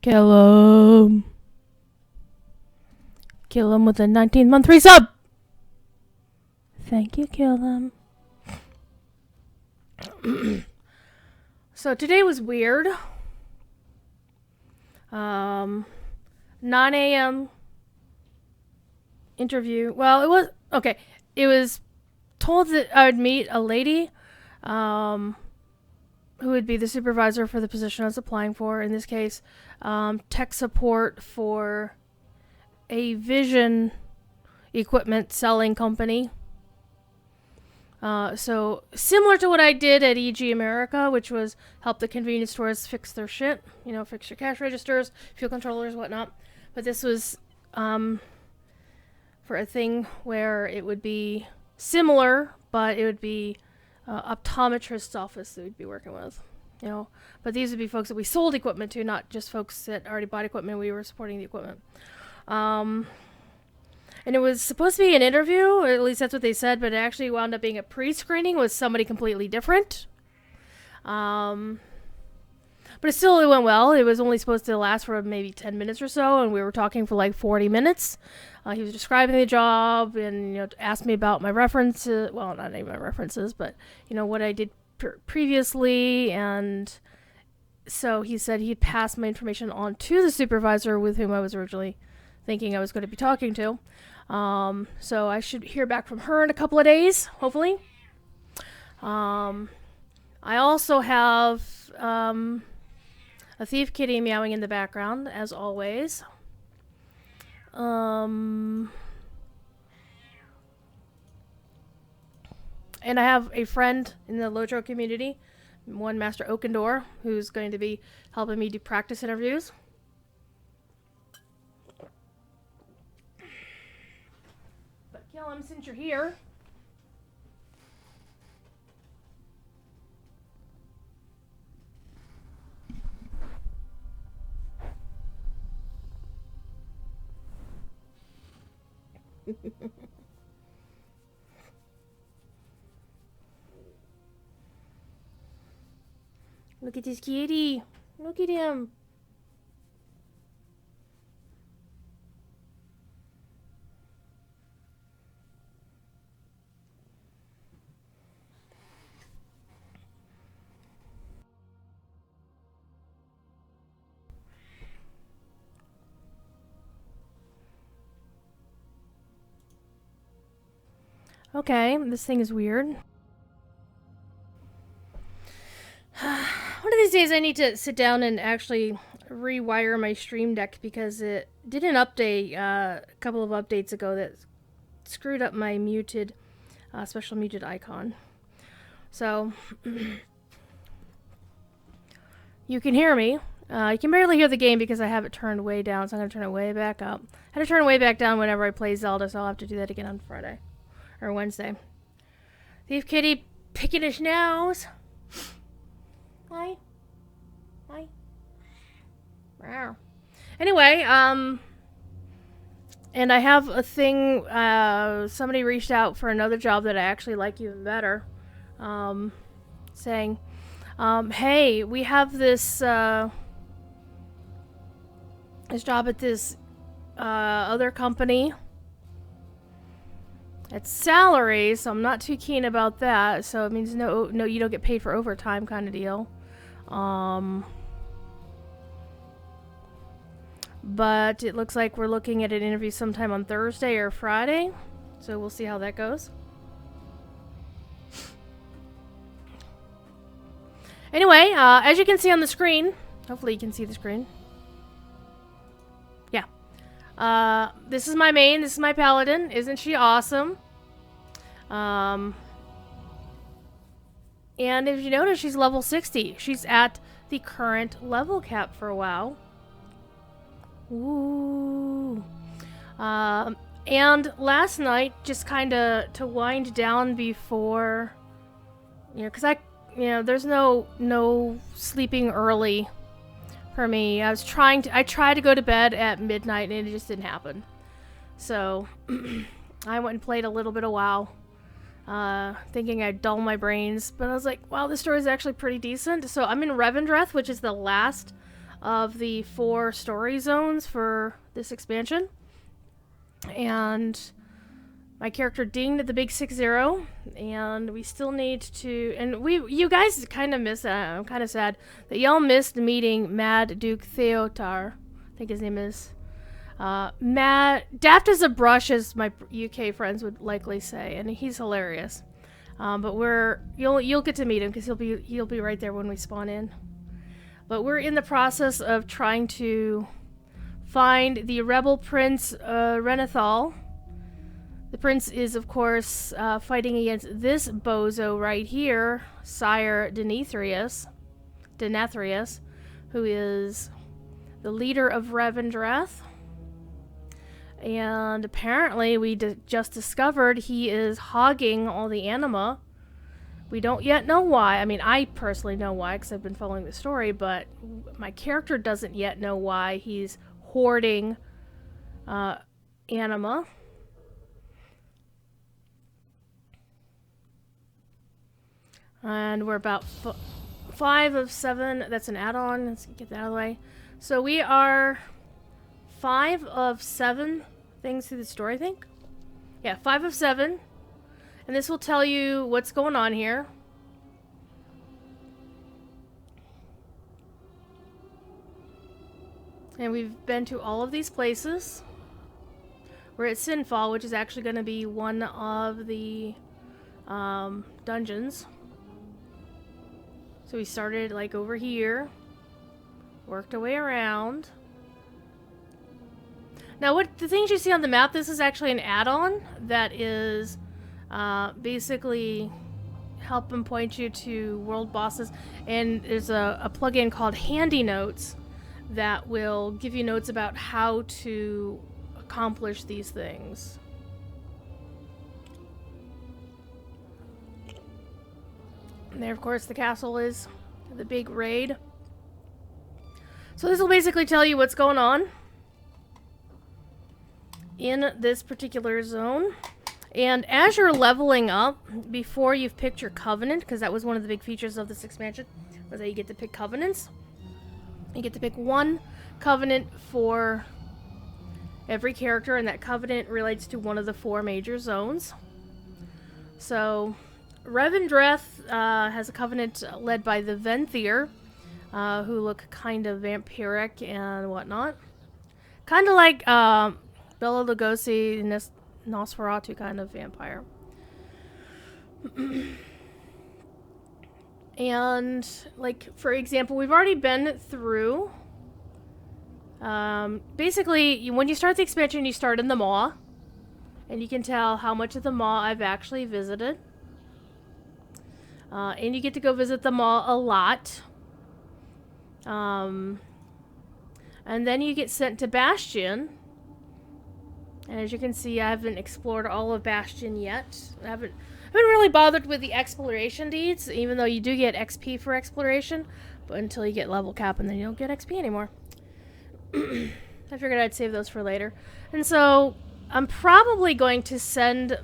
Kill him. Kill him with a 19-month resub. Thank you, kill him. So today was weird. 9 a.m. interview. Well, it was okay. It was told that I would meet a lady who would be the supervisor for the position I was applying for. In this case, tech support for a vision equipment selling company. So similar to what I did at EG America, which was help the convenience stores fix their shit, fix your cash registers, fuel controllers, whatnot. But this was for a thing where it would be similar, but it would be optometrist's office that we'd be working with, But these would be folks that we sold equipment to, not just folks that already bought equipment. We were supporting the equipment. And it was supposed to be an interview, or at least that's what they said, but it actually wound up being a pre-screening with somebody completely different. But it went well. It was only supposed to last for maybe 10 minutes or so, and we were talking for like 40 minutes. He was describing the job and, asked me about my references. Well, not any of my references, but, what I did previously. And so he said he'd pass my information on to the supervisor with whom I was originally thinking I was going to be talking to. So I should hear back from her in a couple of days, hopefully. I also have a thief kitty meowing in the background, as always. And I have a friend in the Lotro community, one Master Oakendor, who's going to be helping me do practice interviews. But kill him since you're here. Look at this kitty. Look at him. Okay, this thing is weird. One of these days I need to sit down and actually rewire my Stream Deck because it did an update a couple of updates ago that screwed up my muted, special muted icon. So, you can hear me. You can barely hear the game because I have it turned way down, so I'm going to turn it way back up. I had to turn it way back down whenever I play Zelda, so I'll have to do that again on Friday. Or Wednesday. Thief Kitty picking his nose. Hi. Hi. Wow. Anyway, and I have a thing, somebody reached out for another job that I actually like even better. Saying, hey, we have this, this job at this, other company. It's salary, so I'm not too keen about that. So it means no, you don't get paid for overtime kind of deal. But it looks like we're looking at an interview sometime on Thursday or Friday. So we'll see how that goes. Anyway, as you can see on the screen, hopefully you can see the screen. Yeah. This is my main, this is my paladin. Isn't she awesome? And if you notice, she's level 60. She's at the current level cap for a while. Ooh. And last night, just kind of to wind down before, because there's no sleeping early for me. I tried to go to bed at midnight and it just didn't happen. So I went and played a little bit of WoW, thinking I'd dull my brains, but I was like, wow, this story is actually pretty decent. So I'm in Revendreth, which is the last of the 4 story zones for this expansion. And my character dinged at the big 6-0, and we still need to, and you guys kind of missed that. I'm kind of sad that y'all missed meeting Mad Duke Theotar. I think his name is. Daft as a brush, as my UK friends would likely say, and he's hilarious. But you'll get to meet him because he'll be right there when we spawn in. But we're in the process of trying to find the rebel prince Renethal. The prince is, of course, fighting against this bozo right here, Sire Denathrius, who is the leader of Revendreth. And apparently we just discovered he is hogging all the anima. We don't yet know why. I mean, I personally know why because I've been following the story, but my character doesn't yet know why he's hoarding anima. And we're about 5 of 7. That's an add-on. Let's get that out of the way. So we are 5 of 7 things through the story, I think. Yeah, 5 of 7. And this will tell you what's going on here. And we've been to all of these places. We're at Sinfall, which is actually going to be one of the dungeons. So we started like over here, worked our way around. Now the things you see on the map, this is actually an add-on that is basically helping point you to world bosses. And there's a plugin called Handy Notes that will give you notes about how to accomplish these things. And there, of course, the castle is the big raid. So this will basically tell you what's going on in this particular zone. And as you're leveling up, before you've picked your covenant, because that was one of the big features of this expansion, was that you get to pick covenants. You get to pick one covenant for every character, and that covenant relates to one of the 4 major zones. So Revendreth has a covenant led by the Venthyr, who look kind of vampiric and whatnot. Kind of like Bela Lugosi, Nosferatu kind of vampire. And, like, for example, we've already been through... basically, when you start the expansion, you start in the Maw. And you can tell how much of the Maw I've actually visited. And you get to go visit the Maw a lot. And then you get sent to Bastion. And as you can see, I haven't explored all of Bastion yet. I haven't really bothered with the exploration deeds, even though you do get XP for exploration. But until you get level cap, and then you don't get XP anymore. I figured I'd save those for later. And so I'm probably going to send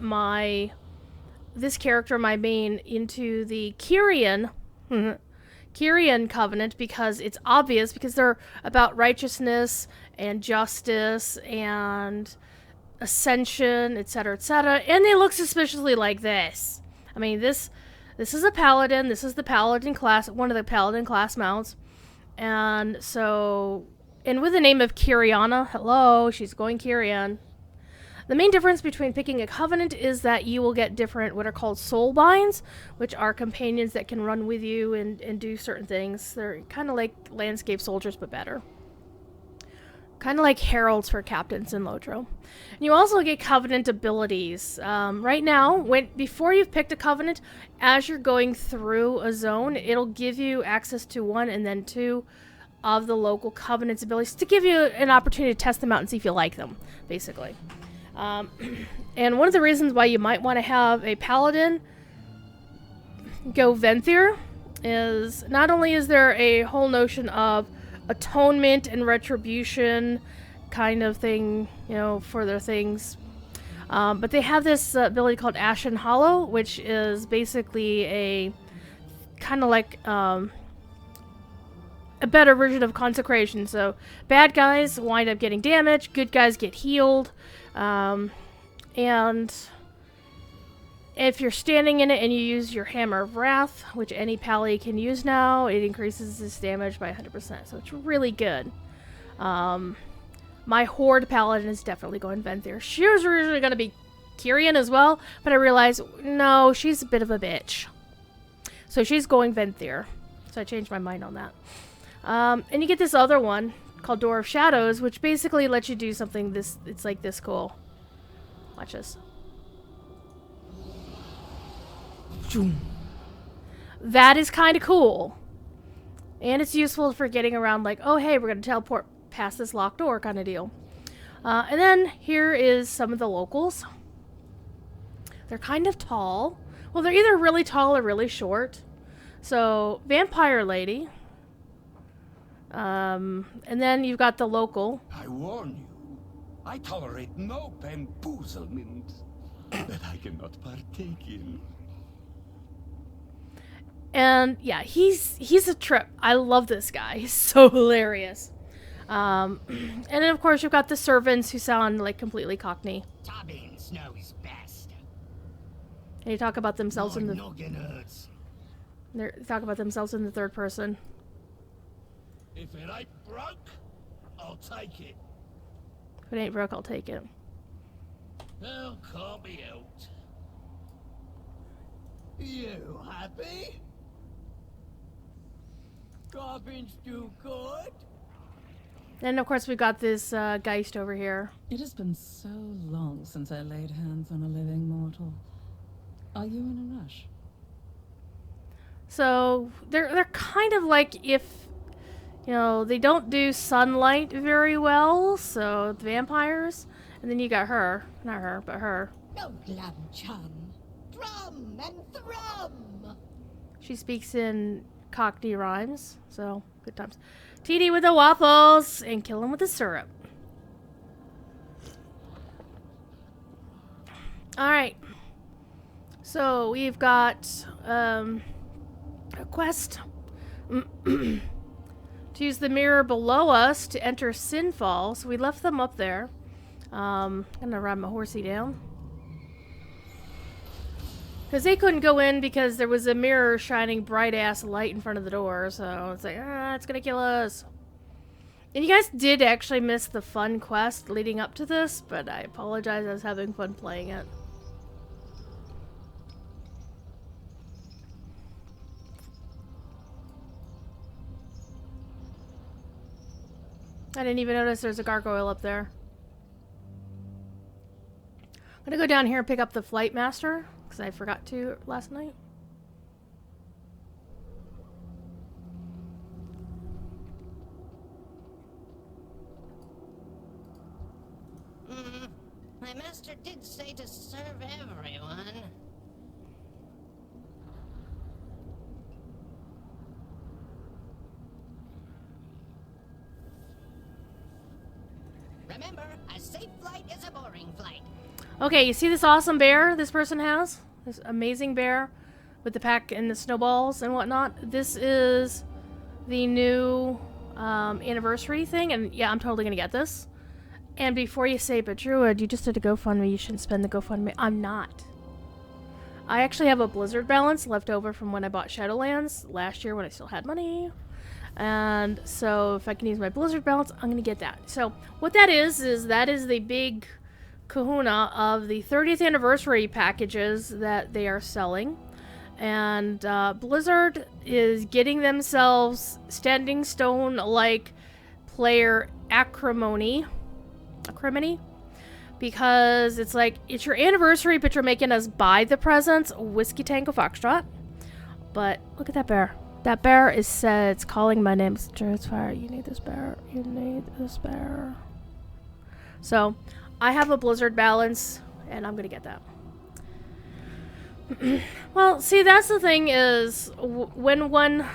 this character, my main, into the Kyrian covenant, because it's obvious, because they're about righteousness and justice and ascension, etc., etc., and they look suspiciously like this. I mean, this is a paladin. This is the paladin class, one of the paladin class mounts, and so, and with the name of Kyriana, hello, she's going Kyrian. The main difference between picking a covenant is that you will get different, what are called soul binds, which are companions that can run with you and do certain things. They're kind of like landscape soldiers, but better. Kind of like heralds for captains in Lotro. And you also get covenant abilities. Right now, before you've picked a covenant, as you're going through a zone, it'll give you access to 1 and then 2 of the local covenant's abilities to give you an opportunity to test them out and see if you like them, basically. And one of the reasons why you might want to have a paladin go Venthyr is not only is there a whole notion of atonement and retribution kind of thing, you know, for their things, but they have this ability called Ashen Hollow, which is basically a kind of like a better version of consecration. So bad guys wind up getting damaged, good guys get healed, and if you're standing in it and you use your Hammer of Wrath, which any pally can use now, it increases this damage by 100%. So it's really good. My Horde Paladin is definitely going Venthyr. She was originally going to be Kyrian as well, but I realized, no, she's a bit of a bitch. So she's going Venthyr. So I changed my mind on that. And you get this other one called Door of Shadows, which basically lets you do something it's like this cool. Watch this. That is kind of cool. And it's useful for getting around like, oh, hey, we're going to teleport past this locked door kind of deal. And then here is some of the locals. They're kind of tall. Well, they're either really tall or really short. So, Vampire Lady. And then you've got the local. I warn you, I tolerate no bamboozlement that I cannot partake in. And yeah, he's a trip. I love this guy. He's so hilarious. And then of course you've got the servants who sound like completely Cockney. Tobbins knows best. And they talk about themselves in the They talk about themselves in the third person. If it ain't broke, I'll take it. If it ain't broke, I'll take it. Well, can't be helped. You happy? Goblins do good. Then of course we got this Geist over here. It has been so long since I laid hands on a living mortal. Are you in a rush? So they're kind of like if, you know, they don't do sunlight very well, so the vampires. And then you got her. Not her, but her. No glum chum. Drum and thrum. She speaks in Cockney rhymes, so good times. TD with the waffles and kill him with the syrup. Alright. So we've got a quest to use the mirror below us to enter Sinfall. So we left them up there. I'm gonna ride my horsey down. Because they couldn't go in because there was a mirror shining bright-ass light in front of the door. So it's like, it's gonna kill us. And you guys did actually miss the fun quest leading up to this, but I apologize, I was having fun playing it. I didn't even notice there's a gargoyle up there. I'm gonna go down here and pick up the Flight Master, because I forgot to last night. My master did say to serve everyone. Remember, a safe flight is a boring flight. Okay, you see this awesome bear this person has? This amazing bear with the pack and the snowballs and whatnot. This is the new anniversary thing, and yeah, I'm totally gonna get this. And before you say, but Druid, you just did a GoFundMe, you shouldn't spend the GoFundMe. I'm not. I actually have a Blizzard balance left over from when I bought Shadowlands last year when I still had money. And so if I can use my Blizzard balance, I'm going to get that. So what that is that is the big kahuna of the 30th anniversary packages that they are selling. And Blizzard is getting themselves standing stone-like player acrimony, because it's like, it's your anniversary, but you're making us buy the presents. Whiskey Tango Foxtrot. But look at that bear. That bear is said, it's calling my name. It's fire. You need this bear. You need this bear. So, I have a Blizzard balance, and I'm gonna get that. Well, see, that's the thing is, when one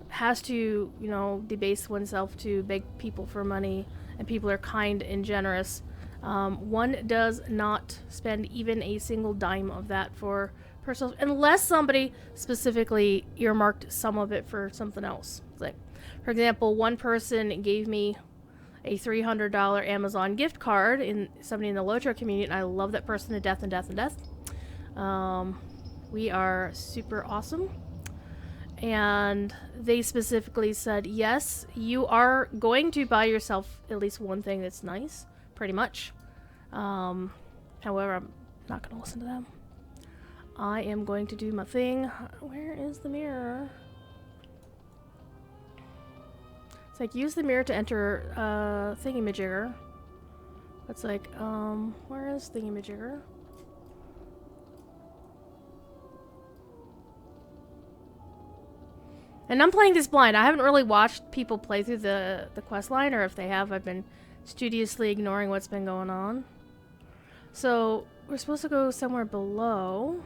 has to, you know, debase oneself to beg people for money, and people are kind and generous, one does not spend even a single dime of that for herself, unless somebody specifically earmarked some of it for something else. Like, for example, one person gave me a $300 Amazon gift card, in somebody in the Lotro community, and I love that person to death and death and death. We are super awesome. And they specifically said, yes, you are going to buy yourself at least one thing that's nice, pretty much. However, I'm not going to listen to them. I am going to do my thing. Where is the mirror? It's like, use the mirror to enter thingamajigger. It's like, where is thingamajigger? And I'm playing this blind. I haven't really watched people play through the quest line, or if they have, I've been studiously ignoring what's been going on. So, we're supposed to go somewhere below.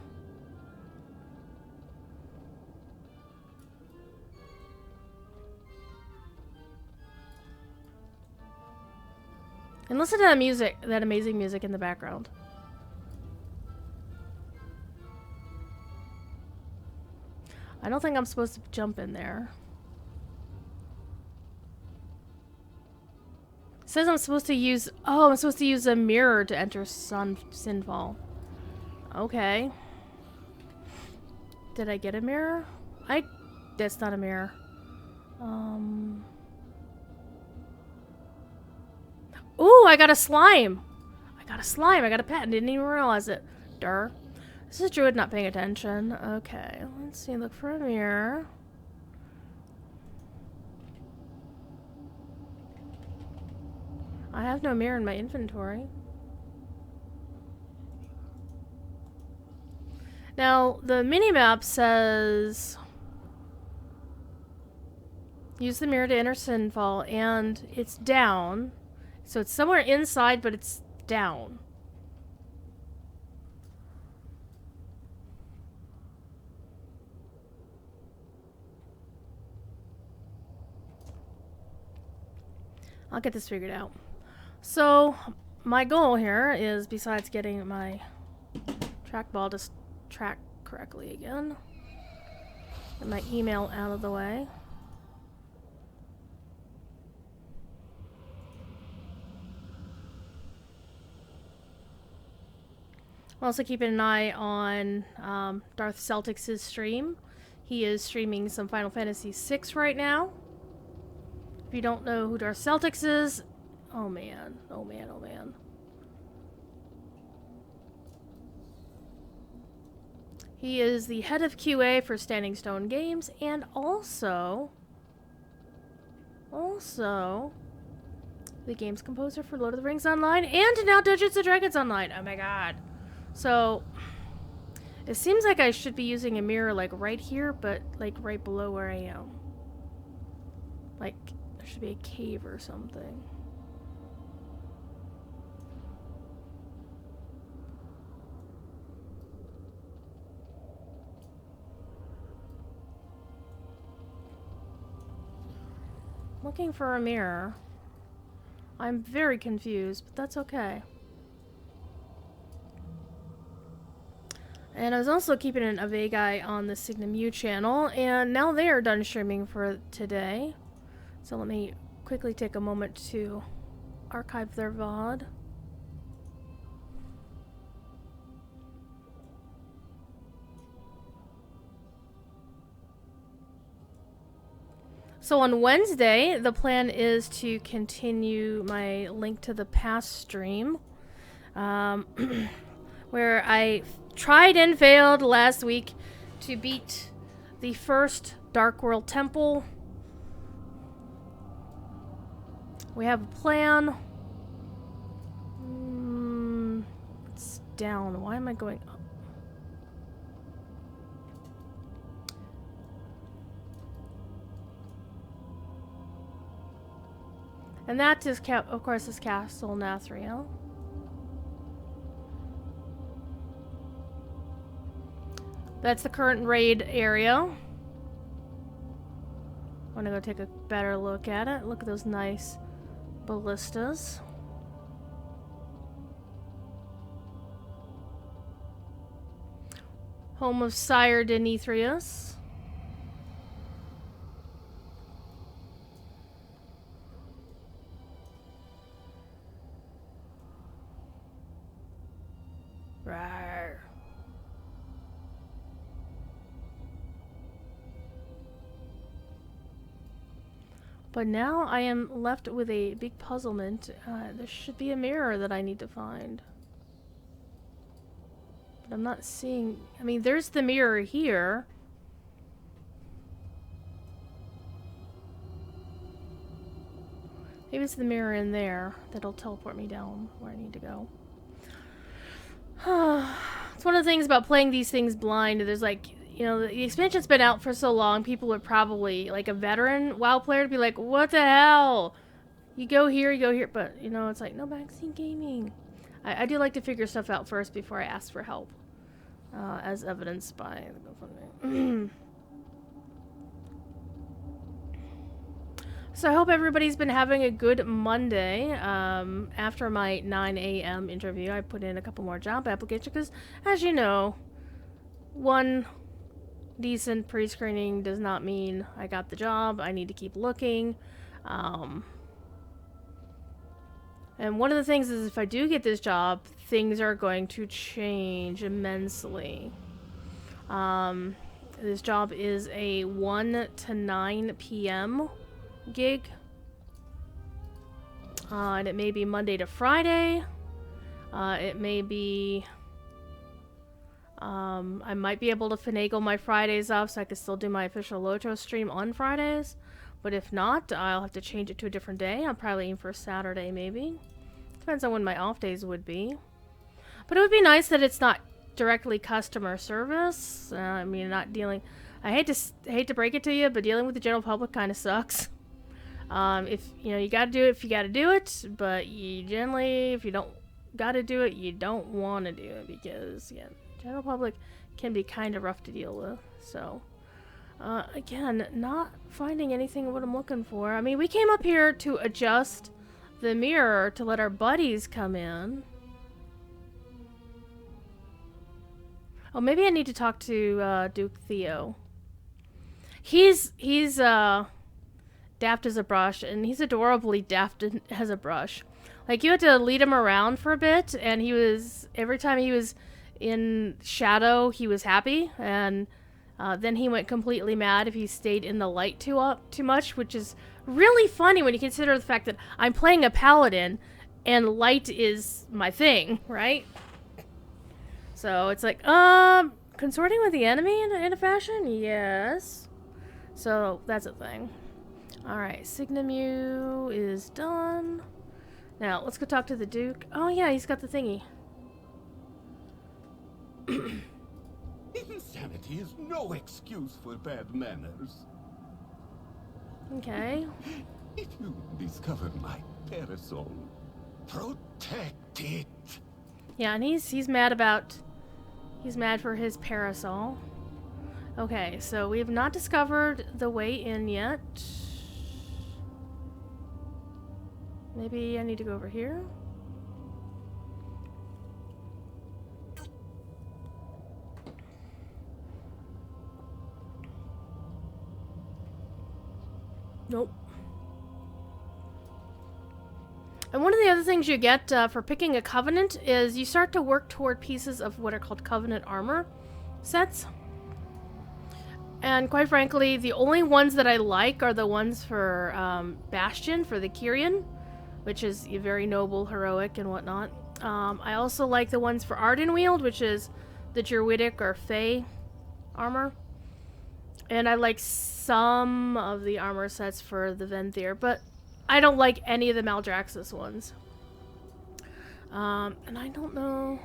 And listen to that music, that amazing music in the background. I don't think I'm supposed to jump in there. It says I'm supposed to use... Oh, I'm supposed to use a mirror to enter Sinfall. Okay. Did I get a mirror? That's not a mirror. Ooh, I got a slime! I got a pet and didn't even realize it. Durr. This is Druid not paying attention. Okay, let's see. Look for a mirror. I have no mirror in my inventory. Now, the minimap says... Use the mirror to enter Sinfall, and it's down. So it's somewhere inside, but it's down. I'll get this figured out. So, my goal here is, besides getting my trackball to track correctly again, get my email out of the way. I'm also keeping an eye on Darth Celtics' stream. He is streaming some Final Fantasy VI right now. If you don't know who Darth Celtics is, oh man, oh man, oh man. He is the head of QA for Standing Stone Games, and also the games composer for Lord of the Rings Online, and now Dungeons & Dragons Online. Oh my god. So, it seems like I should be using a mirror like right here, but like right below where I am. Like, there should be a cave or something. Looking for a mirror. I'm very confused, but that's okay. And I was also keeping a vague eye on the Signamu channel, and now they are done streaming for today. So let me quickly take a moment to archive their VOD. So on Wednesday, the plan is to continue my Link to the Past stream, where I tried and failed last week to beat the first Dark World Temple. We have a plan. It's down. Why am I going up? And that is, of course, is Castle Nathriel. That's the current raid area. I want to go take a better look at it. Look at those nice ballistas. Home of Sire Denetrius. Rawr. But now I am left with a big puzzlement. There should be a mirror that I need to find. But I'm not seeing... I mean, there's the mirror here. Maybe it's the mirror in there that'll teleport me down where I need to go. It's one of the things about playing these things blind. There's like... You know, the expansion's been out for so long, people would probably, like a veteran WoW player, would be like, what the hell? You go here, but, you know, it's like, no, backseat gaming. I do like to figure stuff out first before I ask for help, as evidenced by the GoFundMe. So I hope everybody's been having a good Monday. After my 9 a.m. interview, I put in a couple more job applications, because, as you know, one... decent pre-screening does not mean I got the job. I need to keep looking. And one of the things is if I do get this job, things are going to change immensely. This job is a 1 to 9 p.m. gig. And it may be Monday to Friday. It may be... I might be able to finagle my Fridays off so I can still do my official Loto stream on Fridays. But if not, I'll have to change it to a different day. I'll probably aim for Saturday, maybe. Depends on when my off days would be. But it would be nice that it's not directly customer service. I mean, not dealing... I hate to break it to you, but dealing with the general public kind of sucks. If, you know, you gotta do it if you gotta do it. But you generally, if you don't gotta do it, you don't want to do it. Because, yeah... General public can be kind of rough to deal with, so again, not finding anything what I'm looking for. I mean, we came up here to adjust the mirror to let our buddies come in. Oh, maybe I need to talk to Duke Theo. He's daft as a brush, and he's adorably daft as a brush. Like, you had to lead him around for a bit, and he was, every time he was in shadow, he was happy, and then he went completely mad if he stayed in the light too much, which is really funny when you consider the fact that I'm playing a paladin and light is my thing, right? So it's like, consorting with the enemy in a fashion? Yes. So that's a thing. Alright, Signamu is done. Now, let's go talk to the Duke. Oh yeah, he's got the thingy. Insanity is no excuse for bad manners. Okay. If you discover my parasol, protect it. Yeah, and he's mad about... He's mad for his parasol. Okay, so we have not discovered the way in yet. Maybe I need to go over here? Nope. And one of the other things you get for picking a Covenant is you start to work toward pieces of what are called Covenant armor sets. And quite frankly, the only ones that I like are the ones for Bastion, for the Kyrian, which is very noble, heroic, and whatnot. I also like the ones for Ardenweald, which is the Druidic or Fey armor. And I like some of the armor sets for the Venthyr, but I don't like any of the Maldraxxus ones. And I don't know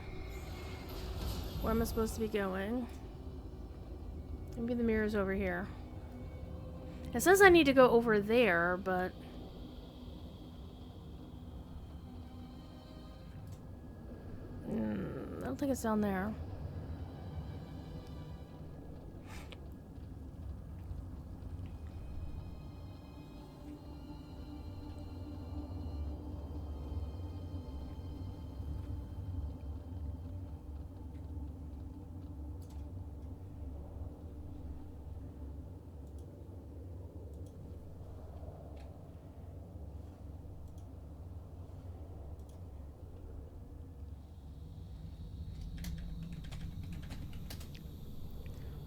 where I'm supposed to be going. Maybe the mirror's over here. It says I need to go over there, but... I don't think it's down there.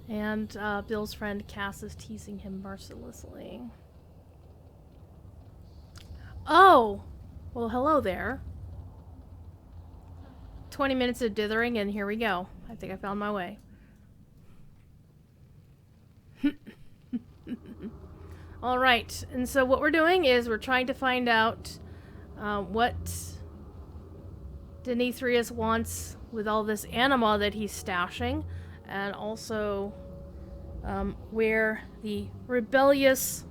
And Bill's friend Cass is teasing him mercilessly. Oh! Well, hello there. 20 minutes of dithering, and here we go. I think I found my way. Alright, and so what we're doing is we're trying to find out what Denetrius wants with all this anima that he's stashing, and also where the rebellious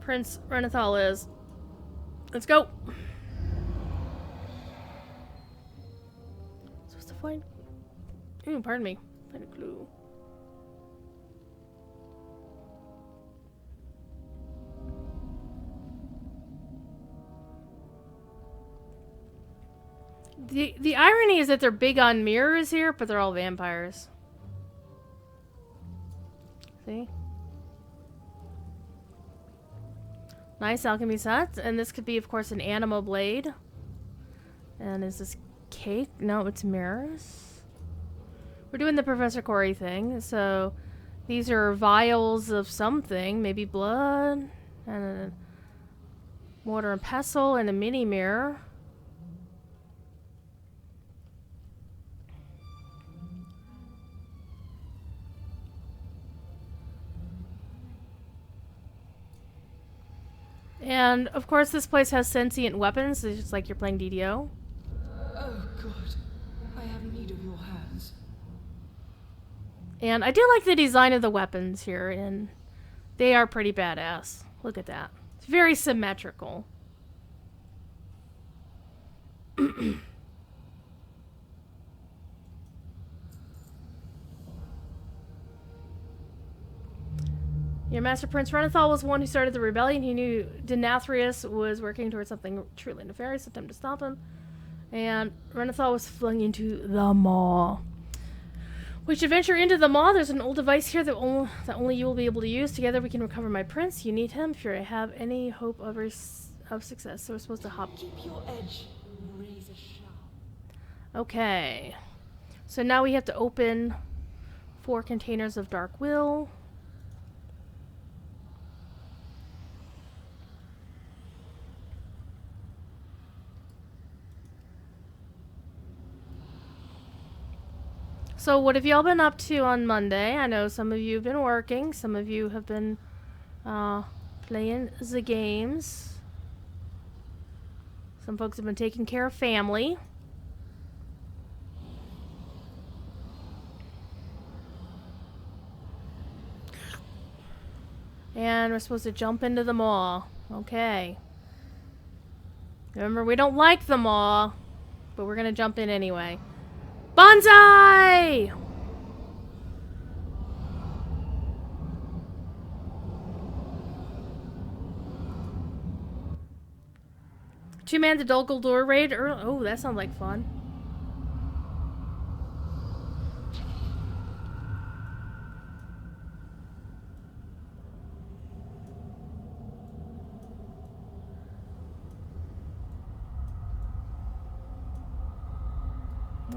Prince Renathal is. Let's go. Supposed to find. Ooh, pardon me. Find a clue. The irony is that they're big on mirrors here, but they're all vampires. See? Nice alchemy set. And this could be, of course, an anima blade. And is this cake? No, it's mirrors. We're doing the Professor Corey thing. So these are vials of something. Maybe blood. And a mortar and pestle and a mini mirror. And, of course, this place has sentient weapons. It's just like you're playing DDO. Oh, God. I have need of your hands. And I do like the design of the weapons here, and they are pretty badass. Look at that. It's very symmetrical. Your master Prince Renathal was the one who started the rebellion. He knew Denetrius was working towards something truly nefarious, attempt to stop him. And Renathal was flung into the Maw. We should venture into the Maw. There's an old device here that only you will be able to use. Together we can recover my prince. You need him if you have any hope of success. So we're supposed to hop. Keep your edge razor sharp. Okay. So now we have to open 4 containers of Dark Will. So what have y'all been up to on Monday? I know some of you have been working. Some of you have been playing the games. Some folks have been taking care of family. And we're supposed to jump into the Maw. Okay. Remember, we don't like the Maw, but we're going to jump in anyway. Bonsai! Two-man the Dol Guldur raid. Oh, that sounds like fun.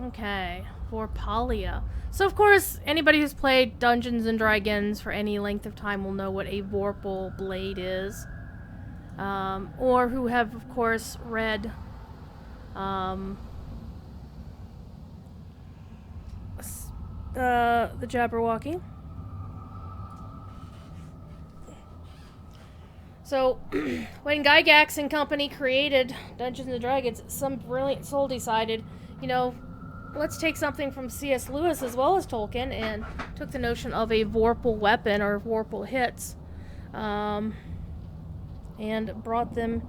Okay, Vorpalia. So, of course, anybody who's played Dungeons and Dragons for any length of time will know what a Vorpal blade is. Or who have, of course, read the Jabberwocky. So, when Gygax and company created Dungeons and Dragons, some brilliant soul decided, you know, let's take something from C.S. Lewis as well as Tolkien and took the notion of a Vorpal weapon or Vorpal hits and brought them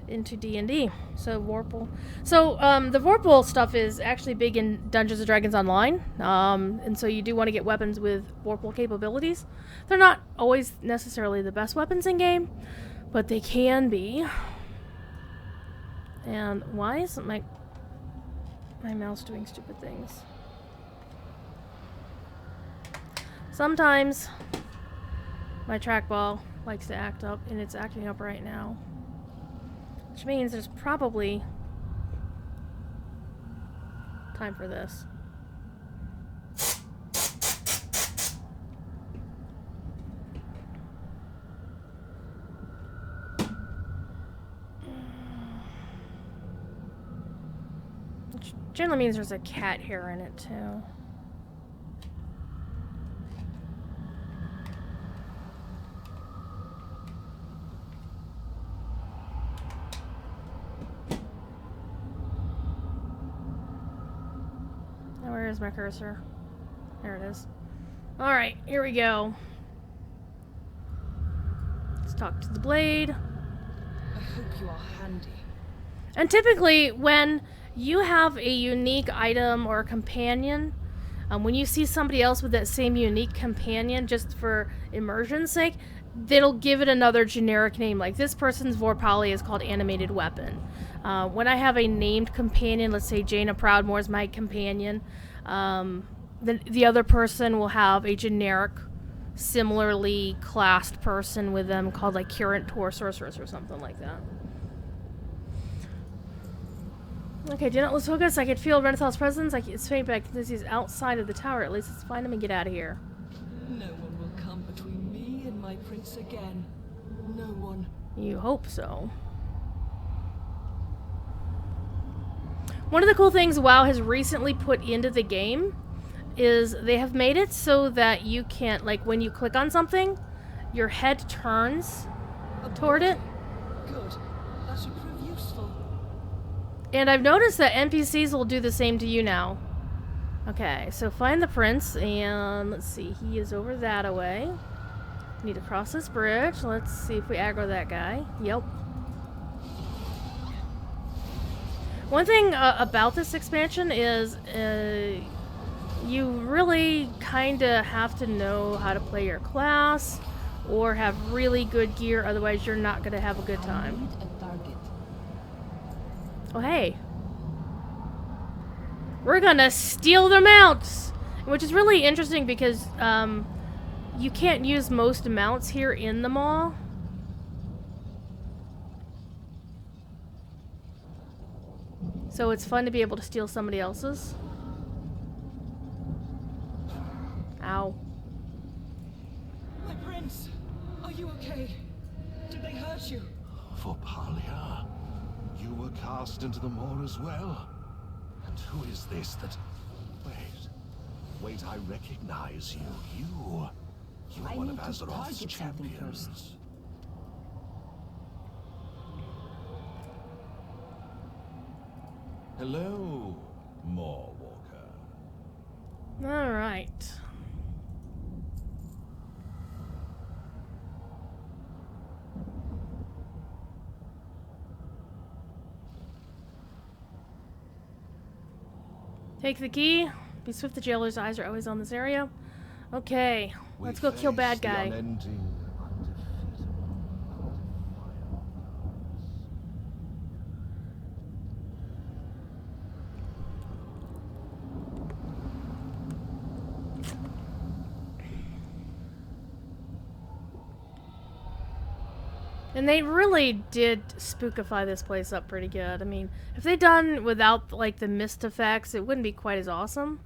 into D&D. So Vorpal. So the Vorpal stuff is actually big in Dungeons & Dragons Online. And so you do want to get weapons with Vorpal capabilities. They're not always necessarily the best weapons in game, but they can be. And why isn't my mouse doing stupid things? Sometimes my trackball likes to act up, and it's acting up right now. Which means there's probably time for this. Which generally means there's a cat hair in it too. Where is my cursor? There it is. Alright, here we go. Let's talk to the blade. I hope you are handy. And typically, when you have a unique item or companion, when you see somebody else with that same unique companion, just for immersion's sake, they'll give it another generic name. Like this person's Vorpali is called Animated Weapon. When I have a named companion, let's say Jaina Proudmoore is my companion, the other person will have a generic, similarly classed person with them called like Current Tor Sorceress or something like that. Okay, do not lose focus. I can feel Renathal's presence. It's faint, but he's outside of the tower. At least let's find him and get out of here. No one will come between me and my prince again. No one. You hope so. One of the cool things WoW has recently put into the game is they have made it so that you can't, like, when you click on something, your head turns toward it. Good. That should prove useful. And I've noticed that NPCs will do the same to you now. Okay, so find the prince, and let's see, he is over that away. Need to cross this bridge. Let's see if we aggro that guy. Yep. One thing about this expansion is you really kind of have to know how to play your class or have really good gear, otherwise you're not going to have a good time. Oh, hey. We're gonna steal their mounts! Which is really interesting because you can't use most mounts here in the mall. So it's fun to be able to steal somebody else's. Ow. My prince, are you okay? Did they hurt you? Vorpalia, you were cast into the maw as well. And who is this that... Wait, I recognize you. You're one of Azeroth's champions. Hello, Maw Walker. Alright. Take the key. Be swift, the jailer's eyes are always on this area. Okay, let's go kill bad guy. And they really did spookify this place up pretty good. I mean, if they'd done without, like, the mist effects, it wouldn't be quite as awesome.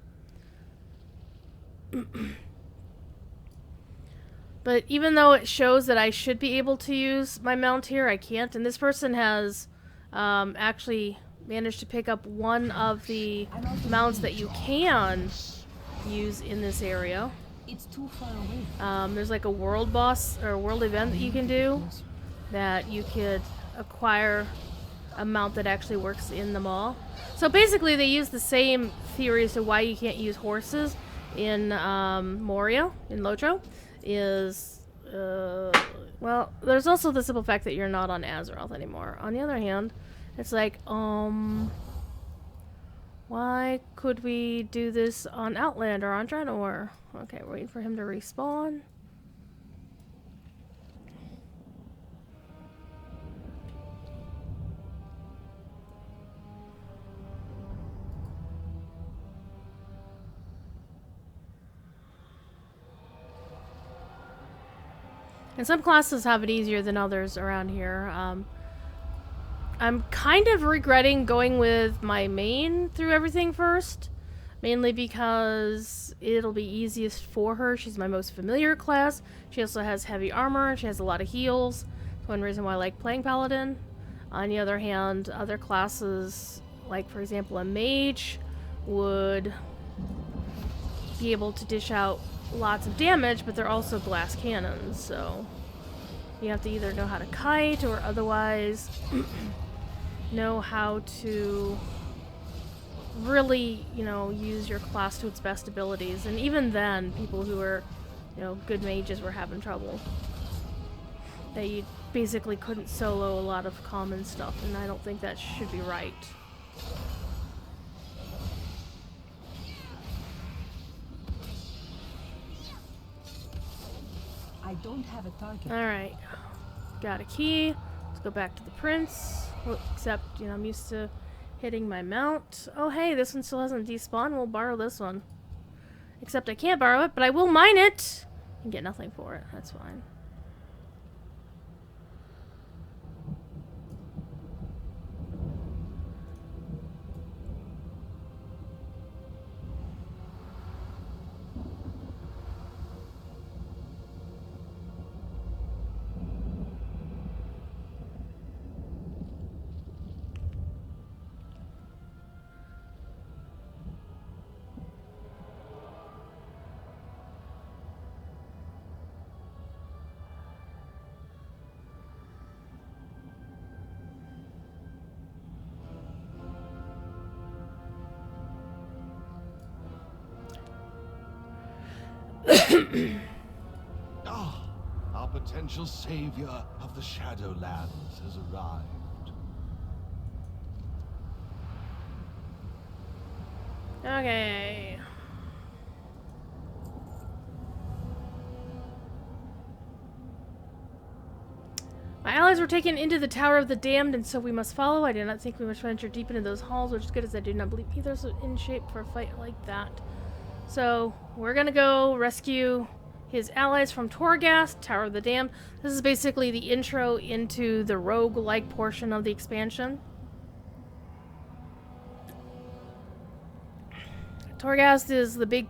But even though it shows that I should be able to use my mount here, I can't. And this person has actually managed to pick up one of the mounts that you can use in this area. It's too far away. There's like a world boss or world event that you can do that you could acquire a mount that actually works in the mall. So basically they use the same theory as to why you can't use horses in Moria, in Lotro, is, well, there's also the simple fact that you're not on Azeroth anymore. On the other hand, it's like, why could we do this on Outland or on Draenor? Okay, we're waiting for him to respawn. And some classes have it easier than others around here. I'm kind of regretting going with my main through everything first. Mainly because it'll be easiest for her. She's my most familiar class. She also has heavy armor. She has a lot of heals. That's one reason why I like playing Paladin. On the other hand, other classes, like for example a mage, would be able to dish out lots of damage, but they're also glass cannons, so you have to either know how to kite or otherwise know how to really, you know, use your class to its best abilities. And even then, people who are, you know, good mages were having trouble. They basically couldn't solo a lot of common stuff, and I don't think that should be right. I don't have a target. Alright. Got a key. Let's go back to the prince. Well, except, you know, I'm used to hitting my mount. Oh hey, this one still hasn't despawned. We'll borrow this one. Except I can't borrow it, but I will mine it and get nothing for it. That's fine. Our potential savior of the Shadowlands has arrived. Okay. My allies were taken into the Tower of the Damned, and so we must follow. I do not think we must venture deep into those halls, which is good, as I do not believe either is in shape for a fight like that. So, we're gonna go rescue his allies from Torghast, Tower of the Damned. This is basically the intro into the rogue-like portion of the expansion. Torghast is the big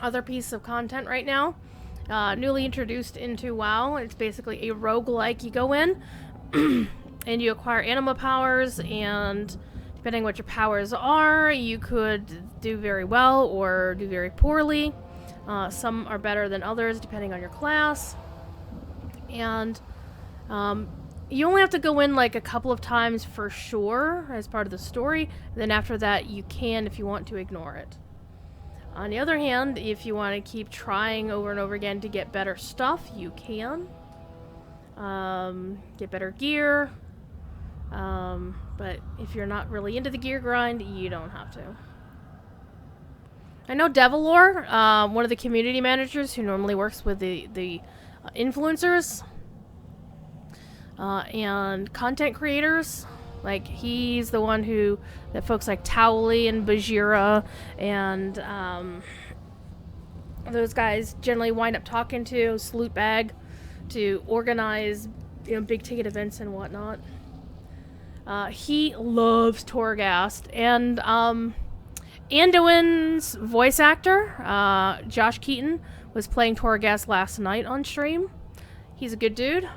other piece of content right now. Newly introduced into WoW. It's basically a rogue-like. You go in, and you acquire anima powers, and depending what your powers are, you could do very well or do very poorly. Some are better than others depending on your class. And you only have to go in like a couple of times for sure as part of the story. And then after that, you can, if you want to, ignore it. On the other hand, if you want to keep trying over and over again to get better stuff, you can. Get better gear. But if you're not really into the gear grind, you don't have to. I know Devilor, one of the community managers who normally works with the influencers and content creators. Like, he's the one that folks like Towley and Bajira and those guys generally wind up talking to, Salute Bag, to organize, you know, big ticket events and whatnot. He loves Torghast, and Anduin's voice actor, Josh Keaton, was playing Torghast last night on stream. He's a good dude.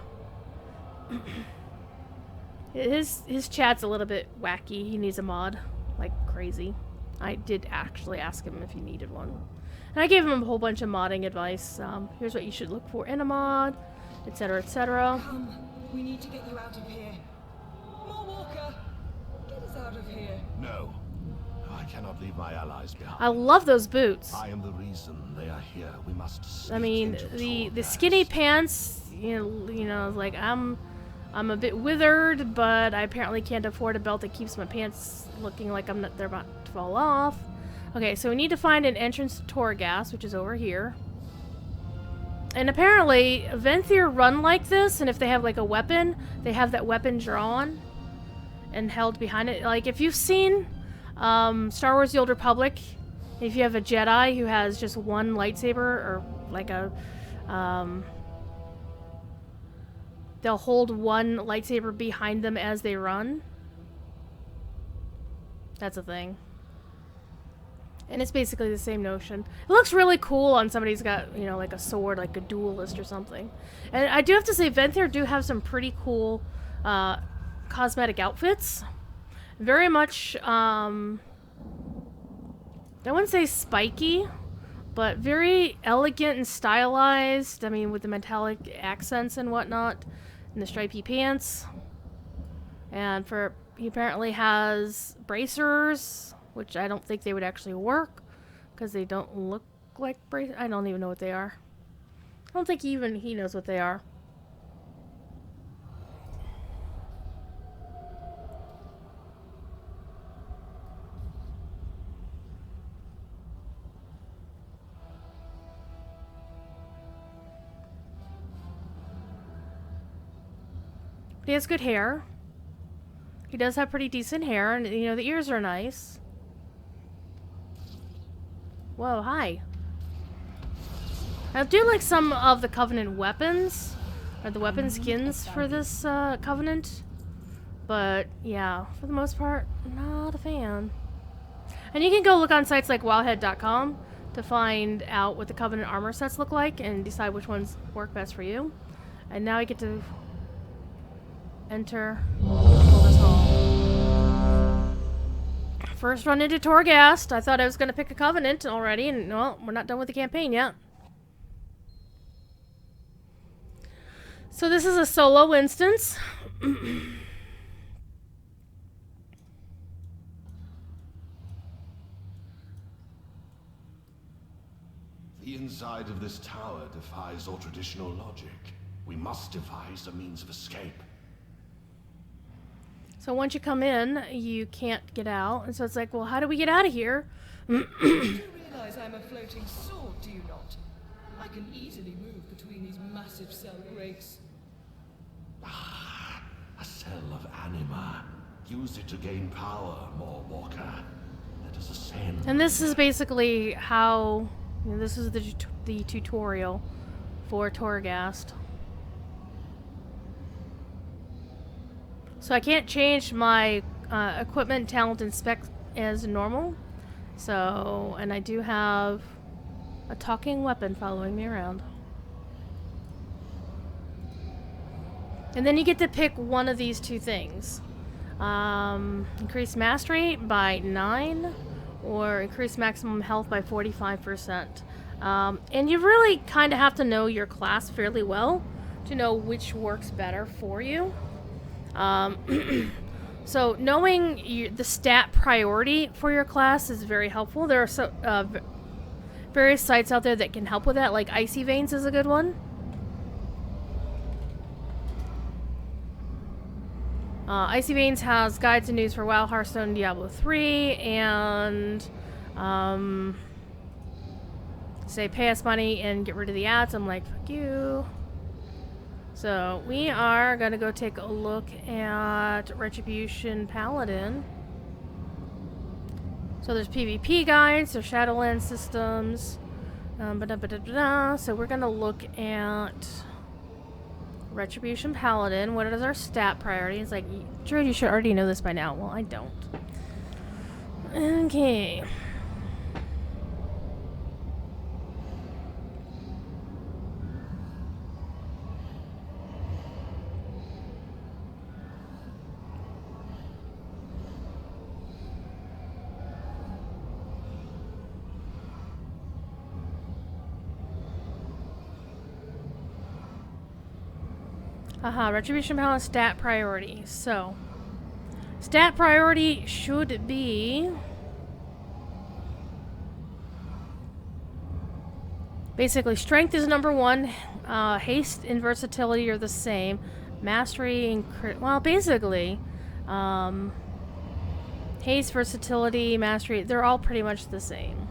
His chat's a little bit wacky. He needs a mod, like crazy. I did actually ask him if he needed one, and I gave him a whole bunch of modding advice. Here's what you should look for in a mod, etc., etc. We need to get you out of here. More Walker, get us out of here. No, I cannot leave my allies behind. I love those boots. I am the reason they are here. We must. I mean, the skinny pants. You know, like I'm a bit withered, but I apparently can't afford a belt that keeps my pants looking like they're about to fall off. Okay, so we need to find an entrance to Torghast, which is over here. And apparently, Venthyr run like this, and if they have like a weapon, they have that weapon drawn and held behind it. Like, if you've seen Star Wars The Old Republic, if you have a Jedi who has just one lightsaber, or like a they'll hold one lightsaber behind them as they run. That's a thing. And it's basically the same notion. It looks really cool on somebody who's got, you know, like a sword, like a duelist or something. And I do have to say, Venthyr do have some pretty cool cosmetic outfits. Very much, I wouldn't say spiky, but very elegant and stylized. I mean, with the metallic accents and whatnot, and the stripy pants. And he apparently has bracers, which I don't think they would actually work, because they don't look like bracers. I don't even know what they are. I don't think even he knows what they are. He has good hair. He does have pretty decent hair, and you know, the ears are nice. Whoa, hi. I do like some of the Covenant weapons, or the weapon skins for this Covenant. But yeah, for the most part, not a fan. And you can go look on sites like wildhead.com to find out what the Covenant armor sets look like and decide which ones work best for you. And now I get to enter this hall. First run into Torghast. I thought I was going to pick a Covenant already, and well, we're not done with the campaign yet. So this is a solo instance. The inside of this tower defies all traditional logic. We must devise a means of escape. So once you come in, you can't get out. And so it's like, well, how do we get out of here? You realize I'm a floating sword, do you not? I can easily move between these massive cell grates. Ah, a cell of anima. Use it to gain power, Walker. Let us ascend. And this is basically how... You know, this is the tutorial for Torghast. So I can't change my equipment, talent, and spec as normal. So, and I do have a talking weapon following me around. And then you get to pick one of these two things. Increase mastery by 9, or increase maximum health by 45%. And you really kind of have to know your class fairly well to know which works better for you. So knowing the stat priority for your class is very helpful. There are various sites out there that can help with that, like Icy Veins is a good one. Icy Veins has guides and news for WoW, Hearthstone, Diablo 3, and say pay us money and get rid of the ads. I'm like, fuck you. So we are gonna go take a look at Retribution Paladin. So there's PvP guides, there's Shadowland systems, so we're gonna look at Retribution Paladin. What is our stat priority? It's like, Drew, you should already know this by now. Well, I don't. Okay. Retribution Paladin stat priority. So, stat priority should be basically strength is number 1, haste and versatility are the same, mastery and well, basically, haste, versatility, mastery, they're all pretty much the same.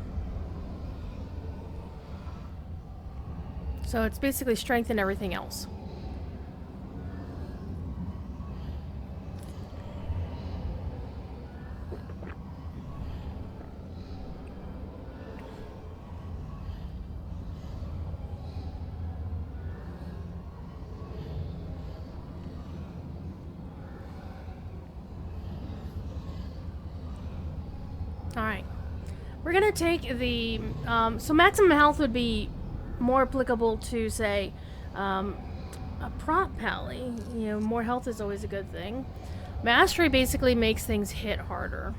So it's basically strength and everything else. Alright. We're gonna take the... so maximum health would be more applicable to, say, a prop pally. You know, more health is always a good thing. Mastery basically makes things hit harder.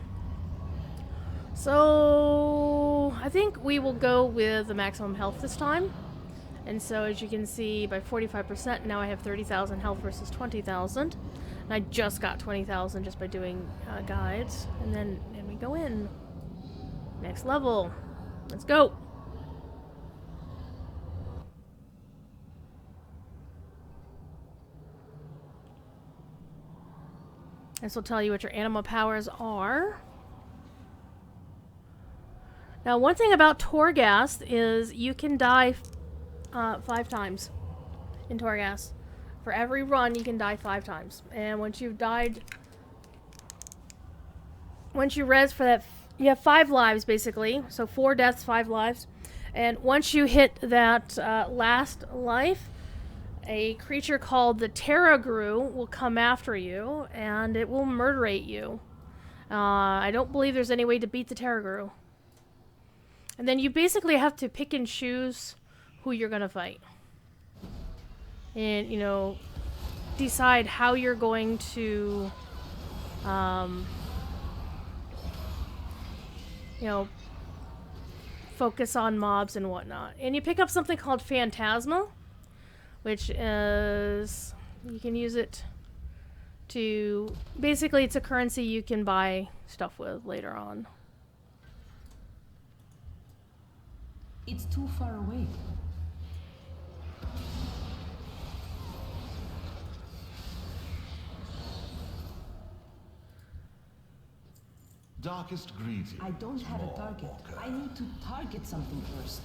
So I think we will go with the maximum health this time. And so as you can see, by 45%, now I have 30,000 health versus 20,000. And I just got 20,000 just by doing guides. And then we go in. Next level. Let's go. This will tell you what your animal powers are. Now, one thing about Torghast is you can die 5 times in Torghast. For every run, you can die 5 times. And once you've died... Once you res for that... You have 5 lives, basically. So 4 deaths, 5 lives. And once you hit that last life, a creature called the Terragru will come after you, and it will murderate you. I don't believe there's any way to beat the Terragru. And then you basically have to pick and choose who you're going to fight. And, you know, decide how you're going to, you know, focus on mobs and whatnot. And you pick up something called Phantasma, which is, you can use it to, basically it's a currency you can buy stuff with later on. It's too far away. Darkest greetings. I don't have a target. Walker. I need to target something first.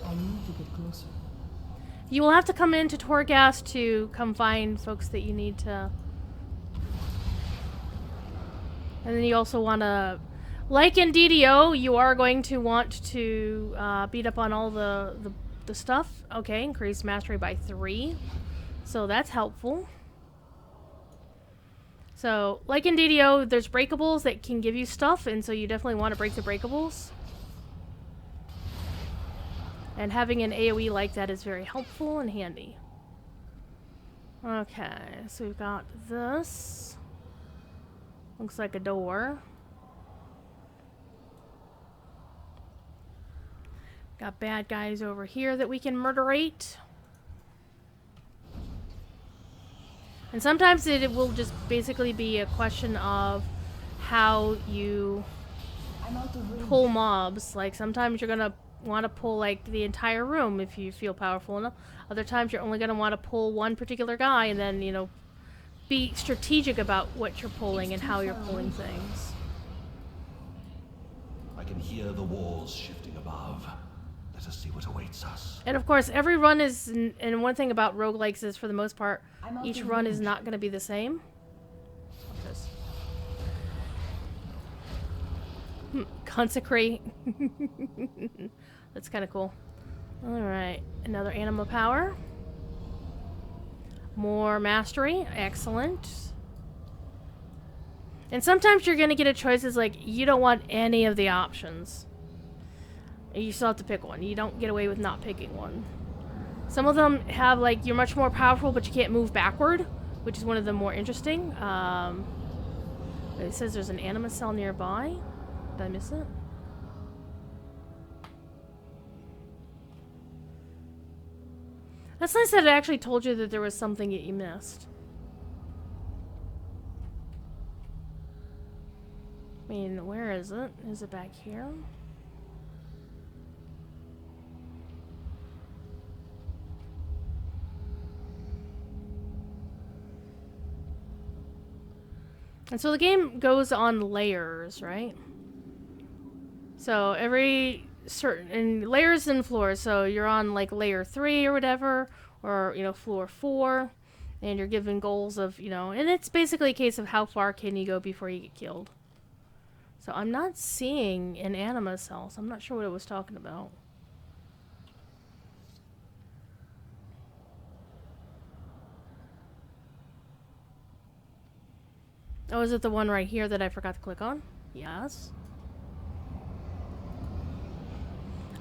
I need to get closer. You will have to come into Torghast to come find folks that you need to. And then you also want to, like in DDO, you are going to want to beat up on all the stuff. Okay, increase mastery by 3. So that's helpful. So, like in DDO, there's breakables that can give you stuff, and so you definitely want to break the breakables. And having an AoE like that is very helpful and handy. Okay, so we've got this. Looks like a door. Got bad guys over here that we can murderate. And sometimes it will just basically be a question of how you I'm out of range. pull mobs. Like sometimes you're gonna want to pull like the entire room if you feel powerful enough. Other times you're only gonna want to pull one particular guy, and then, you know, be strategic about what you're pulling and how you're pulling things. I can hear the walls shifting above. Let us see what awaits us. And of course, every run is, and one thing about roguelikes is, for the most part, I'm out each of run is range. not going to be the same. What's this? Consecrate. That's kind of cool. Alright, another animal power. More mastery. Excellent. And sometimes you're going to get a choice that's like, you don't want any of the options. You still have to pick one. You don't get away with not picking one. Some of them have, like, you're much more powerful, but you can't move backward, which is one of the more interesting. It says there's an anima cell nearby. Did I miss it? That's nice that it actually told you that there was something that you missed. I mean, where is it? Is it back here? And so the game goes on layers, right? So every certain, and layers and floors, so you're on like layer 3 or whatever, or, you know, floor 4, and you're given goals of, you know, and it's basically a case of how far can you go before you get killed. So I'm not seeing an anima cell, so I'm not sure what it was talking about. Oh, is it the one right here that I forgot to click on? Yes.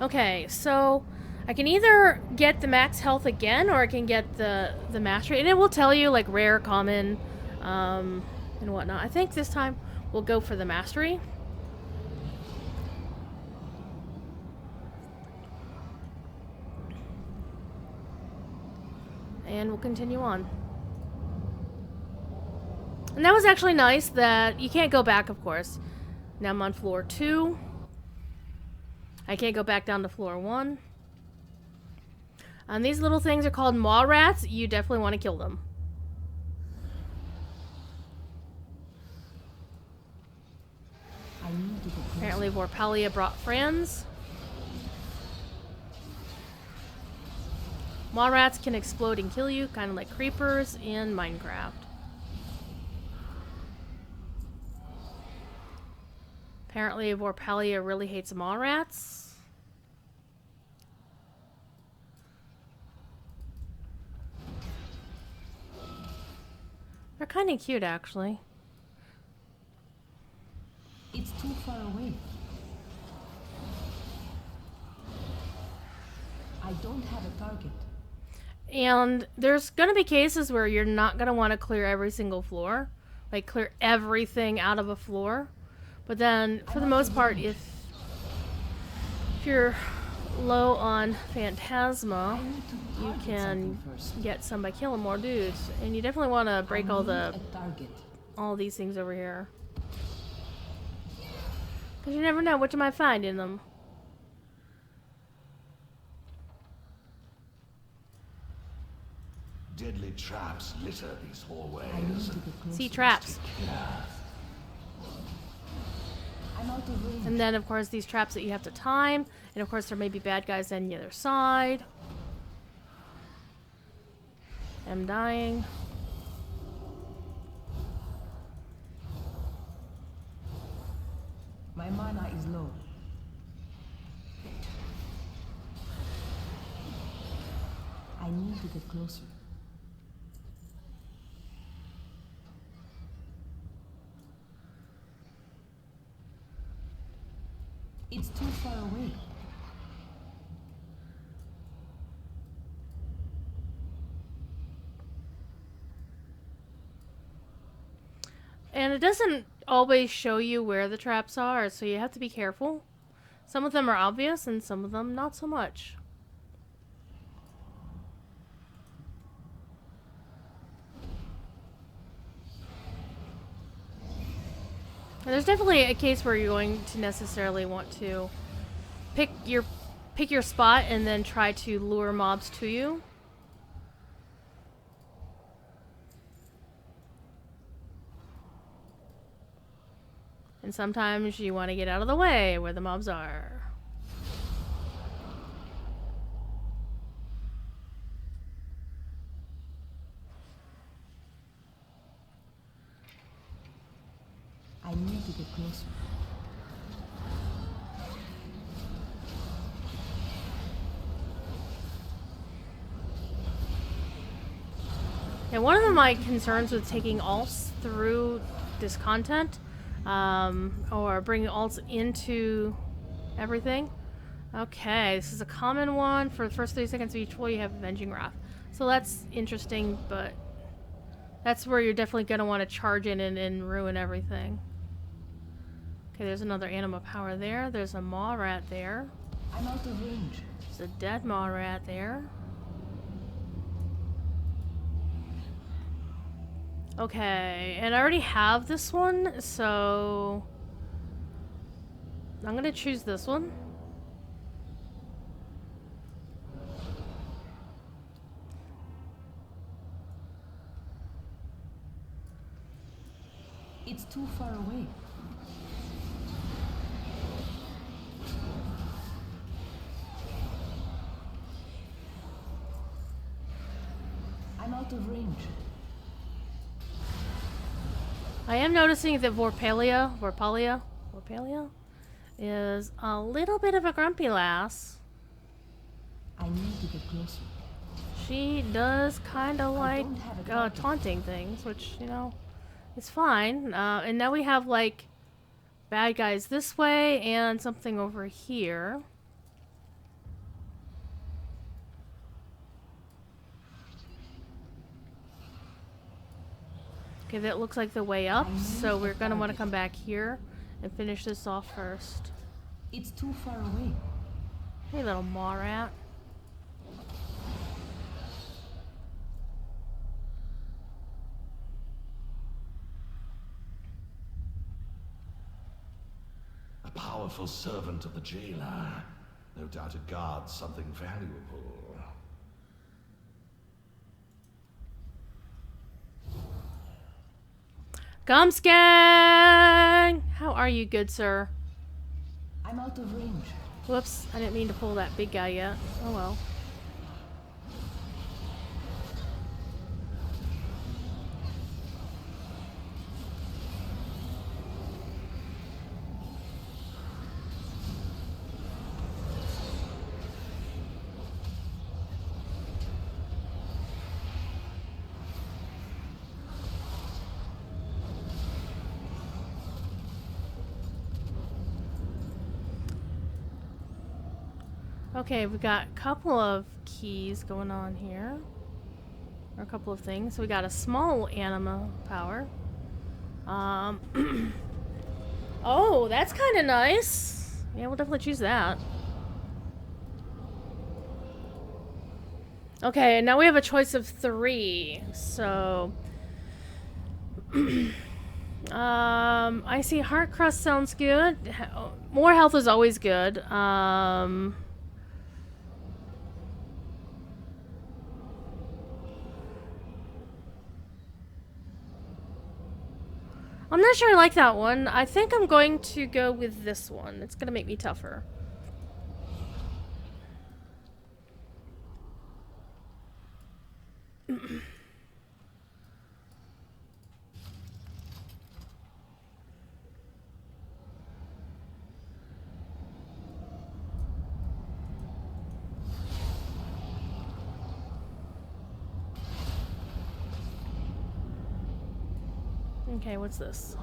Okay, so I can either get the max health again, or I can get the mastery, and it will tell you like rare, common, and whatnot. I think this time we'll go for the mastery. And we'll continue on. And that was actually nice that you can't go back, of course. Now I'm on floor 2. I can't go back down to floor 1. These little things are called maw rats. You definitely want to kill them. I need to get closer. Apparently Vorpalia brought friends. Maw rats can explode and kill you, kind of like creepers in Minecraft. Apparently Vorpalia really hates maw rats. They're kind of cute, actually. It's too far away. I don't have a target. And there's going to be cases where you're not going to want to clear every single floor. Like, clear everything out of a floor. But then, for the most part, if you're low on Phantasma, you can get some by killing more dudes. And you definitely want to break all these things over here. Because you never know what you might find in them. Deadly traps litter these hallways. See traps. I'm out of range. And then, of course, these traps that you have to time. And, of course, there may be bad guys on the other side. I'm dying. My mana is low. I need to get closer. It's too far away. And it doesn't always show you where the traps are, so you have to be careful. Some of them are obvious, and some of them not so much. And there's definitely a case where you're going to necessarily want to pick your spot and then try to lure mobs to you. And sometimes you want to get out of the way where the mobs are. I need to get closer. And one of my concerns with taking alts through this content, or bringing alts into everything. Okay, this is a common one. For the first 30 seconds of each floor, you have Avenging Wrath. So that's interesting, but that's where you're definitely going to want to charge in and ruin everything. Okay, there's another Anima Power there. There's a Maw Rat there. I'm out of range. There's a dead Maw Rat there. Okay, and I already have this one, so I'm going to choose this one. It's too far away. I'm out of range. I am noticing that Vorpalia is a little bit of a grumpy lass. I need to get closer. She does kind of like don't have a target. taunting things, which, you know, It's fine. And now we have, like, bad guys this way and something over here. Okay, that looks like the way up, so we're gonna want to come back here and finish this off first. It's too far away. Hey, little Marat. A powerful servant of the jailer. No doubt it guards something valuable. Gumskang! How are you, good sir? I'm out of range. Whoops, I didn't mean to pull that big guy yet. Oh well. Okay, we got a couple of keys going on here. Or a couple of things. So we got a small anima power. Oh, that's kind of nice. Yeah, we'll definitely choose that. Okay, and now we have a choice of 3. So... I see heart crust sounds good. More health is always good. I'm not sure I like that one. I think I'm going to go with this one. It's going to make me tougher. Okay, what's this?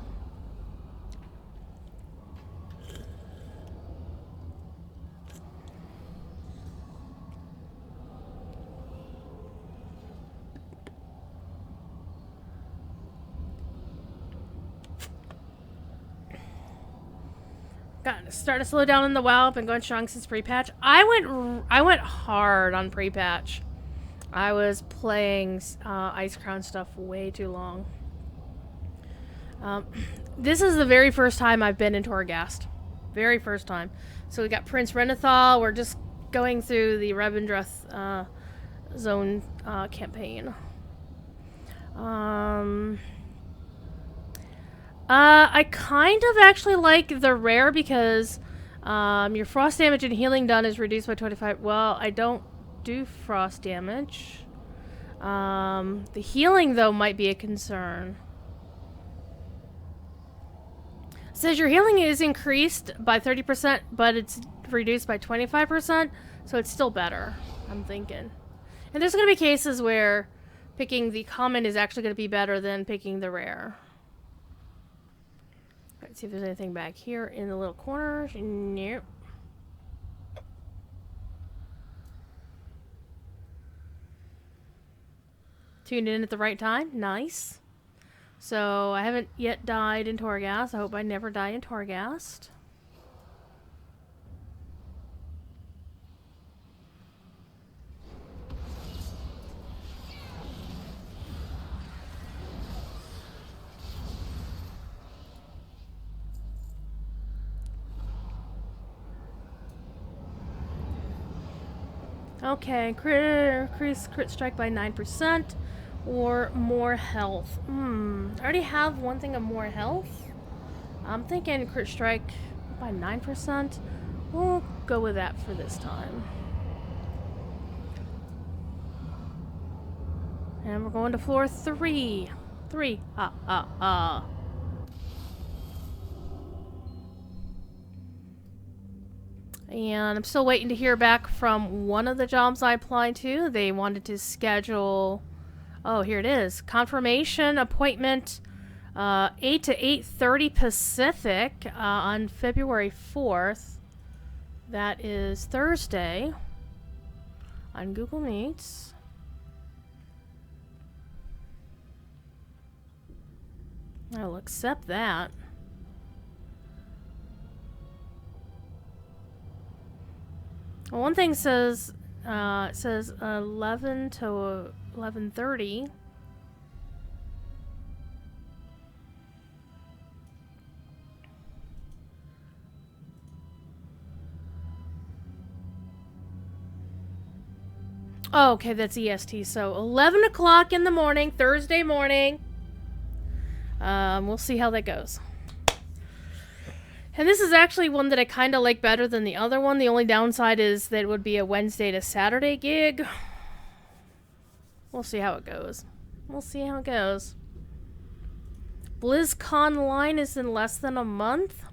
Starting to slow down in the WoW. I've been going strong since pre-patch. I went hard on pre-patch. I was playing Ice Crown stuff way too long. This is the very first time I've been in Torghast. Very first time. So we got Prince Renathal. We're just going through the Revendreth zone campaign. I kind of actually like the rare because your frost damage and healing done is reduced by 25. Well, I don't do frost damage. The healing, though, might be a concern. It says your healing is increased by 30%, but it's reduced by 25%, so it's still better, I'm thinking. And there's going to be cases where picking the common is actually going to be better than picking the rare. Let's see if there's anything back here in the little corner. Nope. Tuned in at the right time. Nice. So, I haven't yet died in Torghast. I hope I never die in Torghast. Okay, increase crit strike by 9%. Or more health. I already have one thing of more health. I'm thinking crit strike by 9%. We'll go with that for this time. And we're going to floor 3. 3. And I'm still waiting to hear back from one of the jobs I applied to. They wanted to schedule... Oh, here it is. Confirmation appointment 8 to 8:30 Pacific on February 4th. That is Thursday on Google Meets. I'll accept that. Well, one thing says it says 11 to 11:30. Oh, okay, that's EST. So 11 o'clock in the morning, Thursday morning. We'll see how that goes. And this is actually one that I kind of like better than the other one. The only downside is that it would be a Wednesday to Saturday gig. We'll see how it goes. We'll see how it goes. BlizzCon line is in less than a month.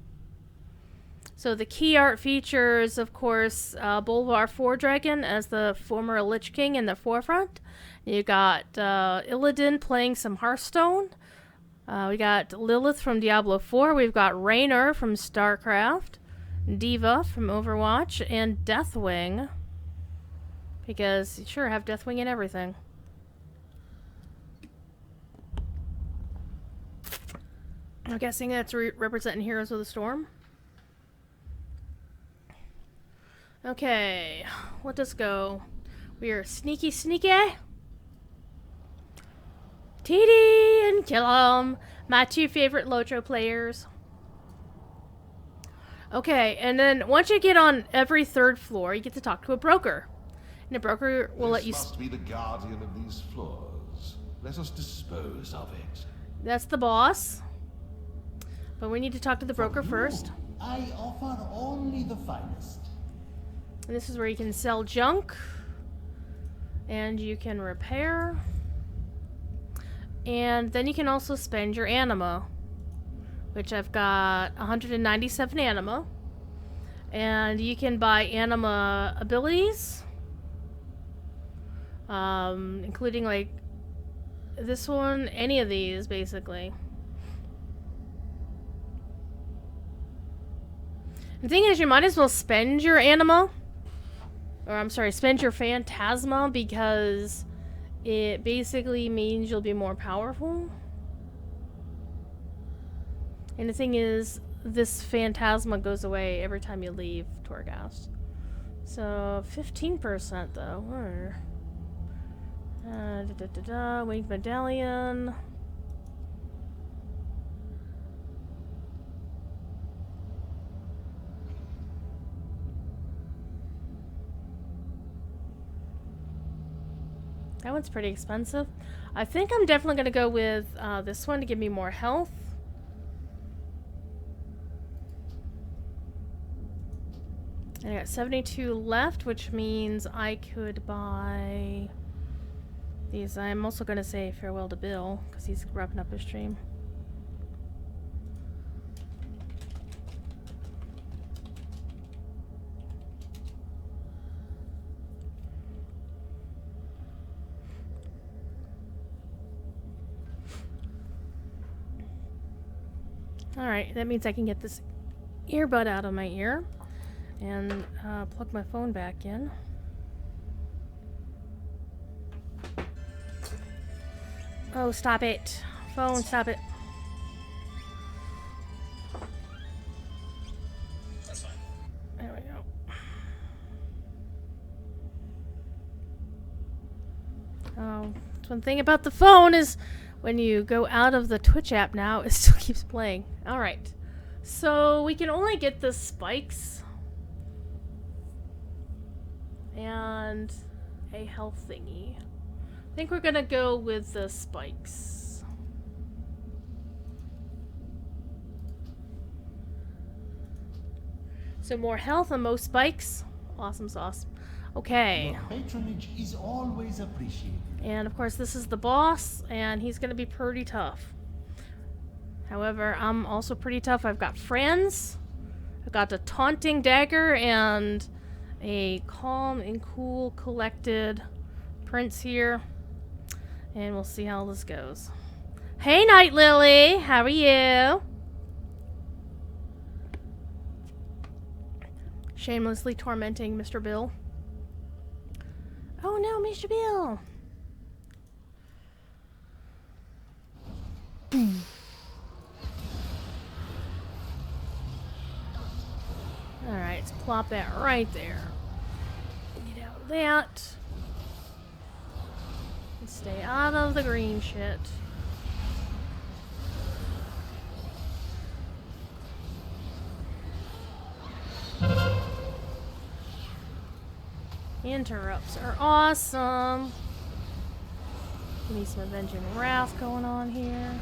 So the key art features, of course, Bolvar Fordragon as the former Lich King in the forefront. You got Illidan playing some Hearthstone. We got Lilith from Diablo 4. We've got Raynor from StarCraft. Diva from Overwatch. And Deathwing. Because you sure have Deathwing in everything. I'm guessing that's representing Heroes of the Storm. Okay, let us go. We are sneaky. TD and Killam, my two favorite Lotro players. Okay, and then once you get on every third floor, you get to talk to a broker. And a broker will let you... This must be the guardian of these floors. Let us dispose of it. That's the boss. But we need to talk to the broker first. I offer only the finest. And this is where you can sell junk. And you can repair. And then you can also spend your anima. Which I've got 197 anima. And you can buy anima abilities. Including like this one, any of these basically. The thing is, you might as well spend your anima. Or, I'm sorry, spend your phantasma, because it basically means you'll be more powerful. And the thing is, this phantasma goes away every time you leave Torghast. So, 15% though. Winged Medallion. That one's pretty expensive. I think I'm definitely going to go with this one to give me more health. And I got 72 left, which means I could buy these. I'm also going to say farewell to Bill, because he's wrapping up his stream. Alright, that means I can get this earbud out of my ear and plug my phone back in. Oh, stop it. Phone, stop it. That's fine. There we go. Oh, that's one thing about the phone is when you go out of the Twitch app now, it still keeps playing. Alright. So we can only get the spikes. And a health thingy. I think we're gonna go with the spikes. So more health and most spikes. Awesome sauce. Okay. Your patronage is always appreciated. And of course this is the boss, and he's gonna be pretty tough. However, I'm also pretty tough. I've got friends. I've got a taunting dagger and a calm and cool collected prince here. And we'll see how this goes. Hey, Night Lily. How are you? Shamelessly tormenting Mr. Bill. Oh no, Mr. Bill. Alright, let's plop that right there. Get out of that. And stay out of the green shit. Interrupts are awesome. Give me some Avenging Wrath going on here.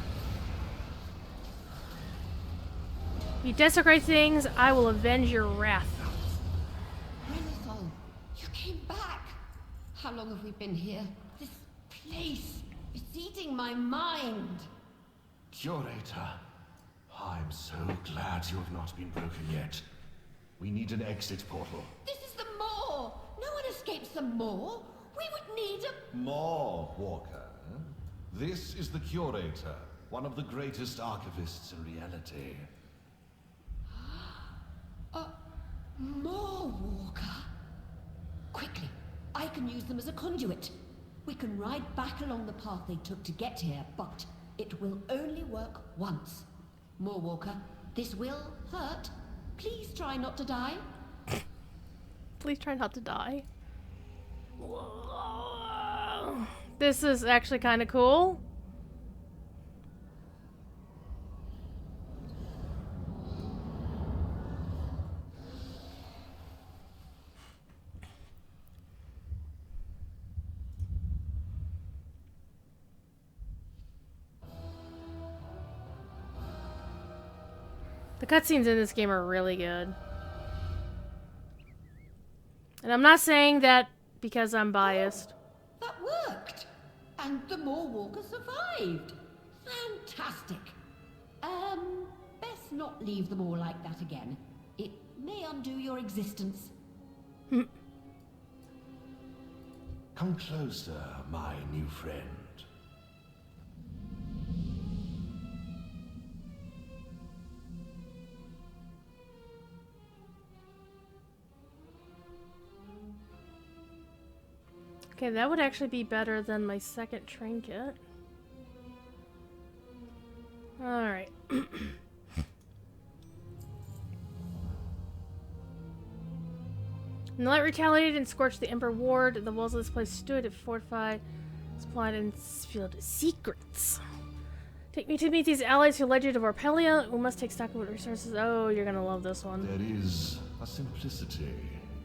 You desecrate things, I will avenge your wrath. Renathal, you came back. How long have we been here? This place is eating my mind. Curator, I'm so glad you have not been broken yet. We need an exit portal. This is the Maw. No one escapes the Maw. We would need a... More, Walker. This is the Curator, one of the greatest archivists in reality. Maw Walker? Quickly, I can use them as a conduit. We can ride back along the path they took to get here, but it will only work once. Maw Walker, this will hurt. Please try not to die. Please try not to die. This is actually kind of cool. The cutscenes in this game are really good. And I'm not saying that because I'm biased. That worked! And the Maw Walker survived! Fantastic! Best not leave them all like that again. It may undo your existence. Come closer, my new friend. Okay, that would actually be better than my second trinket. Alright. The light retaliated and scorched the Emperor Ward. The walls of this place stood at fortified, supplied, and filled with secrets. Take me to meet these allies who led you to Vorpelia. We must take stock of what resources. Oh, you're gonna love this one. There is a simplicity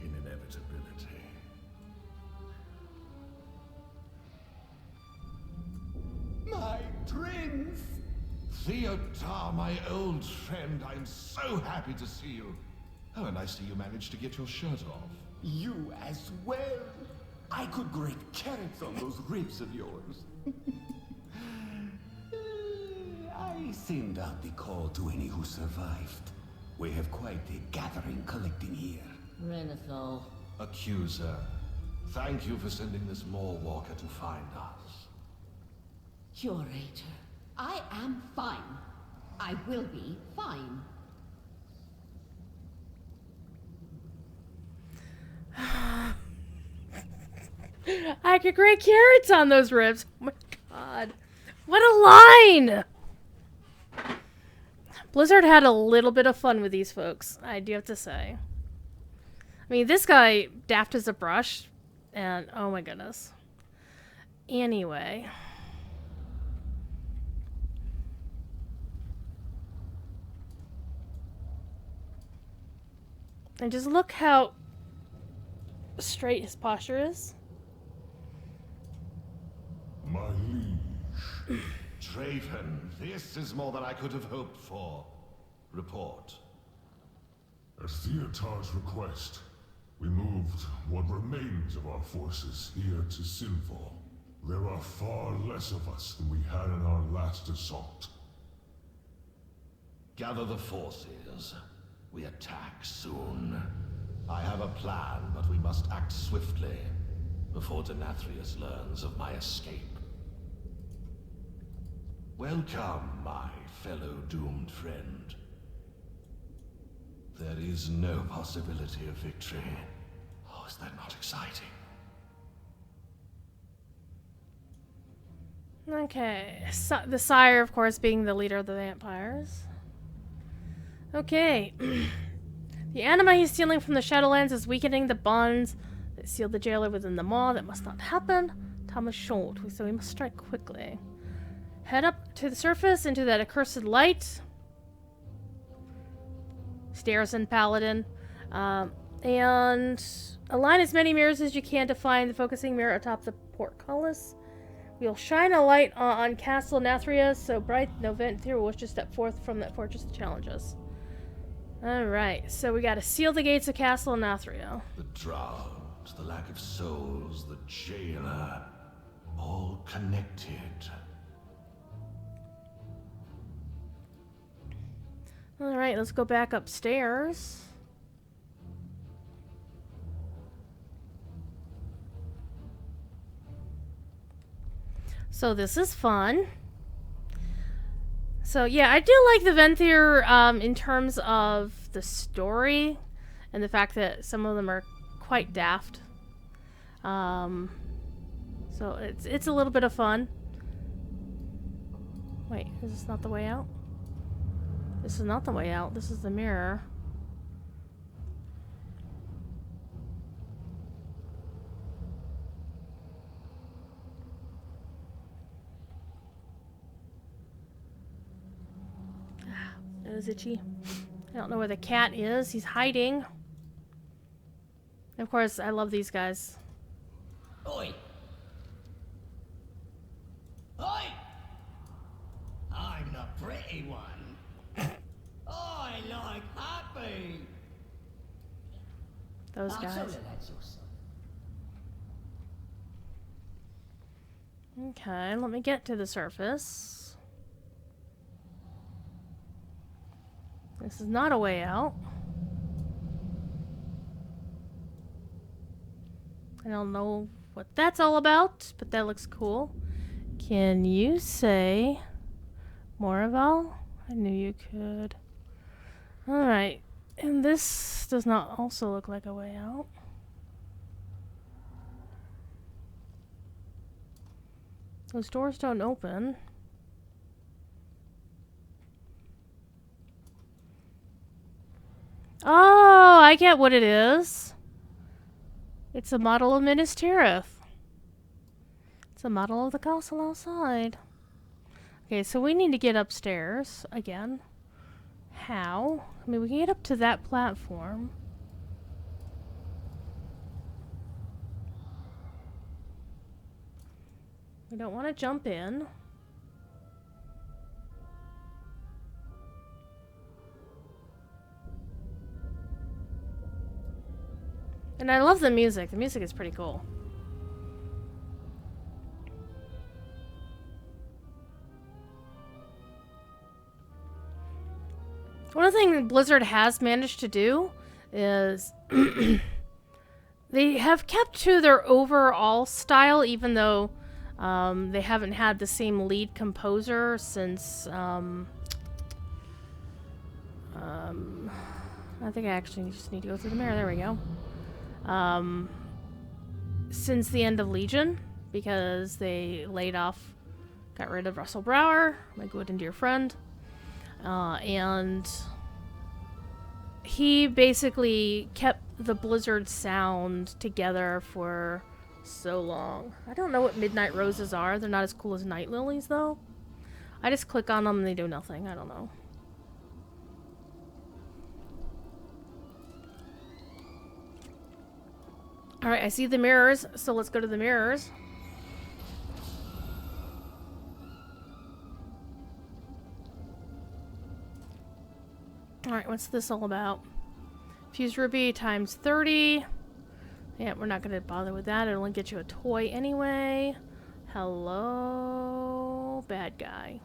in inevitability. My prince! Theotar, my old friend, I'm so happy to see you. Oh, and I see you managed to get your shirt off. You as well. I could grate carrots on those ribs of yours. I send out the call to any who survived. We have quite a gathering collecting here. Renathal. Accuser, thank you for sending this Maw Walker to find us. Curator, I am fine. I will be fine. I could grate carrots on those ribs. Oh my god. What a line! Blizzard had a little bit of fun with these folks, I do have to say. I mean, this guy, daft as a brush, and oh my goodness. Anyway. And just look how straight his posture is. My liege. Draven, this is more than I could have hoped for. Report. At Theotar's request, we moved what remains of our forces here to Sinful. There are far less of us than we had in our last assault. Gather the forces. We attack soon. I have a plan, but we must act swiftly before Denathrius learns of my escape. Welcome, my fellow doomed friend. There is no possibility of victory. Oh, is that not exciting? Okay, so, the sire, of course, being the leader of the vampires. Okay. The anima he's stealing from the Shadowlands is weakening the bonds that seal the jailer within the maw. That must not happen. Time is short, so we must strike quickly. Head up to the surface into that accursed light. Stairs and Paladin. And align as many mirrors as you can to find the focusing mirror atop the portcullis. We'll shine a light on Castle Nathria so bright no Venthyr will wish to step forth from that fortress to challenge us. Alright, so we gotta seal the gates of Castle Nathria. The drought, the lack of souls, the jailer, all connected. Alright, let's go back upstairs. So this is fun. So yeah, I do like the Venthyr in terms of the story and the fact that some of them are quite daft. So it's a little bit of fun. Wait, is this not the way out? This is not the way out. This is the mirror. That was itchy. I don't know where the cat is. He's hiding. Of course, I love these guys. Oi! Oi! I'm the pretty one. I like happy. Those guys. Okay, let me get to the surface. This is not a way out. I don't know what that's all about, but that looks cool. Can you say Moraval? I knew you could. Alright, and this does not also look like a way out. Those doors don't open. Oh, I get what it is. It's a model of Minas Tirith. It's a model of the castle outside. Okay, so we need to get upstairs again. How? I mean, we can get up to that platform. We don't want to jump in. And I love the music. The music is pretty cool. One of the things Blizzard has managed to do is they have kept to their overall style, even though they haven't had the same lead composer since I think I actually just need to go through the mirror. There we go. Since the end of Legion, because they got rid of Russell Brower, my good and dear friend, and he basically kept the Blizzard sound together for so long. I don't know what Midnight Roses are. They're not as cool as Night Lilies, though. I just click on them and they do nothing. I don't know. Alright, I see the mirrors, so let's go to the mirrors. Alright, what's this all about? Fuse Ruby times 30. Yeah, we're not going to bother with that. It'll only get you a toy anyway. Hello, bad guy.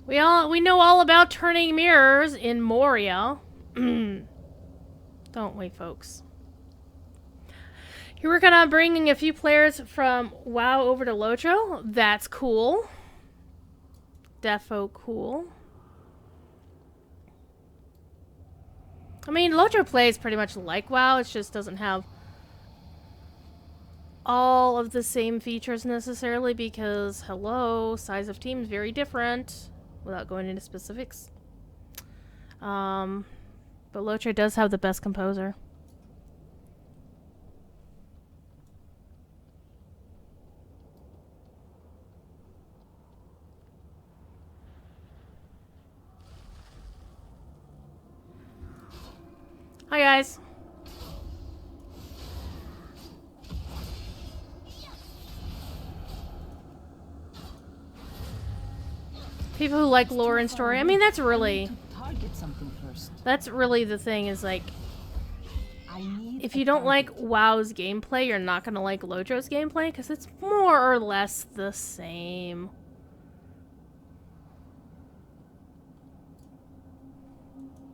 We know all about turning mirrors in Moria. Don't we, folks? You're working on bringing a few players from WoW over to Lotro. That's cool. Defo cool. I mean, Lotro plays pretty much like WoW. It just doesn't have all of the same features necessarily because, hello, size of team is very different without going into specifics. But Lotro does have the best composer. Hi, guys. People who like lore and story. I mean, that's really... Target something first. That's really the thing is, like... If you don't like WoW's gameplay, you're not going to like Lotro's gameplay, because it's more or less the same.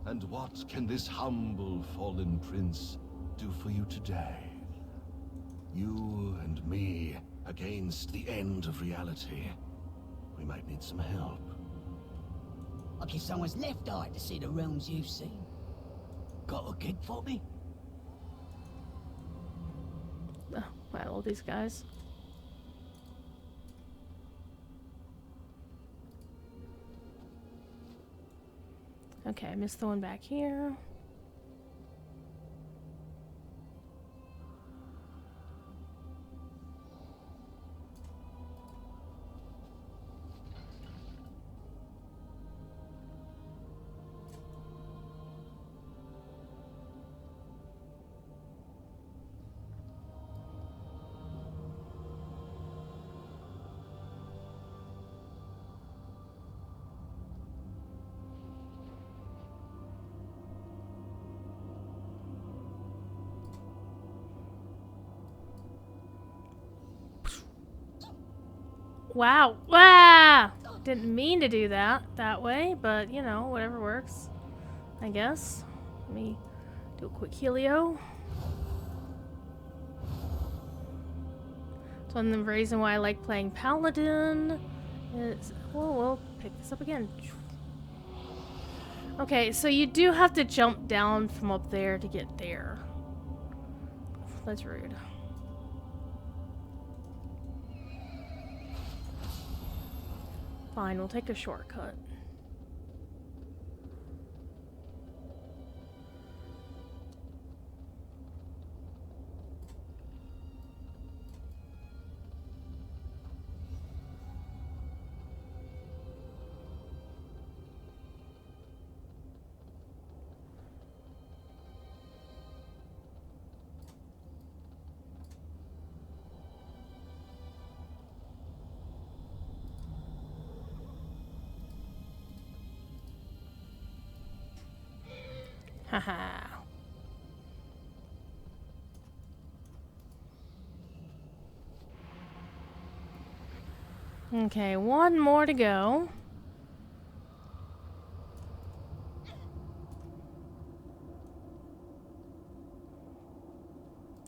And what can this humble fallen prince do for you today? You and me against the end of reality. We might need some help. I'll give someone's left eye to see the realms you've seen. Got a gig for me? Oh, wow, all these guys. Okay, I missed the one back here. Wow. Wow! Didn't mean to do that way, but, you know, whatever works, I guess. Let me do a quick Helio. It's one of the reasons why I like playing Paladin. Is, well, we'll pick this up again. Okay, so you do have to jump down from up there to get there. That's rude. Fine, we'll take a shortcut. Haha. Okay, one more to go.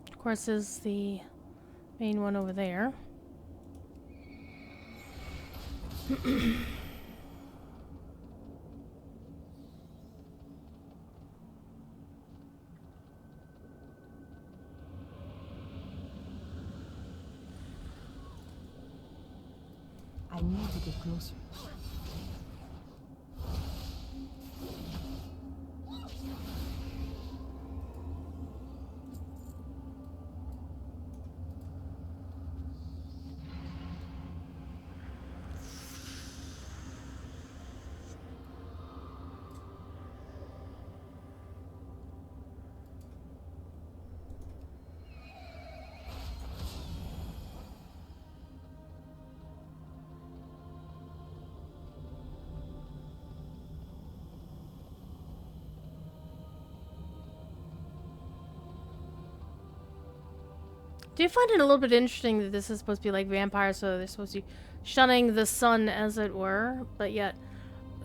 Of course, is the main one over there. I need to get closer. Do you find it a little bit interesting that this is supposed to be like vampires, so they're supposed to be shunning the sun, as it were, but yet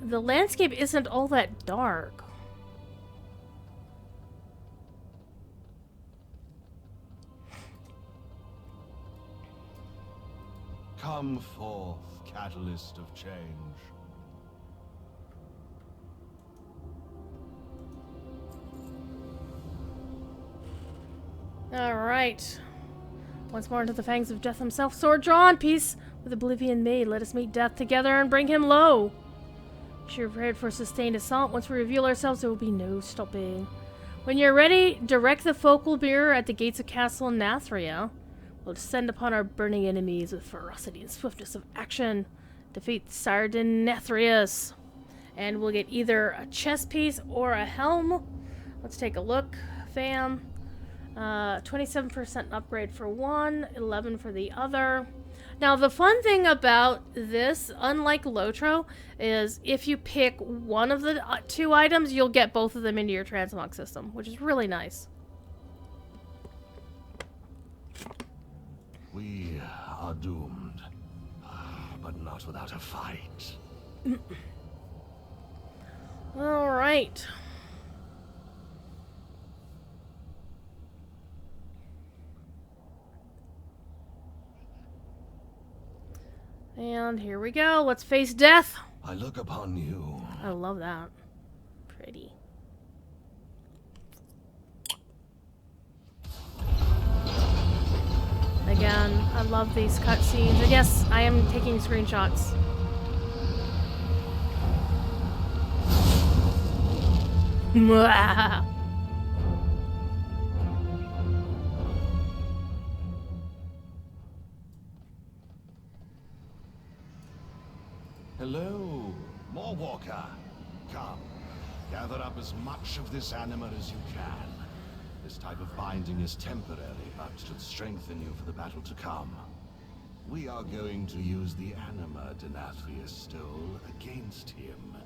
the landscape isn't all that dark. Come forth, catalyst of change. Alright. Once more into the fangs of death himself, sword drawn, peace with oblivion made. Let us meet death together and bring him low. You're prepared for sustained assault. Once we reveal ourselves, there will be no stopping. When you're ready, direct the focal mirror at the gates of Castle Nathria. We'll descend upon our burning enemies with ferocity and swiftness of action. Defeat Sardin Nathrius. And we'll get either a chest piece or a helm. Let's take a look, fam. 27% upgrade for one, 11 for the other. Now, the fun thing about this, unlike Lotro, is if you pick one of the two items, you'll get both of them into your transmog system, which is really nice. We are doomed, but not without a fight. All right. And here we go. Let's face death. I look upon you. I love that. Pretty. Again, I love these cutscenes. And yes, I am taking screenshots. Mwah. Hello, Moorwalker. Come, gather up as much of this anima as you can. This type of binding is temporary, but should strengthen you for the battle to come. We are going to use the anima Denathrius stole against him.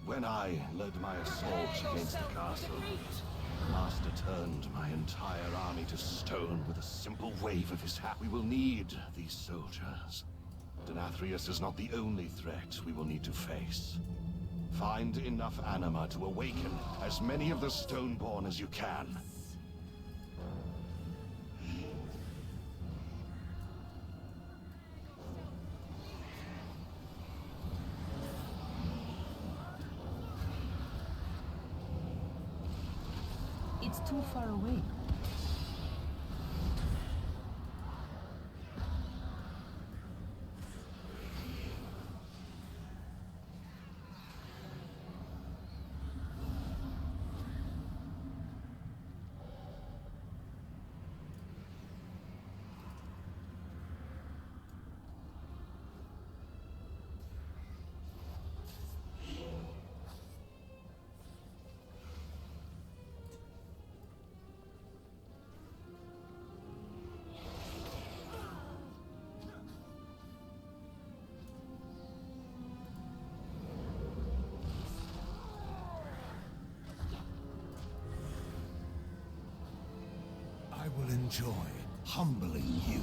When I led my assault against the castle, the Master turned my entire army to stone with a simple wave of his hat. We will need these soldiers. Denathrius is not the only threat we will need to face. Find enough anima to awaken as many of the Stoneborn as you can. It's too far away. I will enjoy humbling you.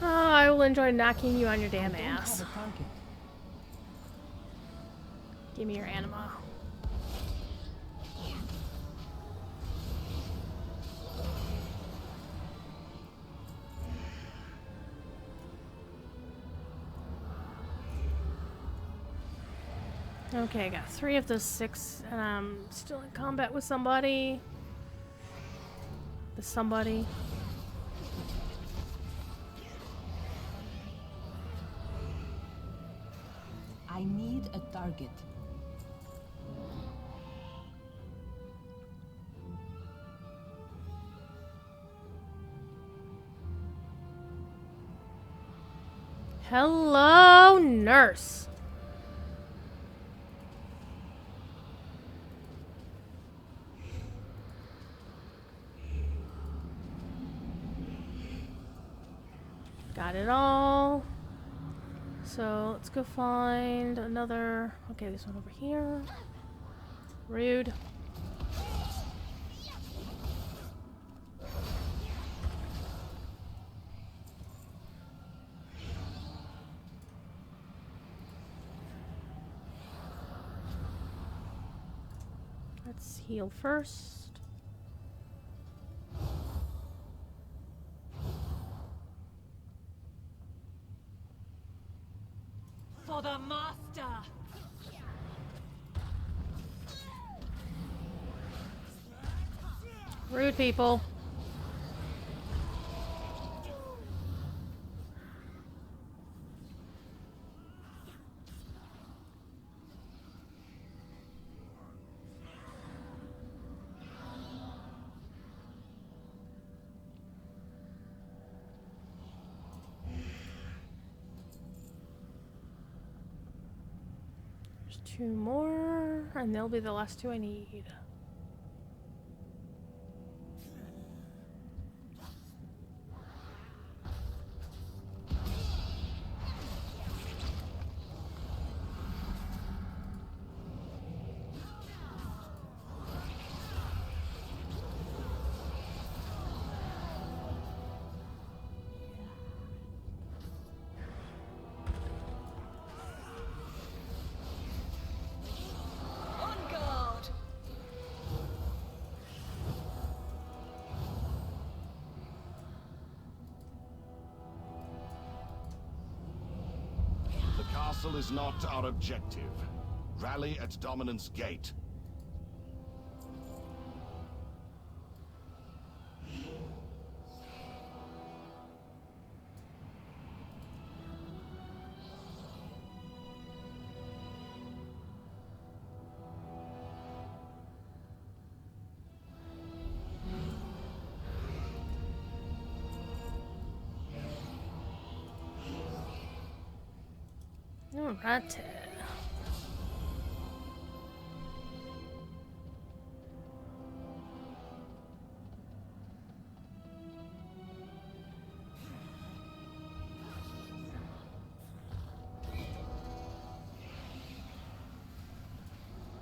Oh, I will enjoy knocking you on your damn ass. Give me your anima. Okay, I got 3 of the 6, and I'm still in combat with somebody. The somebody. I need a target. Hello, nurse. Not at all. So let's go find another. Okay, this one over here. Rude. Let's heal first. For the master! Rude people. There's 2 more, and they'll be the last 2 I need. On guard! The castle is not our objective. Rally at Dominant's Gate. Alright.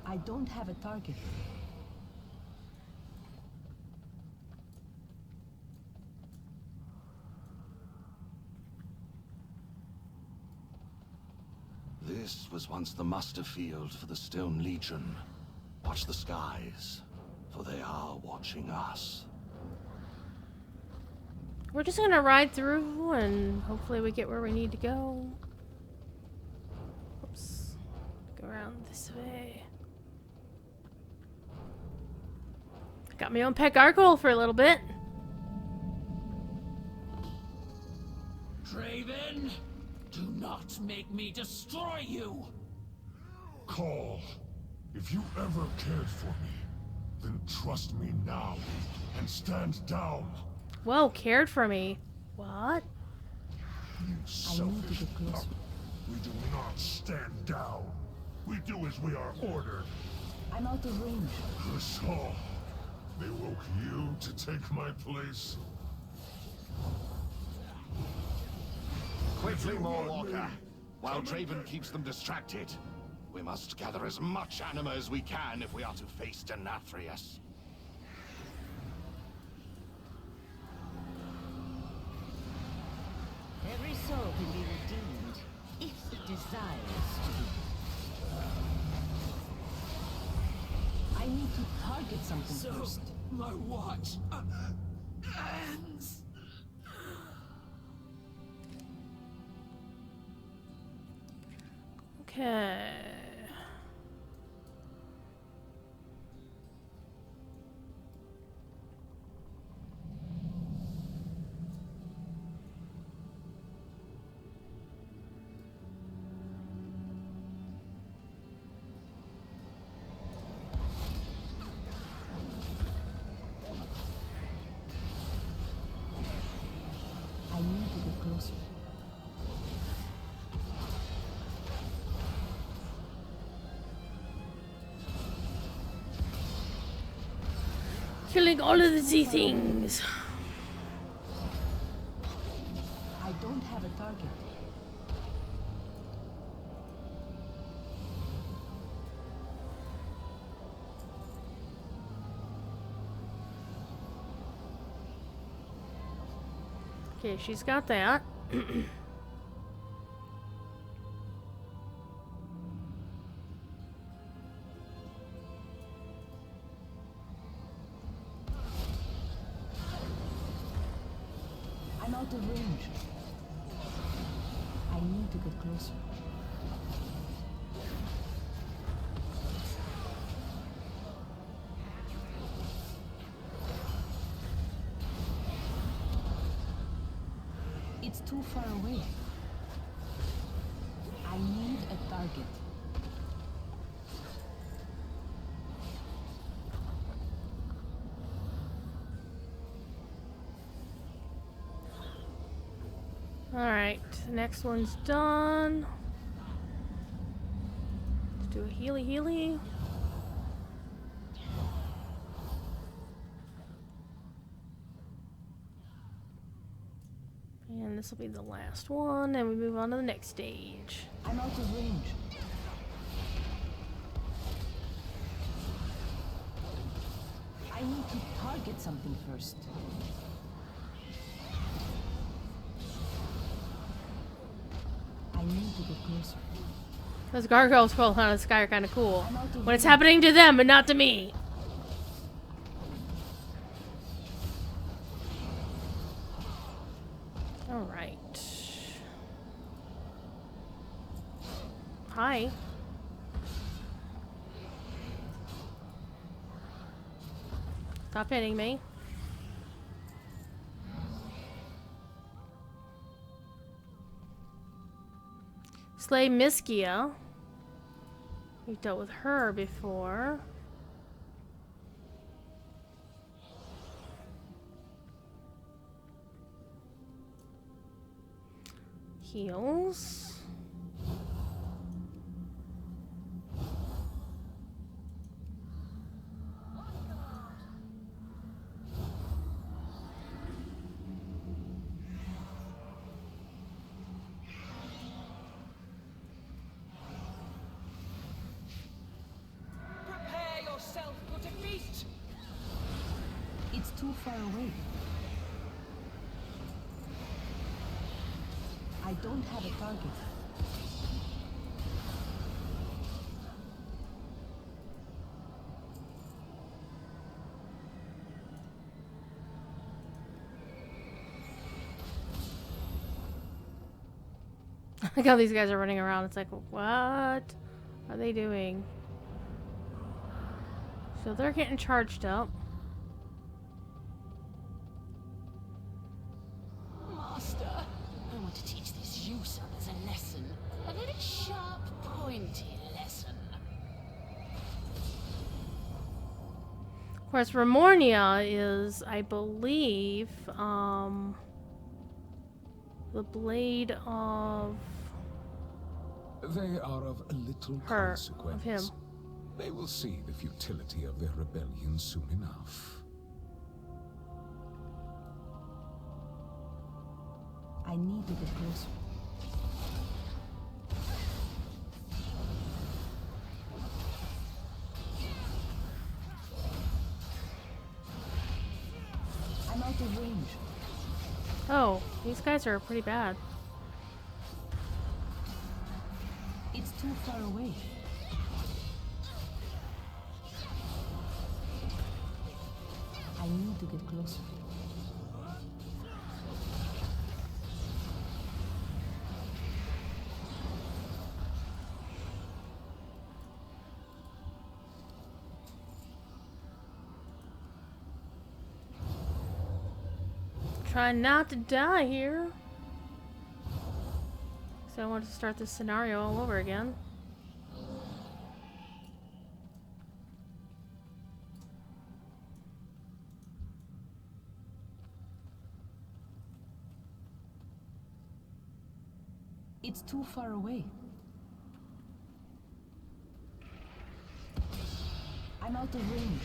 I don't have a target. This was once the muster field for the Stone Legion. Watch the skies, for they are watching us. We're just gonna ride through and hopefully we get where we need to go. Oops. Go around this way. Got my own pet gargoyle for a little bit. Draven, do not make me destroy you! Call. If you ever cared for me, then trust me now and stand down. Whoa, cared for me. What? You selfish pup. We do not stand down. We do as we are ordered. I'm out of range. So, they woke you to take my place? Quickly, Moorwalker. While Draven keeps them distracted, we must gather as much anima as we can if we are to face Denathrius. Every soul can be redeemed, if it desires to be. I need to target something So, first. my watch ends. Okay. I need to get closer. Killing all of the Z things. I don't have target. Okay, she's got that. I'm out of range. I need to get closer. It's too far away. I need a target. Alright, next one's done. Let's do a healy. And this will be the last one, and we move on to the next stage. I'm out of range. I need to target something first. I need to get closer. Those gargoyles falling out of the sky are kind of cool. When it's happening to them, but not to me. Alright. Hi. Stop hitting me. Slay Miskia. We've dealt with her before. Heals. Prepare yourself for defeat. It's too far away. I don't have a target. Look how these guys are running around. It's like, what are they doing? So they're getting charged up. Master, I want to teach these Yusons a lesson. A very sharp, pointy lesson. Of course, Remornia is, I believe, the blade of They are of little her, consequence. of him. They will see the futility of their rebellion soon enough. I need to get closer. I'm out of range. Oh, these guys are pretty bad. It's too far away. I need to get closer. Try not to die here. So I want to start this scenario all over again. It's too far away. I'm out of range.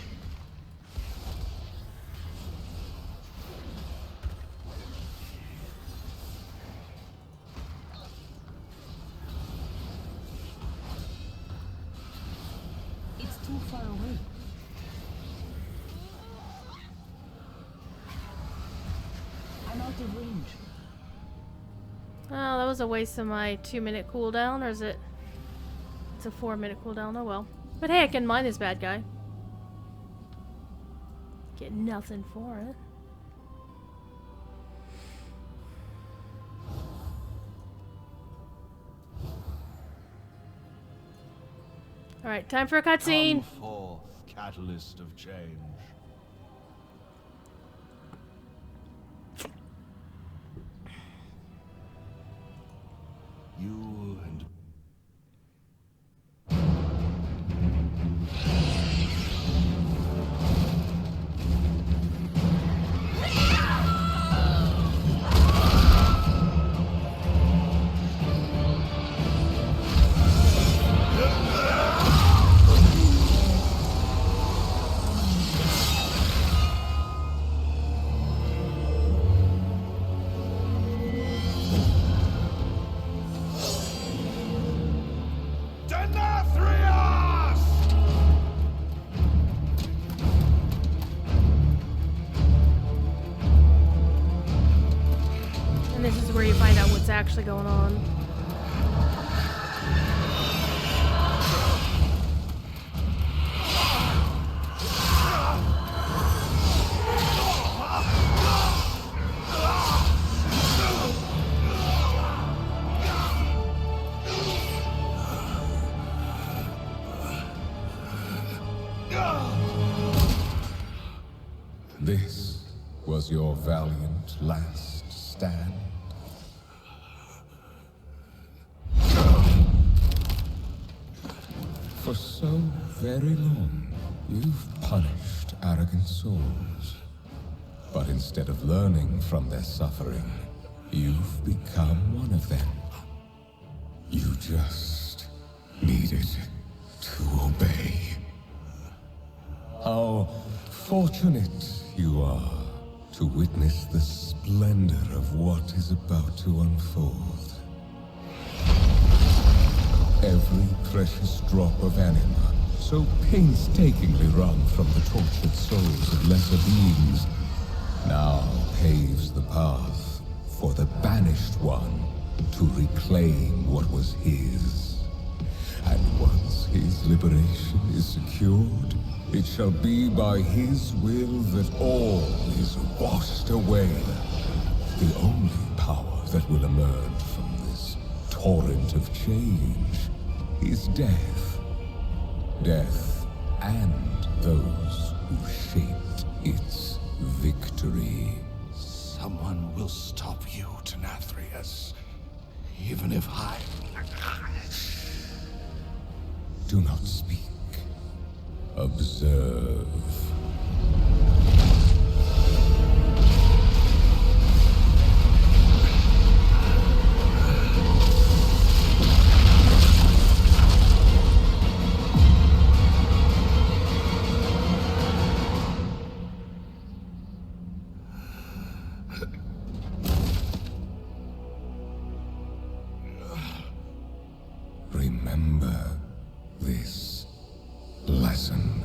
was a waste of my 2-minute cooldown, or is it? It's a 4-minute cooldown, oh well. But hey, I can mine this bad guy. Get nothing for it. Alright, time for a cutscene. Come forth, catalyst of change. You and And this is where you find out what's actually going on. This was your valiant last stand. For so very long, you've punished arrogant souls. But instead of learning from their suffering, you've become one of them. You just needed to obey. How fortunate you are to witness the splendor of what is about to unfold. Every precious drop of anima, so painstakingly wrung from the tortured souls of lesser beings, now paves the path for the banished one to reclaim what was his. And once his liberation is secured, it shall be by his will that all is washed away. The only power that will emerge from this torrent of change is death. Death and those who shaped its victory. Someone will stop you, Denathrius. Even if I... Do not speak. Observe. Remember this lesson.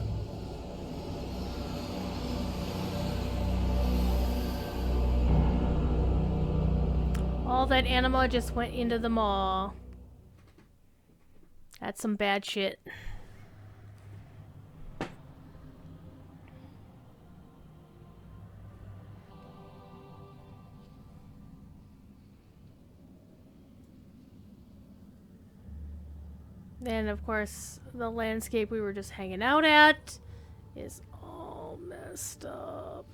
All that anima just went into the maw. That's some bad shit. Then, of course, the landscape we were just hanging out at is all messed up.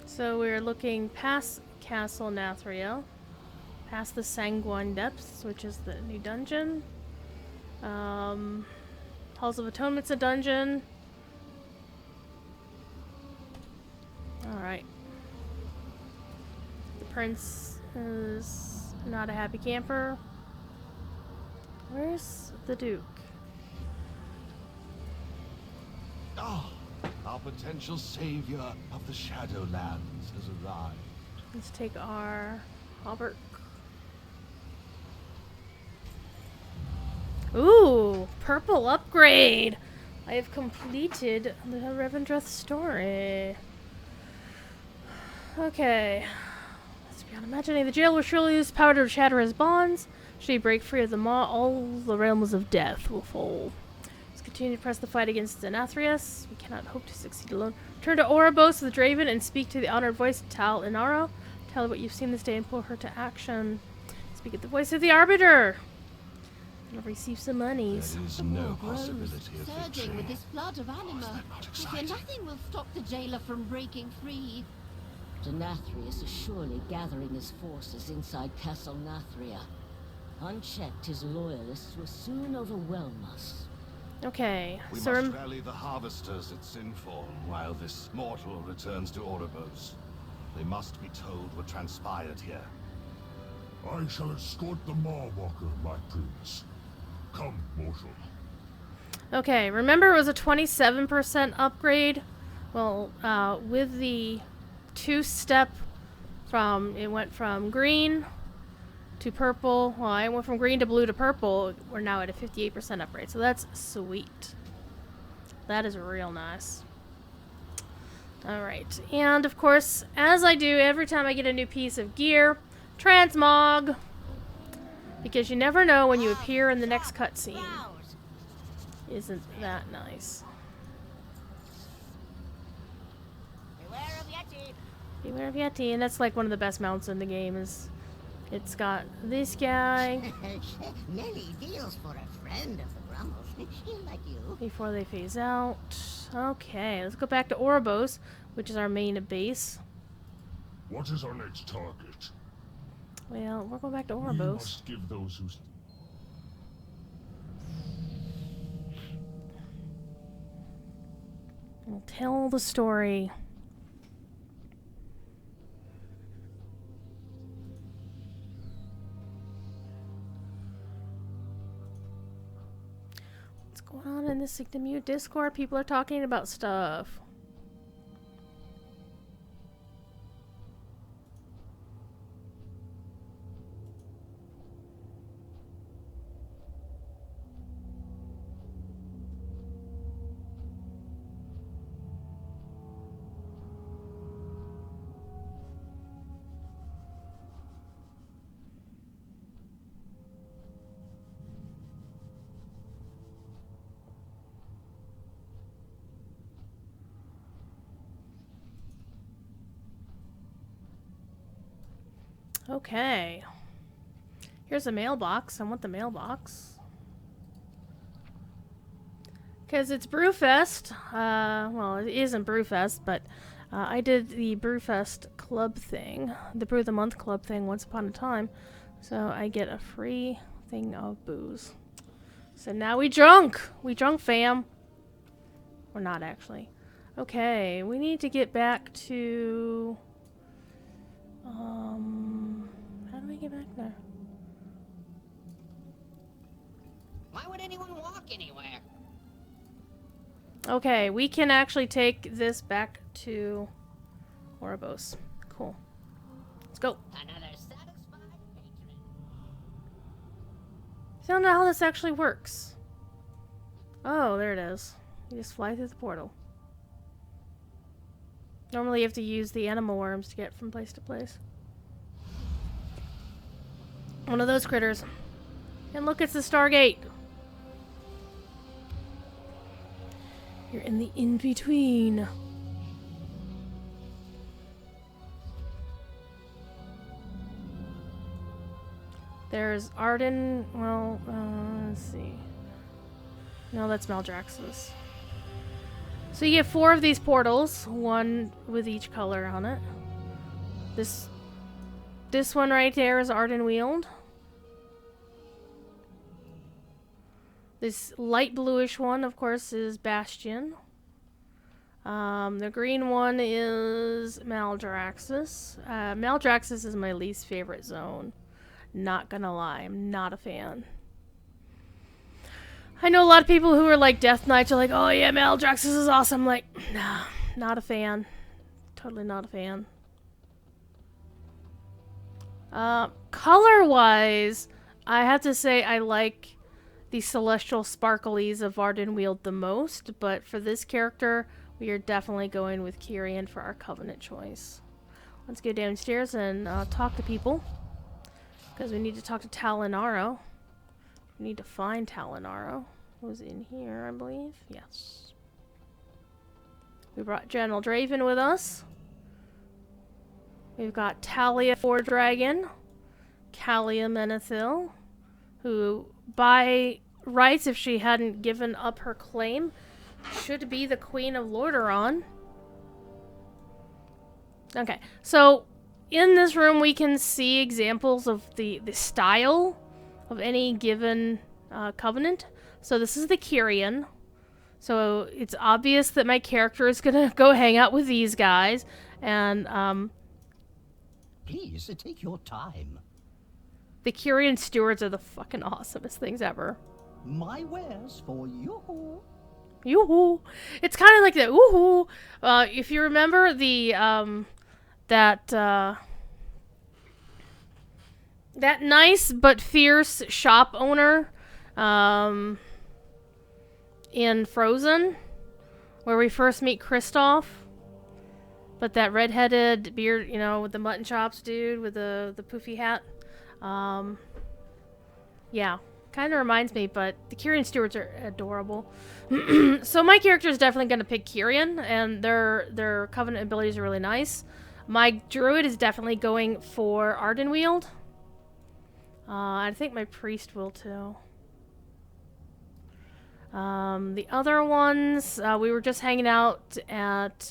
So we're looking past Castle Nathriel, past the Sanguine Depths, which is the new dungeon. Halls of Atonement's a dungeon. Alright. The prince is not a happy camper. Where's the Duke? our potential savior of the Shadowlands has arrived. Let's take our hauberk. Ooh, purple upgrade. I have completed the Revendreth story. Okay. Let's beyond imagining. The jail will surely use power to shatter his bonds. Should he break free of the maw, all the realms of death will fall. Let's continue to press the fight against Denathrius. We cannot hope to succeed alone. Turn to Oribos the Draven and speak to the honored voice Tal Inaro. Tell her what you've seen this day and pull her to action. Speak at the voice of the Arbiter. I'll receive some monies. There is no possibility of Surging victory. with this flood of anima. I fear nothing will stop the jailer from breaking free. Denathrius is surely gathering his forces inside Castle Nathria. Unchecked, his loyalists will soon overwhelm us. Okay, We so must rally the harvesters at Sinfall while this mortal returns to Oribos. They must be told what transpired here. I shall escort the Mawwalker, my prince. Come, mortal. okay, remember it was a 27% upgrade? Well, with the two-step it went from green to purple. Well, I went from green to blue to purple. We're now at a 58% upgrade, so that's sweet. That is real nice. Alright, and of course, as I do every time I get a new piece of gear, transmog! Because you never know when you appear in the next cutscene. Isn't that nice? Beware of Yeti. Beware of Yeti, and that's like one of the best mounts in the game. Is it's got this guy. Nelly deals for a friend of the Grumbles. He'll like you. Before they phase out. Okay, let's go back to Oribos, which is our main base. What is our next target? Well, we're going back to We Oribos. must give those who... We'll tell the story. What's going on in this Signemute Discord? People are talking about stuff. Okay. Here's a mailbox. I want the mailbox. Because it's Brewfest. Well, it isn't Brewfest, but I did the Brewfest club thing. The Brew of the Month club thing once upon a time. So I get a free thing of booze. So now we drunk! We drunk, fam. Or not, actually. Okay, we need to get back to... how do we get back there? Why would anyone walk anywhere? Okay, we can actually take this back to Oribos. Cool. Let's go. Another satisfied patron. I don't know how this actually works. Oh, there it is. You just fly through the portal. Normally you have to use the animal worms to get from place to place. One of those critters. And look, it's the Stargate. You're in the in-between. There's Arden. Well, let's see. No, that's Maldraxxus. So you get 4 of these portals, one with each color on it. This one right there is Ardenweald. This light bluish one, of course, is Bastion. The green one is Maldraxxus. Maldraxxus is my least favorite zone. Not gonna lie, I'm not a fan. I know a lot of people who are like Death Knights are like, oh yeah, Maldraxxus is awesome. I'm like, nah, not a fan. Totally not a fan. Color-wise, I have to say I like the Celestial Sparklies of Ardenweald the most, but for this character, we are definitely going with Kyrian for our Covenant choice. Let's go downstairs and talk to people, because we need to talk to Talinaro. We need to find Talinaro. Who's in here, I believe? Yes. We brought General Draven with us. We've got Talia Fordragon, Kalia Menethil, who, by rights, if she hadn't given up her claim, should be the Queen of Lordaeron. Okay, so in this room we can see examples of the style of any given covenant. So this is the Kyrian. So it's obvious that my character is gonna go hang out with these guys, and Please, take your time. the Kyrian stewards are the fucking awesomest things ever. My wares for you. Yoo-hoo! It's kind of like that. Woohoo! If you remember the that nice but fierce shop owner in Frozen, where we first meet Kristoff, but that redheaded beard, you know, with the mutton chops dude with the poofy hat. Yeah, kind of reminds me, but the Kyrian stewards are adorable. So my character is definitely going to pick Kyrian, and their covenant abilities are really nice. My druid is definitely going for Ardenweald. I think my priest will too. The other ones, we were just hanging out at...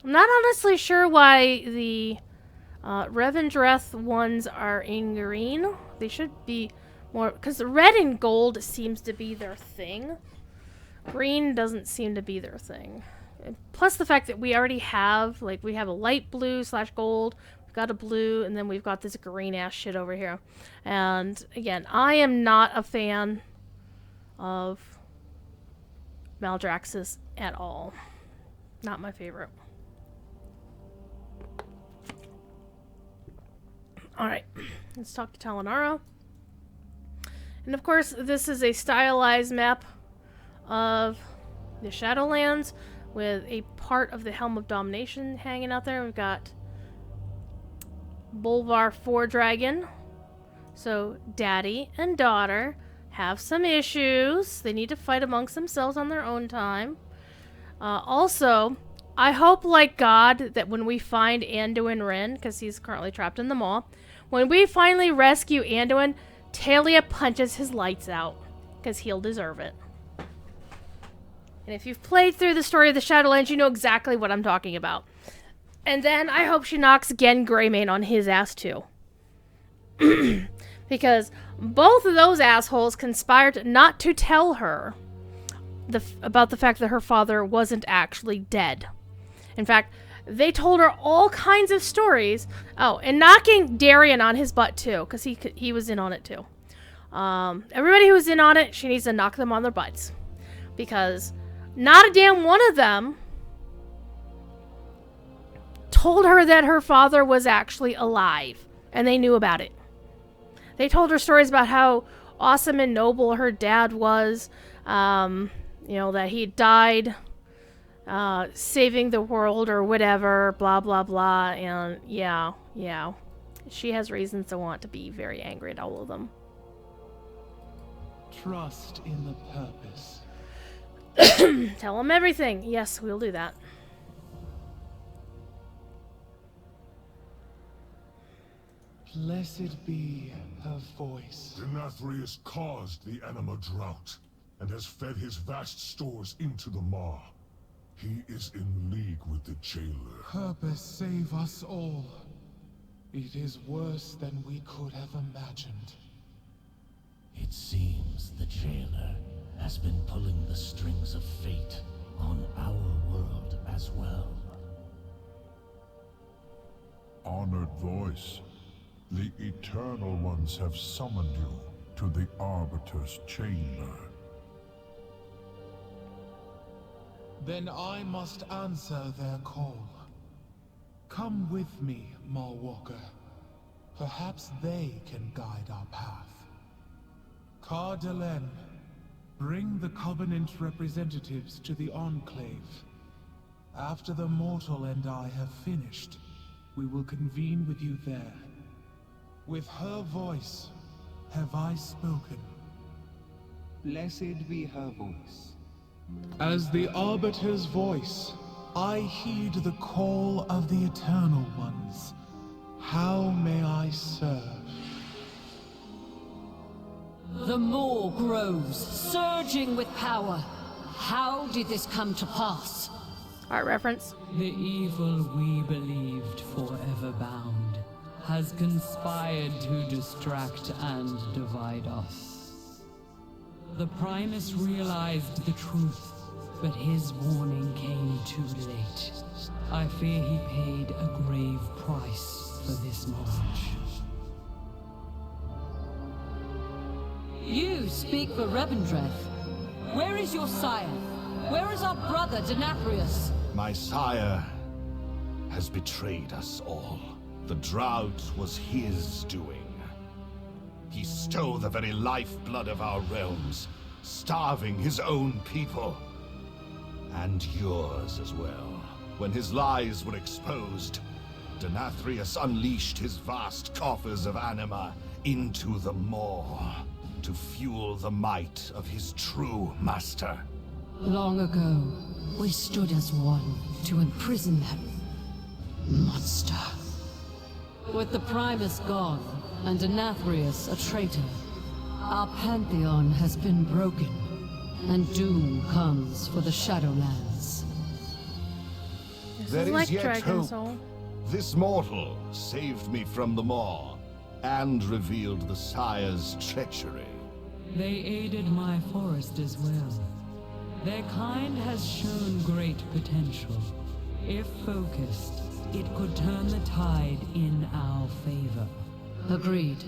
I'm not honestly sure why the Revendreth ones are in green. They should be more... because red and gold seems to be their thing. Green doesn't seem to be their thing. Plus the fact that we already have, like, we have a light blue / gold, we've got a blue, and then we've got this green ass shit over here. And again, I am not a fan of Maldraxxus at all. Not my favorite. Alright, let's talk to Talinaro. And of course, this is a stylized map of the Shadowlands with a part of the Helm of Domination hanging out there. We've got Bolvar Fordragon. So, daddy and daughter have some issues. They need to fight amongst themselves on their own time. Also, I hope, like God, that when we find Anduin Wrynn, because he's currently trapped in the maw, when we finally rescue Anduin, Talia punches his lights out, because he'll deserve it. And if you've played through the story of the Shadowlands, you know exactly what I'm talking about. And then I hope she knocks Genn Greymane on his ass too. Because both of those assholes conspired not to tell her about the fact that her father wasn't actually dead. In fact, they told her all kinds of stories. Oh, and knocking Darian on his butt too, because he was in on it too. Everybody who was in on it, she needs to knock them on their butts. Because not a damn one of them told her that her father was actually alive, and they knew about it. They told her stories about how awesome and noble her dad was, you know, that he died saving the world or whatever, blah, blah, blah, and yeah. She has reasons to want to be very angry at all of them. Trust in the purpose. Tell them everything. Yes, we'll do that. Blessed be her voice. Denathrius caused the Anima drought, and has fed his vast stores into the Maw. He is in league with the Jailer. Purpose save us all. It is worse than we could have imagined. It seems the Jailer has been pulling the strings of fate on our world as well. Honored voice, the Eternal Ones have summoned you to the Arbiter's chamber. Then I must answer their call. Come with me, Malwalker. Perhaps they can guide our path. Cardelen, bring the Covenant representatives to the Enclave. After the mortal and I have finished, we will convene with you there. With her voice have I spoken. Blessed be her voice. As the Arbiter's voice, I heed the call of the Eternal Ones. How may I serve? The Maw grows, surging with power. How did this come to pass? Art reference. The evil we believed forever bound has conspired to distract and divide us. The Primus realized the truth, but his warning came too late. I fear he paid a grave price for this knowledge. You speak for Revendreth. Where is your sire? Where is our brother, Denathrius? My sire has betrayed us all. The drought was his doing. He stole the very lifeblood of our realms, starving his own people. And yours as well. When his lies were exposed, Denathrius unleashed his vast coffers of anima into the Maw to fuel the might of his true master. Long ago, we stood as one to imprison them. Monster. With the Primus gone, and Denathrius a traitor, our pantheon has been broken, and doom comes for the Shadowlands. There is like yet Dragon hope. Soul. This mortal saved me from the Maw, and revealed the Sire's treachery. They aided my forest as well. Their kind has shown great potential. If focused, it could turn the tide in our favor. Agreed.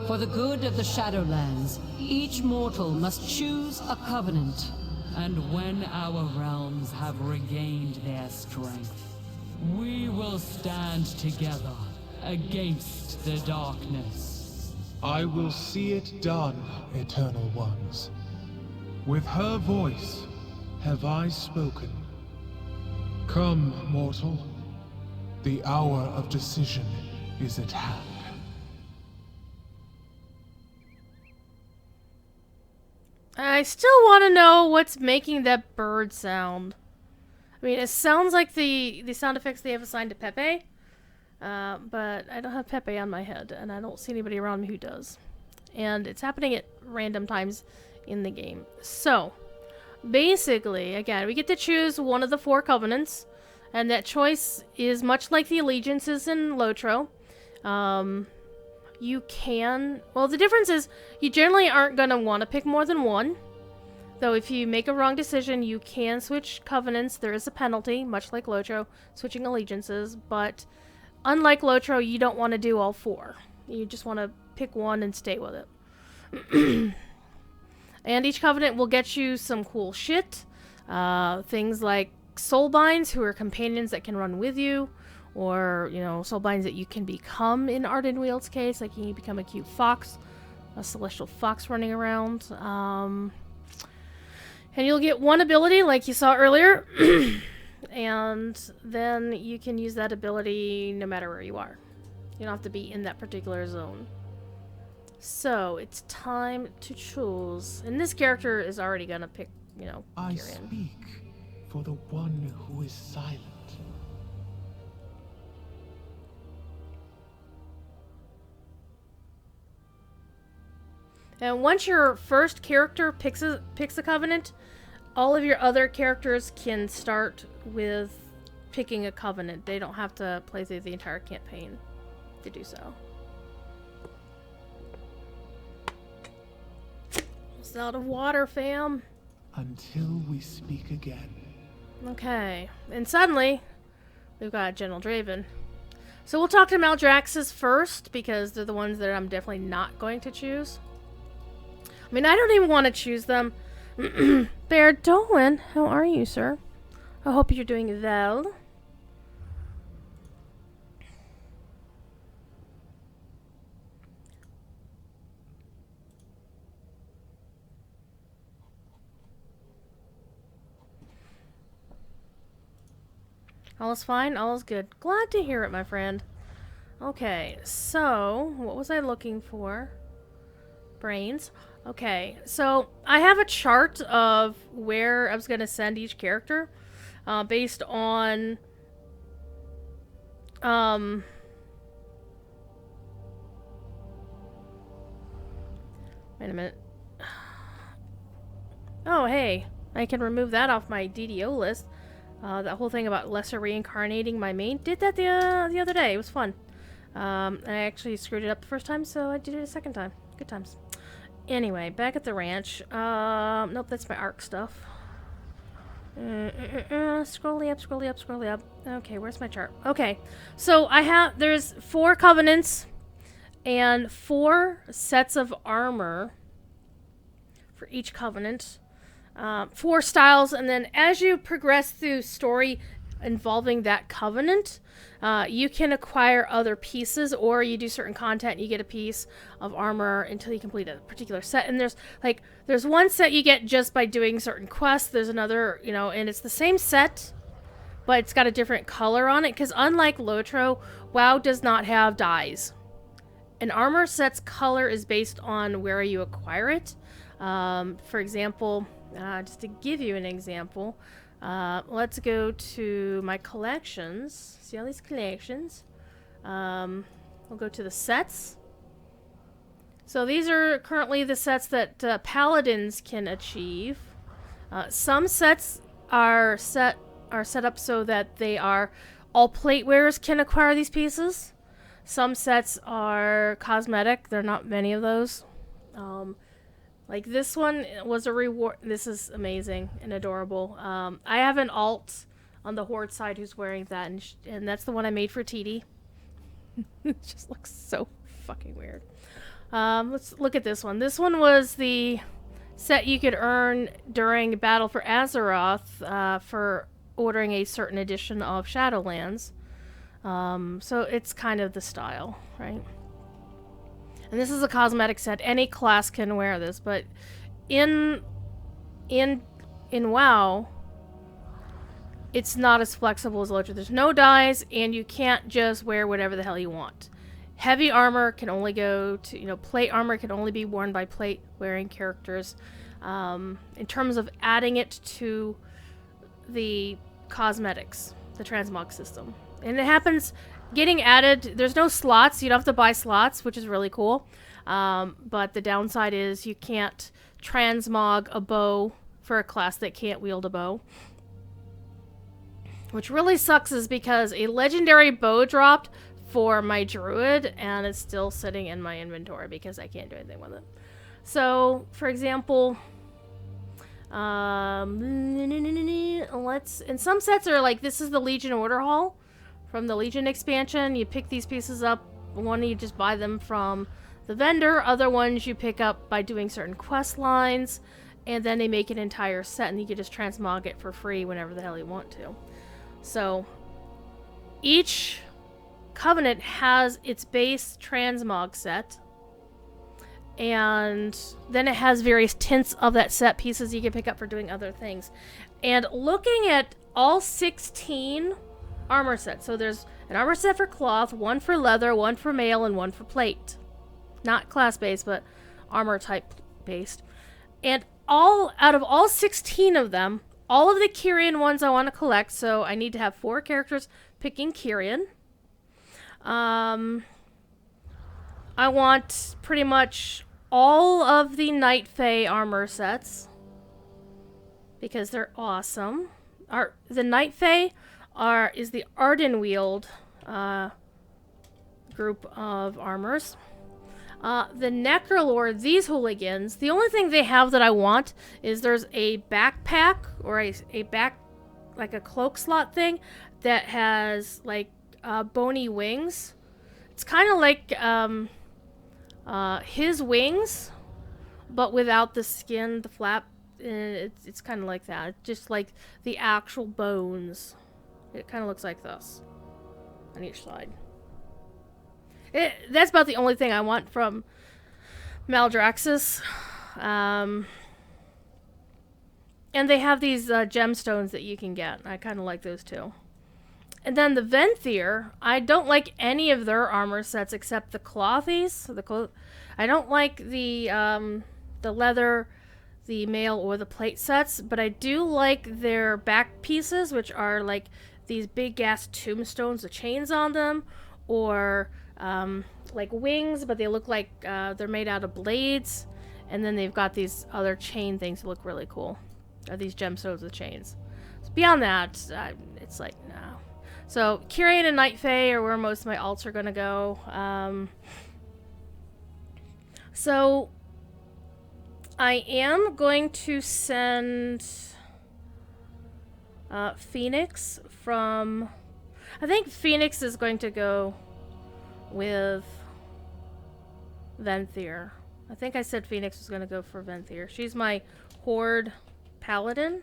For the good of the Shadowlands, each mortal must choose a covenant. And when our realms have regained their strength, we will stand together against the darkness. I will see it done, Eternal Ones. With her voice have I spoken. Come, mortal. The hour of decision is at hand. I still want to know what's making that bird sound. I mean, it sounds like the sound effects they have assigned to Pepe. But I don't have Pepe on my head, and I don't see anybody around me who does. And it's happening at random times in the game. So, basically, again, we get to choose one of the 4 covenants, and that choice is much like the allegiances in Lotro. You can... Well, the difference is you generally aren't going to want to pick more than one. Though if you make a wrong decision, you can switch covenants. There is a penalty, much like Lotro, switching allegiances, but... Unlike Lotro, you don't want to do all 4. You just want to pick one and stay with it. And each covenant will get you some cool shit. Things like soulbinds, who are companions that can run with you. Or, you know, soulbinds that you can become in Ardenweald's case. Like you can become a cute fox. A celestial fox running around. And you'll get one ability, like you saw earlier. And then you can use that ability no matter where you are. You don't have to be in that particular zone. So, it's time to choose. And this character is already gonna pick, you know, I Tyrion. speak for the one who is silent. And once your first character picks a covenant, all of your other characters can start with picking a covenant. They don't have to play through the entire campaign to do so. It's out of water, fam. Until we speak again. Okay. And suddenly, we've got General Draven. So we'll talk to Maldraxxus first, because they're the ones that I'm definitely not going to choose. I mean, I don't even want to choose them. Bear Dolan, how are you, sir? I hope you're doing well. All is fine, all is good. Glad to hear it, my friend. Okay, so what was I looking for? Brains. Okay, so I have a chart of where I was going to send each character based on wait a minute. Oh, hey, I can remove that off my DDO list. That whole thing about lesser reincarnating my main. Did that the other day. It was fun. And I actually screwed it up the first time, so I did it a second time. Good times. Anyway, back at the ranch. Nope, that's my ARC stuff. Scrolly up, scrolly up, scrolly up. Okay, where's my chart? Okay, so there's 4 covenants and 4 sets of armor for each covenant. 4 styles, and then as you progress through story involving that covenant, you can acquire other pieces, or you do certain content, you get a piece of armor until you complete a particular set. And there's one set you get just by doing certain quests. There's another, and it's the same set, but it's got a different color on it, because unlike Lotro, WoW does not have dyes. An armor set's color is based on where you acquire it. For example, just to give you an example, let's go to my collections. See all these collections? We'll go to the sets. So these are currently the sets that paladins can achieve. Some sets are set up so that they are all plate wearers can acquire these pieces. Some sets are cosmetic. There are not many of those. Like this one was a reward. This is amazing and adorable. I have an alt on the Horde side who's wearing that, and that's the one I made for TD. It just looks so fucking weird. Let's look at this one. This one was the set you could earn during Battle for Azeroth for ordering a certain edition of Shadowlands. So it's kind of the style, right? And this is a cosmetic set. Any class can wear this, but in WoW, it's not as flexible as Lotro. There's no dyes, and you can't just wear whatever the hell you want. Heavy armor can only go to, plate armor can only be worn by plate-wearing characters. In terms of adding it to the cosmetics, the transmog system. And it happens... Getting added, there's no slots. You don't have to buy slots, which is really cool. But the downside is you can't transmog a bow for a class that can't wield a bow. Which really sucks is because a legendary bow dropped for my druid, and it's still sitting in my inventory because I can't do anything with it. So, for example... in some sets are like, this is the Legion Order Hall. From the Legion expansion, you pick these pieces up. One, you just buy them from the vendor. Other ones you pick up by doing certain quest lines. And then they make an entire set, and you can just transmog it for free whenever the hell you want to. So, each covenant has its base transmog set. And then it has various tints of that set pieces you can pick up for doing other things. And looking at all 16... armor set. So there's an armor set for cloth, one for leather, one for mail, and one for plate. Not class-based, but armor type based. And out of all 16 of them, all of the Kyrian ones I want to collect, so I need to have 4 characters picking Kyrian. I want pretty much all of the Night Fae armor sets because they're awesome. The Night Fae is the Ardenweald group of armors. The Necrolord, these hooligans, the only thing they have that I want is there's a backpack or a back, like a cloak slot thing that has like bony wings. It's kind of like his wings, but without the skin, the flap it's kind of like that. Just like the actual bones. It kind of looks like this on each side. That's about the only thing I want from Maldraxxus. And they have these gemstones that you can get. I kind of like those too. And then the Venthyr, I don't like any of their armor sets except the Clothies. I don't like the leather, the mail, or the plate sets, but I do like their back pieces, which are like these big ass tombstones with chains on them, or like wings, but they look like they're made out of blades. And then they've got these other chain things that look really cool. Or these gemstones with chains. So beyond that, it's like, no. So Kyrian and Night Fae are where most of my alts are going to go. So I am going to send Phoenix from... I think Phoenix is going to go with Venthyr. I think I said Phoenix was going to go for Venthyr. She's my Horde Paladin.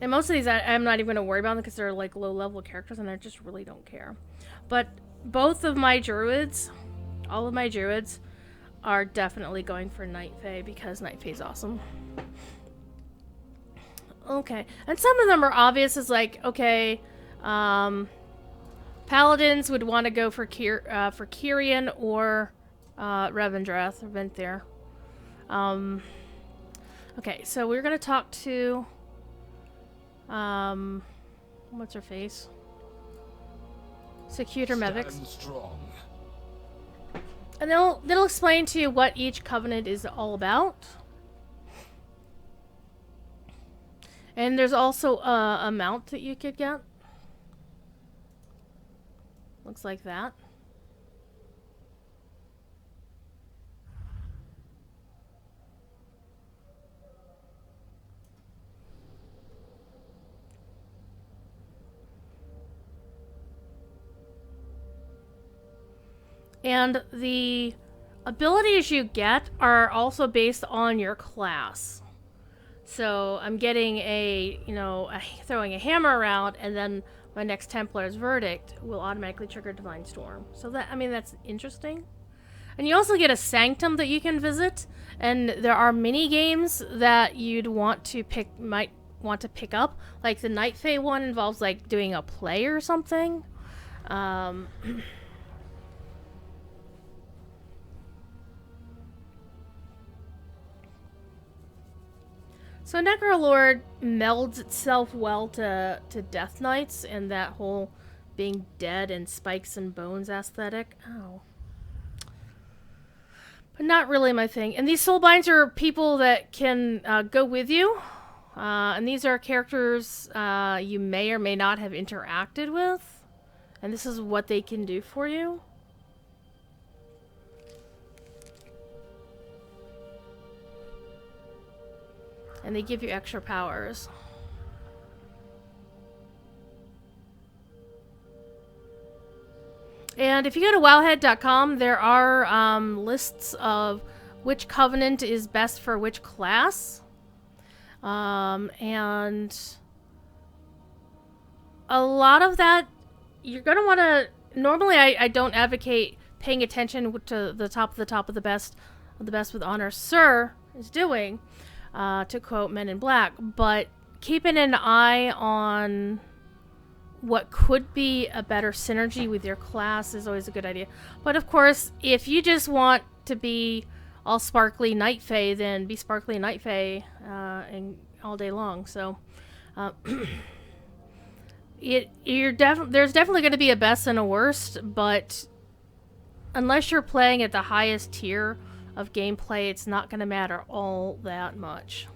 And most of these I'm not even going to worry about them because they're like low-level characters and I just really don't care. But both of my druids, all of my druids, are definitely going for Night Fae because Night Fae is awesome. Okay, and some of them are obvious as like, okay, Paladins would want to go for Kyrian or Revendreth or Venthyr. Okay, so we're gonna talk to what's her face? Secutor Mevix. And they'll explain to you what each covenant is all about. And there's also a mount that you could get. Looks like that. And the abilities you get are also based on your class. So I'm getting throwing a hammer around, and then my next Templar's Verdict will automatically trigger Divine Storm. So that's interesting. And you also get a Sanctum that you can visit, and there are mini games that you'd might want to pick up. Like the Night Fae one involves like doing a play or something. So Necrolord melds itself well to Death Knights and that whole being dead and spikes and bones aesthetic. Ow. But not really my thing. And these Soulbinds are people that can go with you. And these are characters you may or may not have interacted with. And this is what they can do for you. And they give you extra powers. And if you go to wowhead.com, there are lists of which covenant is best for which class. And a lot of that, you're going to want to... Normally, I don't advocate paying attention to the top of the best with honor Sir is doing. To quote Men in Black, but keeping an eye on what could be a better synergy with your class is always a good idea. But of course, if you just want to be all sparkly Night Fae, then be sparkly Night Fae and all day long. So there's definitely going to be a best and a worst, but unless you're playing at the highest tier of gameplay, it's not going to matter all that much.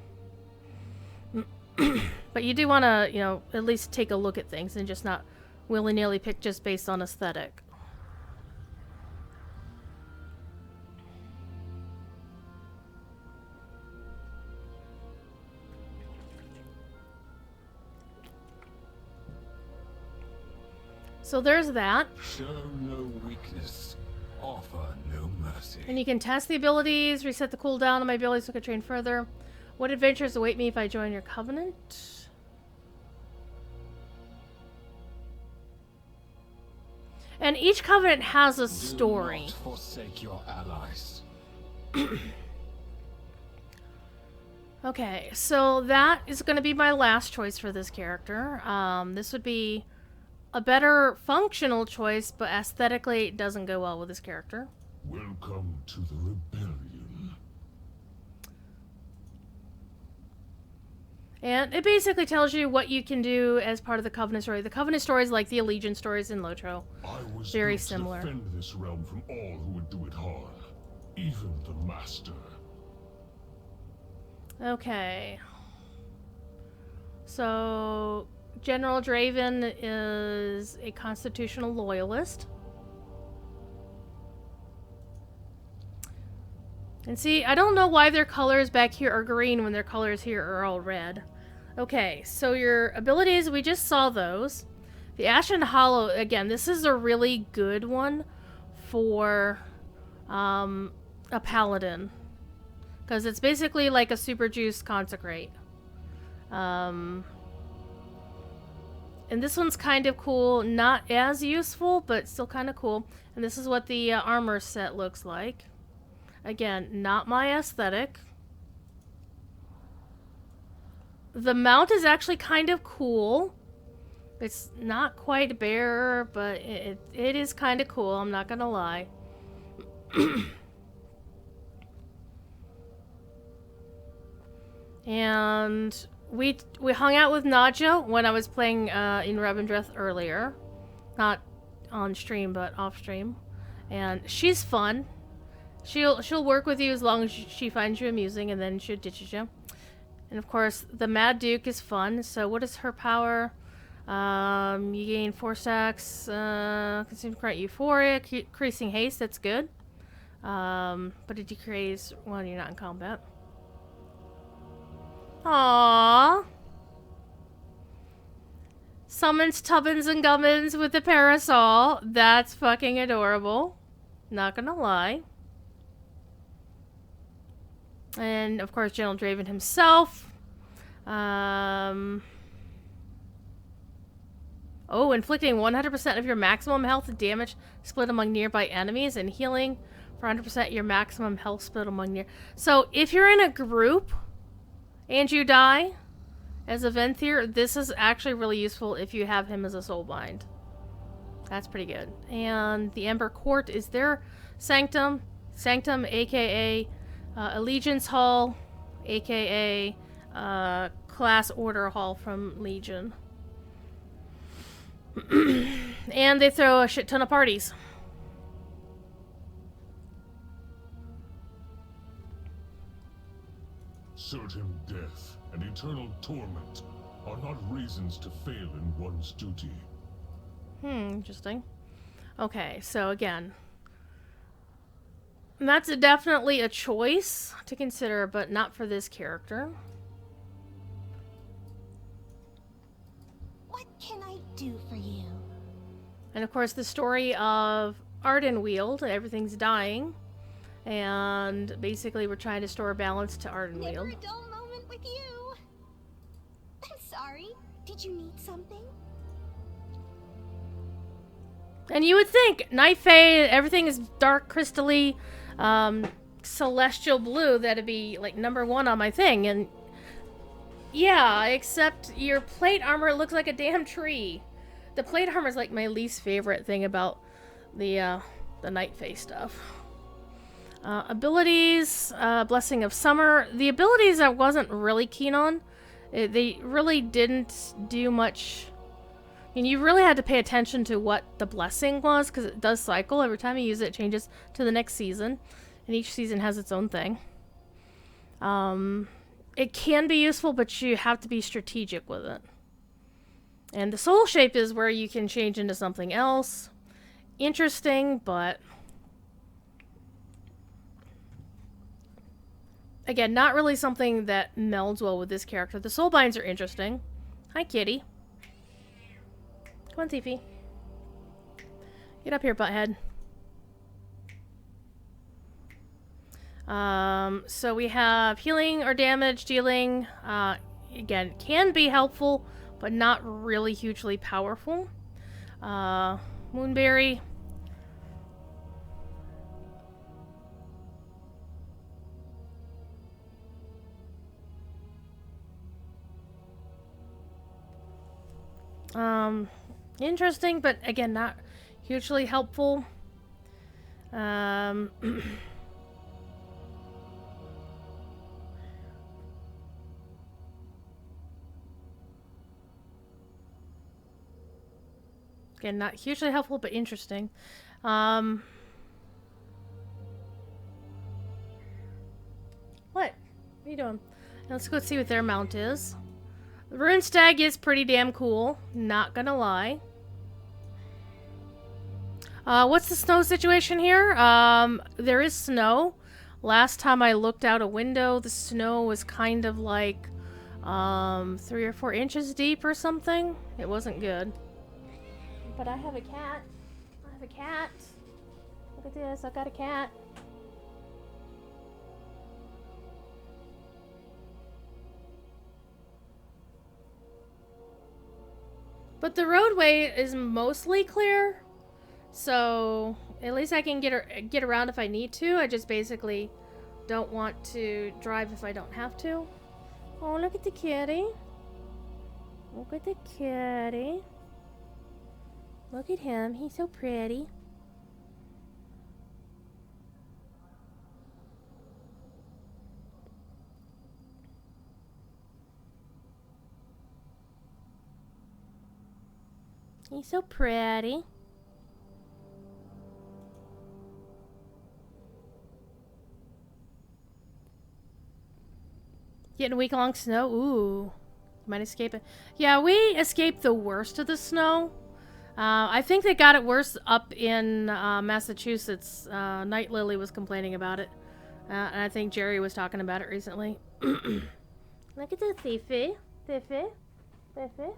But you do want to, at least take a look at things and just not willy-nilly pick just based on aesthetic. So there's that. Show no weakness. Offer no mercy. And you can test the abilities, reset the cooldown on my abilities so I can train further. What adventures await me if I join your covenant? And each covenant has a story. Do not forsake your allies. Okay, so that is going to be my last choice for this character. This would be a better functional choice, but aesthetically it doesn't go well with this character. Welcome to the rebellion. And it basically tells you what you can do as part of the Covenant story. The Covenant story is like the Allegiance stories in Lotro. I was very built to similar. defend this realm from all who would do it harm, even the Master. Okay. So, General Draven is a constitutional loyalist. And see, I don't know why their colors back here are green when their colors here are all red. Okay, so your abilities, we just saw those. The Ashen Hollow, again, this is a really good one for a paladin. Because it's basically like a super juice consecrate. And this one's kind of cool. Not as useful, but still kind of cool. And this is what the armor set looks like. Again, not my aesthetic. The mount is actually kind of cool. It's not quite bare, but it is kind of cool. I'm not gonna lie. And we hung out with Nadja when I was playing in Revendreth earlier. Not on stream, but off stream. And she's fun. She'll work with you as long as she finds you amusing, and then she ditches you. And of course, the Mad Duke is fun. So what is her power? You gain 4 stacks, consume quite euphoric, increasing haste, that's good. But it decreases when you're not in combat. Aww. Summons Tubbins and Gummins with the parasol. That's fucking adorable. Not gonna lie. And of course, General Draven himself. Oh, inflicting 100% of your maximum health damage split among nearby enemies, and healing for 100% your maximum health split among near. So if you're in a group and you die as a Venthyr, this is actually really useful if you have him as a soulbind. That's pretty good. And the Ember Court is their sanctum. Sanctum, aka Allegiance Hall, aka Class Order Hall from Legion. And they throw a shit ton of parties. Certain death and eternal torment are not reasons to fail in one's duty. Interesting. Okay, so again, that's definitely a choice to consider, but not for this character. What can I do for you? And of course, the story of Ardenweald, everything's dying. And basically, we're trying to store balance to Ardenweald. Never a dull moment with you. I'm sorry. Did you need something? And you would think, Night Fae, everything is dark, crystally, celestial blue, that'd be like #1 on my thing. And yeah, except your plate armor looks like a damn tree. The plate armor is like my least favorite thing about the Night Fae stuff. Abilities, Blessing of Summer. The abilities I wasn't really keen on. They really didn't do much. I mean, you really had to pay attention to what the blessing was, because it does cycle. Every time you use it, it changes to the next season. And each season has its own thing. It can be useful, but you have to be strategic with it. And the soul shape is where you can change into something else. Interesting, but again, not really something that melds well with this character. The soul binds are interesting. Hi, kitty. Come on, Tiffy. Get up here, butthead. So we have healing or damage dealing. Again, can be helpful, but not really hugely powerful. Moonberry. Interesting, but again, not hugely helpful. Again, not hugely helpful, but interesting. What? What are you doing? Let's go see what their mount is. The Rune Stag is pretty damn cool, not gonna lie. What's the snow situation here? There is snow. Last time I looked out a window, the snow was kind of like 3 or 4 inches deep or something. It wasn't good. But I have a cat. I have a cat. Look at this, I've got a cat. But the roadway is mostly clear, so at least I can get around if I need to. I just basically don't want to drive if I don't have to. Oh, look at the kitty. Look at the kitty. Look at him. He's so pretty. He's so pretty. Getting week-long snow? Ooh. Might escape it. Yeah, we escaped the worst of the snow. I think they got it worse up in Massachusetts. Night Lily was complaining about it. And I think Jerry was talking about it recently. Look at the Fifi. Fifi. Fifi.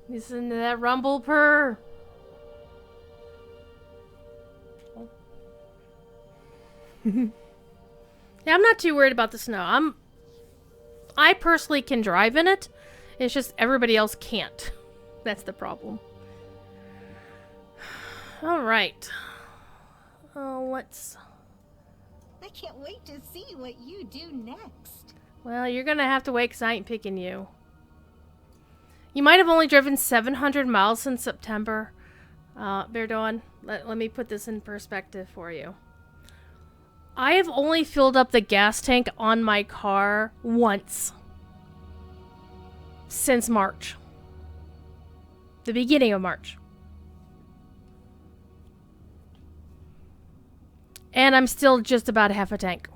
Listen to that rumble purr. Yeah, I'm not too worried about the snow. I personally can drive in it. It's just everybody else can't. That's the problem. All right. Let's... I can't wait to see what you do next. Well, you're gonna have to wait because I ain't picking you. You might have only driven 700 miles since September. Bear Dawn, let me put this in perspective for you. I have only filled up the gas tank on my car once. Since March. The beginning of March. And I'm still just about half a tank.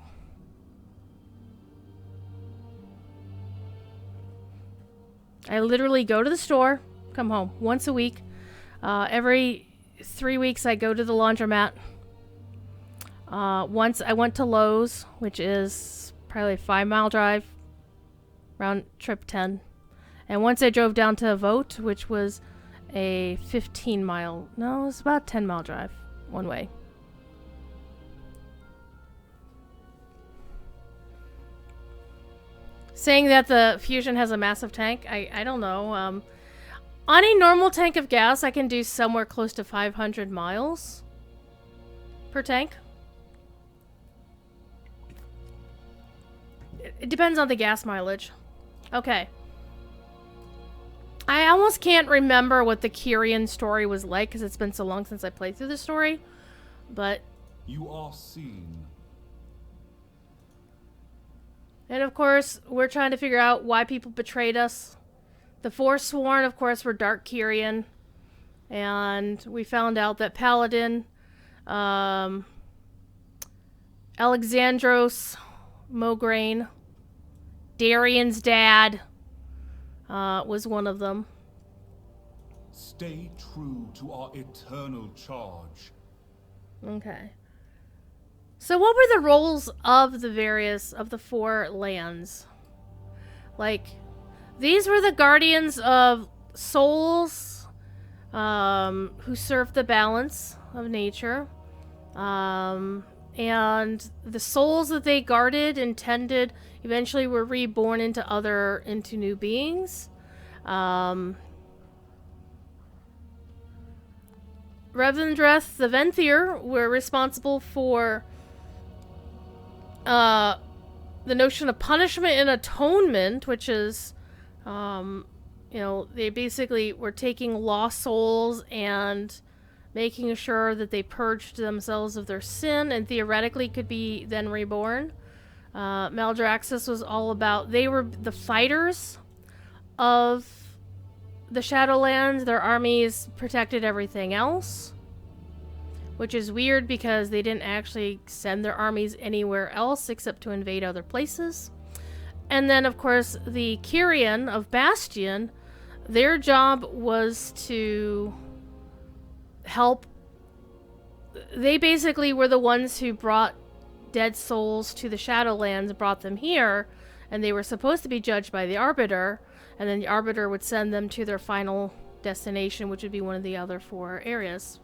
I literally go to the store, come home once a week. Every 3 weeks I go to the laundromat. Once I went to Lowe's, which is probably a 5-mile drive, round trip 10. And once I drove down to Vote, which was a 15-mile, no, it was about a 10-mile drive, one way. Saying that the Fusion has a massive tank, I don't know. On a normal tank of gas, I can do somewhere close to 500 miles per tank. It depends on the gas mileage. Okay. I almost can't remember what the Kyrian story was like because it's been so long since I played through the story. But... You are seen. And of course, we're trying to figure out why people betrayed us. The Forsworn, of course, were Dark Kyrian. And we found out that Paladin, Alexandros Mograine, Darian's dad, was one of them. Stay true to our eternal charge. Okay. So what were the roles of the four lands? Like, these were the guardians of souls, who served the balance of nature. And the souls that they guarded and tended eventually were reborn into new beings. Revendreth, the Venthyr, were responsible for the notion of punishment and atonement, which is, they basically were taking lost souls and making sure that they purged themselves of their sin and theoretically could be then reborn. Maldraxxus was all about, they were the fighters of the Shadowlands. Their armies protected everything else, which is weird because they didn't actually send their armies anywhere else except to invade other places. And then, of course, the Kyrian of Bastion, their job was to help. They basically were the ones who brought dead souls to the Shadowlands, brought them here, and they were supposed to be judged by the Arbiter, and then the Arbiter would send them to their final destination, which would be one of the other four areas.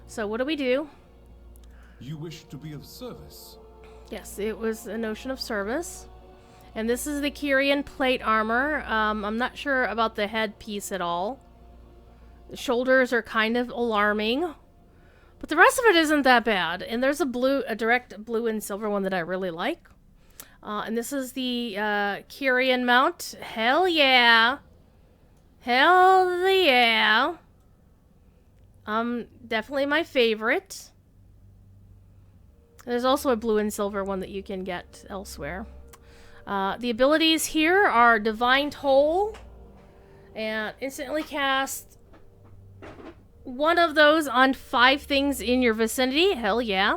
So what do? You wish to be of service? Yes, it was a notion of service. And this is the Kyrian plate armor. I'm not sure about the headpiece at all. The shoulders are kind of alarming, but the rest of it isn't that bad. And there's a direct blue and silver one that I really like. And this is the Kyrian mount. Hell yeah. Hell yeah. Definitely my favorite. There's also a blue and silver one that you can get elsewhere. The abilities here are Divine Toll, and instantly cast one of those on 5 things in your vicinity. Hell yeah.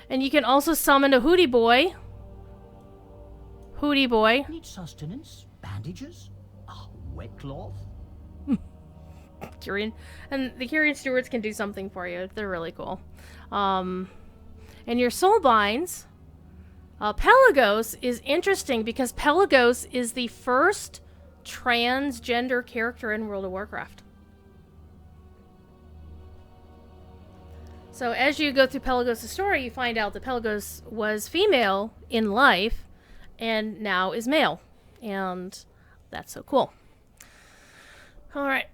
And you can also summon a Hootie Boy. Hootie Boy. Need sustenance? Bandages? Wet cloth? Kyrian. And the Kyrian stewards can do something for you. They're really cool. And your soul binds. Pelagos is interesting because Pelagos is the first transgender character in World of Warcraft. So as you go through Pelagos' story, you find out that Pelagos was female in life and now is male. And that's so cool. Alright.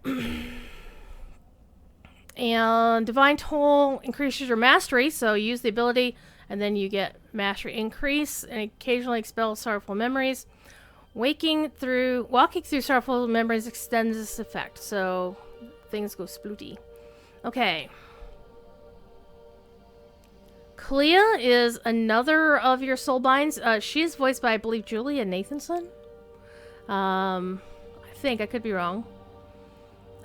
And Divine Toll increases your mastery, so you use the ability and then you get mastery increase and occasionally expel sorrowful memories. Walking through sorrowful memories extends this effect, so things go splooty. Okay. Clea is another of your soulbinds. She is voiced by, I believe, Julia Nathanson. I think, I could be wrong.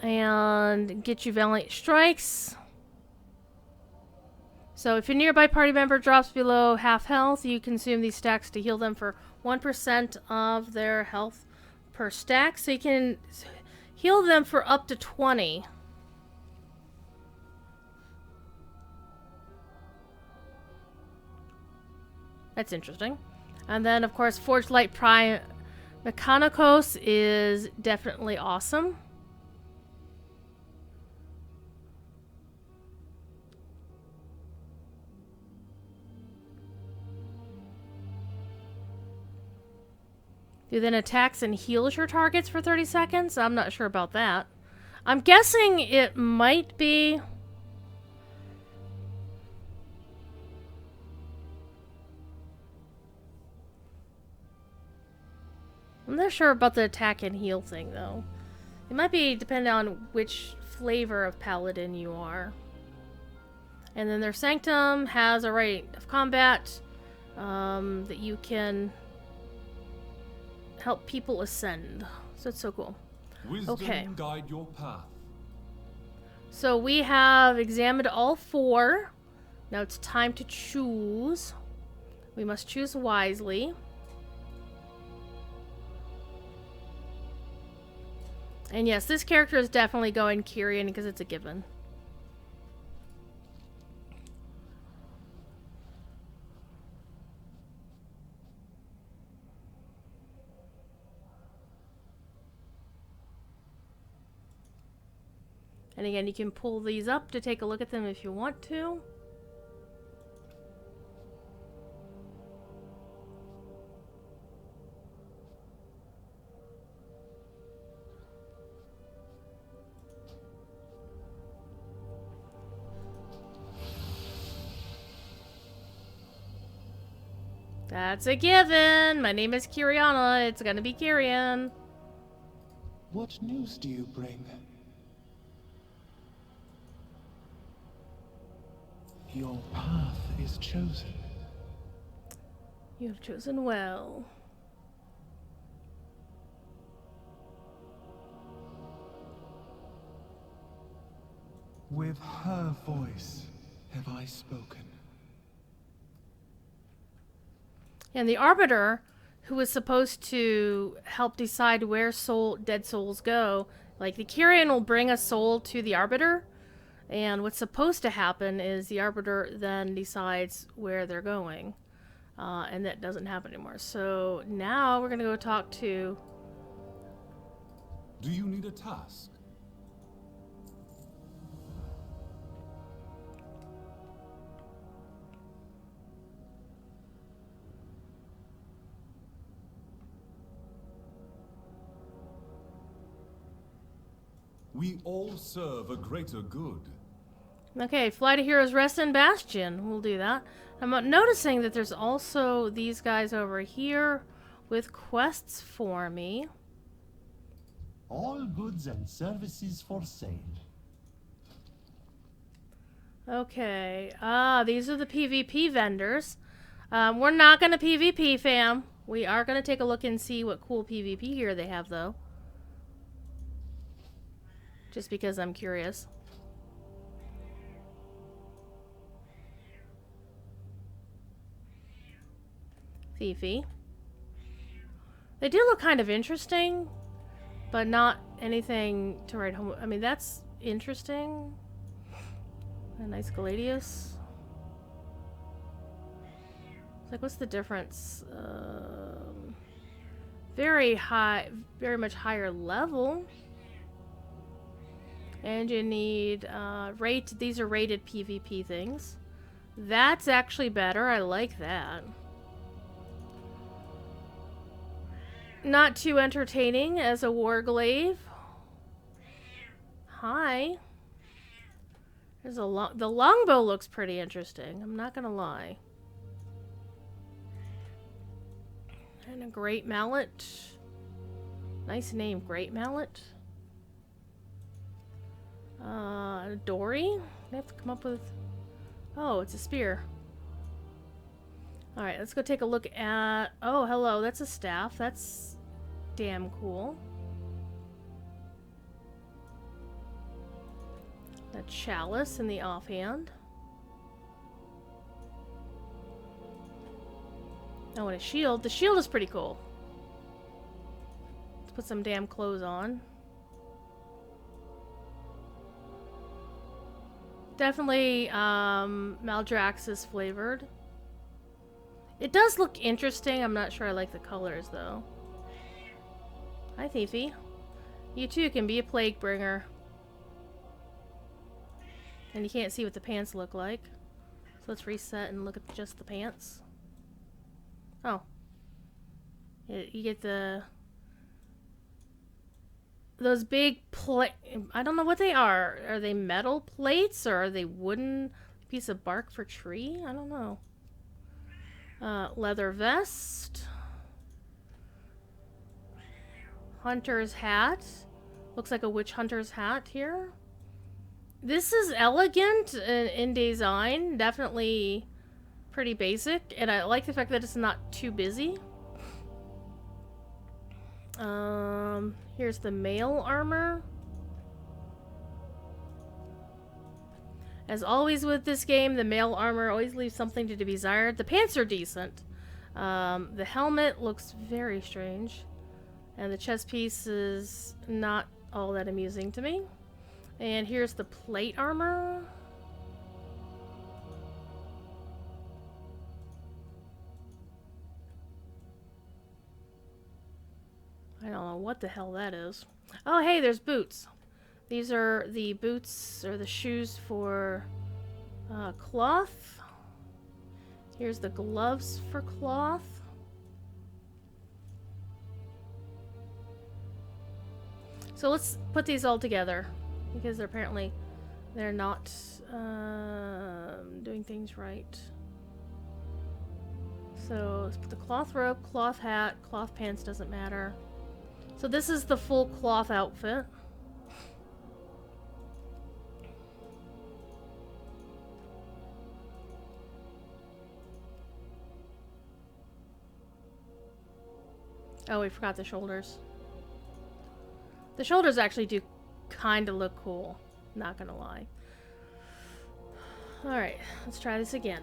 And get you Valiant Strikes. So if a nearby party member drops below half health, you consume these stacks to heal them for 1% of their health per stack. So you can heal them for up to 20. That's interesting. And then, of course, Forged Light Prime Mechanicos is definitely awesome. Who then attacks and heals your targets for 30 seconds? I'm not sure about that. I'm guessing it might be... I'm not sure about the attack and heal thing, though. It might be depending on which flavor of paladin you are. And then their Sanctum has a rate of combat that you can help people ascend. So it's so cool. Wisdom Okay. guide your path. So we have examined all 4. Now it's time to choose. We must choose wisely. And yes, this character is definitely going Kyrian because it's a given. And again, you can pull these up to take a look at them if you want to. That's a given. My name is Kiriana. It's gonna be Kyrian. What news do you bring? Your path is chosen. You have chosen well. With her voice have I spoken. And the Arbiter, who was supposed to help decide where dead souls go, like the Kyrian will bring a soul to the Arbiter, and what's supposed to happen is the Arbiter then decides where they're going, and that doesn't happen anymore. So now we're gonna go talk to... Do you need a task? We all serve a greater good. Okay, fly to Heroes Rest and Bastion. We'll do that. I'm noticing that there's also these guys over here with quests for me. All goods and services for sale. Okay, these are the PvP vendors. We're not gonna PvP, fam. We are gonna take a look and see what cool PvP gear they have, though. Just because I'm curious. Fifi. They do look kind of interesting, but not anything to write home. I mean, that's interesting. A nice Gladius. It's like, what's the difference? Very high, very much higher level. And you need these are rated PvP things. That's actually better. I like that. Not too entertaining as a Warglaive. Hi. There's the longbow looks pretty interesting. I'm not gonna lie. And a Great Mallet. Nice name, Great Mallet. Dory? They have to come up with... Oh, it's a spear. Alright, let's go take a look at... Oh, hello, that's a staff. That's damn cool. A chalice in the offhand. Oh, and a shield. The shield is pretty cool. Let's put some damn clothes on. Definitely Maldraxxus flavored. It does look interesting. I'm not sure I like the colors though. Hi Fifi. You too can be a plague bringer. And you can't see what the pants look like. So let's reset and look at just the pants. Oh. You get those big I don't know what they are. Are they metal plates or are they wooden piece of bark for tree? I don't know. Leather vest. Hunter's hat. Looks like a witch hunter's hat here. This is elegant in design. Definitely pretty basic. And I like the fact that it's not too busy. Here's the male armor. As always with this game, the male armor always leaves something to be desired. The pants are decent. The helmet looks very strange. And the chest piece is not all that amusing to me. And here's the plate armor. I don't know what the hell that is. Oh, hey, there's boots. These are the boots, or the shoes for cloth. Here's the gloves for cloth. So let's put these all together, because they're not doing things right. So let's put the cloth robe, cloth hat, cloth pants, doesn't matter. So this is the full cloth outfit. Oh, we forgot the shoulders. The shoulders actually do kind of look cool, not gonna lie. Alright, let's try this again.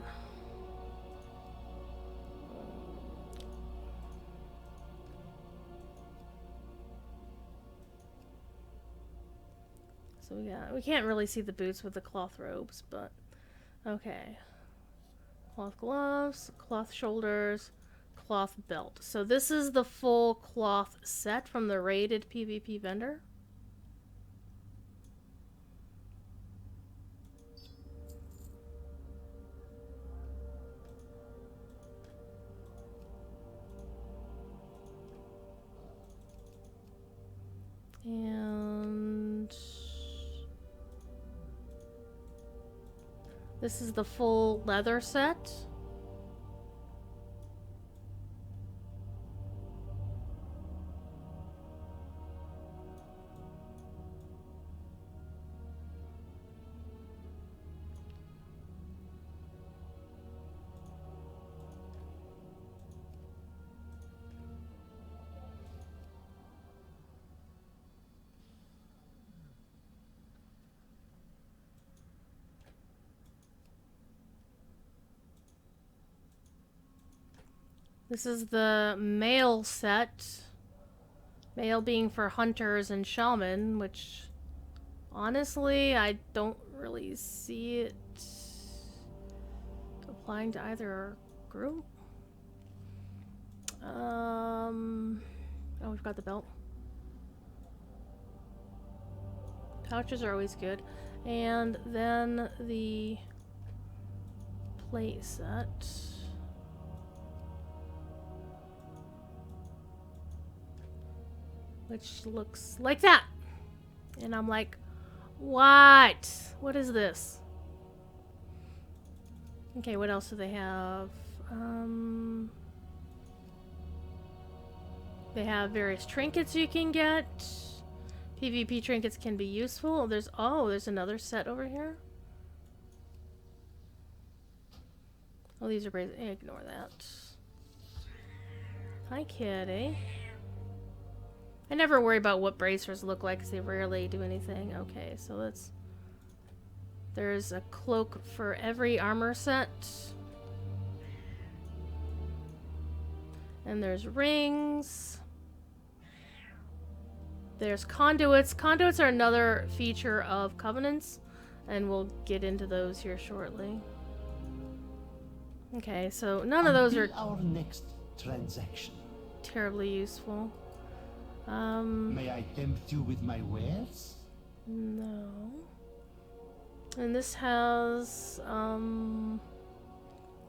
So we can't really see the boots with the cloth robes, but okay. Cloth gloves, cloth shoulders, cloth belt. So this is the full cloth set from the rated PvP vendor. And this is the full leather set. This is the male set. Male being for hunters and shaman, which honestly I don't really see it applying to either group. Oh, we've got the belt. Pouches are always good. And then the plate set. Which looks like that. And I'm like, what? What is this? Okay, what else do they have? They have various trinkets you can get. PvP trinkets can be useful. There's another set over here. Oh, these are bracelets. Ignore that. Hi, kitty. I never worry about what bracers look like because they rarely do anything. Okay, so there's a cloak for every armor set. And there's rings. There's conduits. Conduits are another feature of Covenants, and we'll get into those here shortly. Okay, so none of those are our next transaction. Terribly useful. May I tempt you with my wares? No. And this has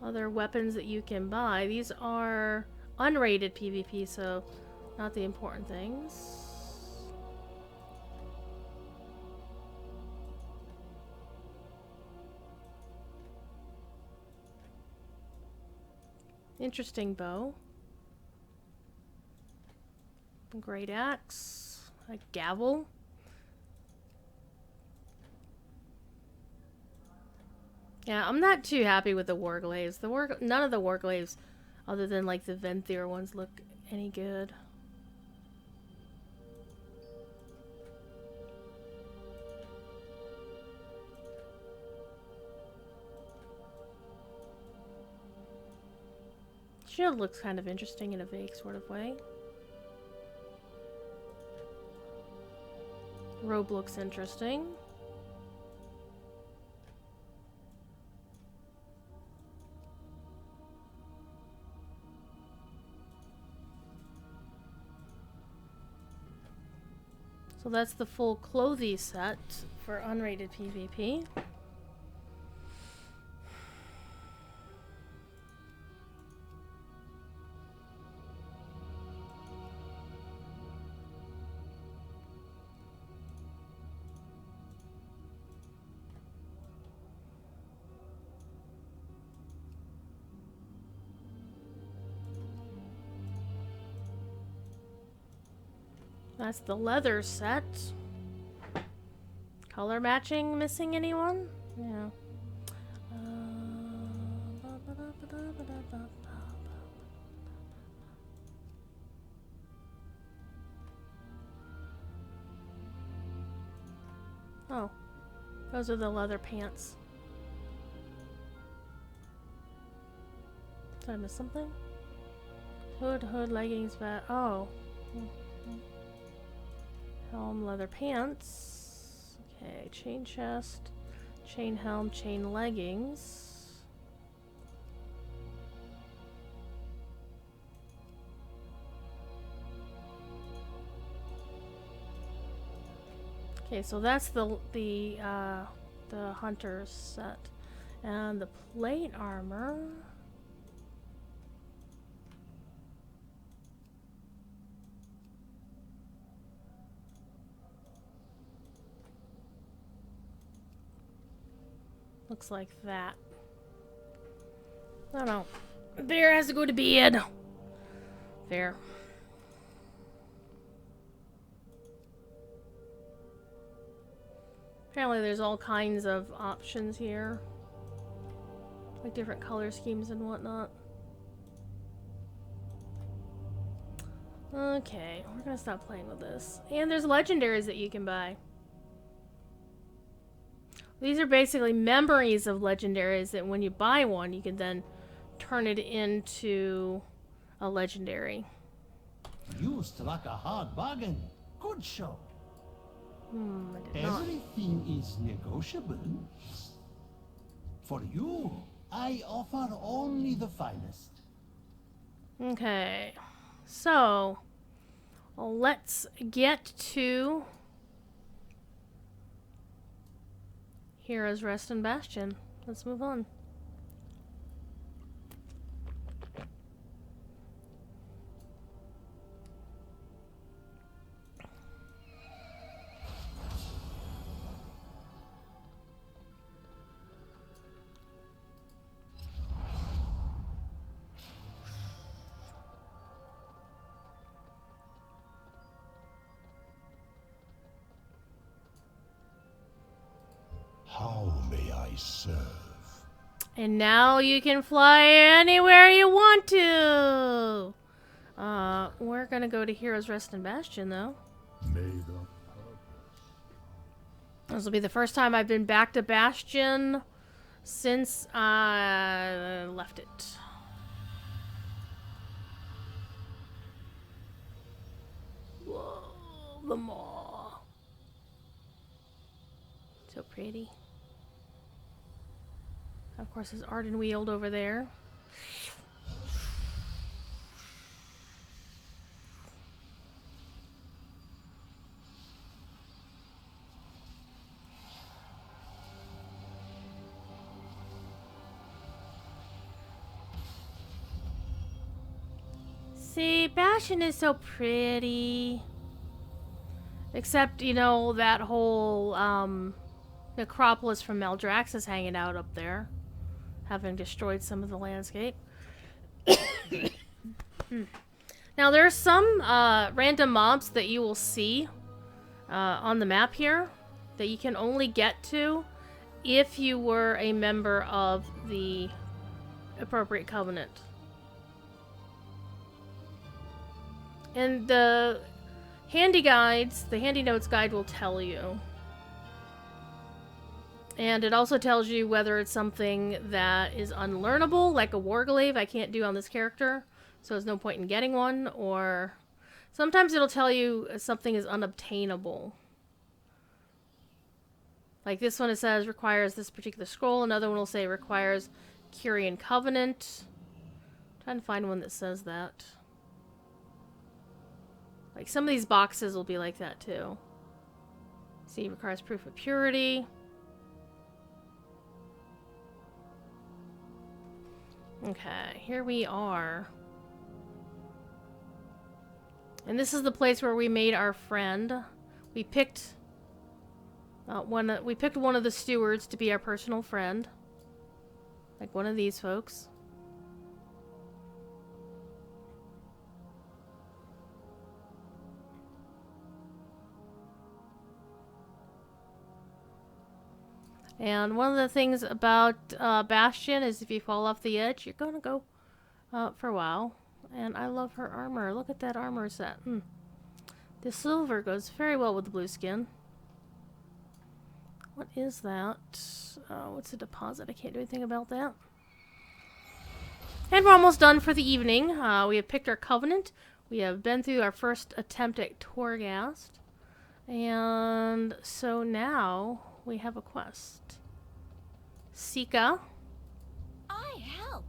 other weapons that you can buy. These are unrated PvP, so not the important things. Interesting bow. Great axe. A gavel. Yeah, I'm not too happy with the Warglaives. None of the Warglaives, other than like the Venthyr ones, look any good. Shield looks kind of interesting in a vague sort of way. Robe looks interesting. So that's the full clothing set for unrated PvP. That's the leather set. Color matching, missing anyone? Yeah. Oh, those are the leather pants. Did I miss something? Hood, leggings, oh. Helm, leather pants. Okay, chain chest, chain helm, chain leggings. Okay, so that's the hunter's set, and the plate armor. Looks like that. Oh no. Bear has to go to bed. There. Apparently there's all kinds of options here. Like different color schemes and whatnot. Okay, we're gonna stop playing with this. And there's legendaries that you can buy. These are basically memories of legendaries that when you buy one, you can then turn it into a legendary. You struck a hard bargain. Good show. I did not. Everything is negotiable. For you, I offer only the finest. Okay, so let's get to Heroes Rest and Bastion. Let's move on. How may I serve? And now you can fly anywhere you want to. We're gonna go to Heroes Rest and Bastion, though. This will be the first time I've been back to Bastion since I left it. Whoa, the maw. So pretty. Of course, there's Ardenweald over there. See, Bastion is so pretty. Except, you know, that whole necropolis from Maldrax is hanging out up there, having destroyed some of the landscape. Now, there are some random mobs that you will see on the map here that you can only get to if you were a member of the appropriate covenant. And the handy guides, the handy notes guide will tell you. And it also tells you whether it's something that is unlearnable, like a Warglaive I can't do on this character, so there's no point in getting one, or sometimes it'll tell you something is unobtainable. Like this one, it says requires this particular scroll. Another one will say requires Curian Covenant. I'm trying to find one that says that. Like some of these boxes will be like that too. See, requires proof of purity. Okay, here we are. And this is the place where we made our friend. We picked one of the stewards to be our personal friend. Like one of these folks. And one of the things about Bastion is if you fall off the edge, you're going to go for a while. And I love her armor. Look at that armor set. The silver goes very well with the blue skin. What is that? What's a deposit? I can't do anything about that. And we're almost done for the evening. We have picked our covenant. We have been through our first attempt at Torghast. And so now we have a quest. Sika. I help.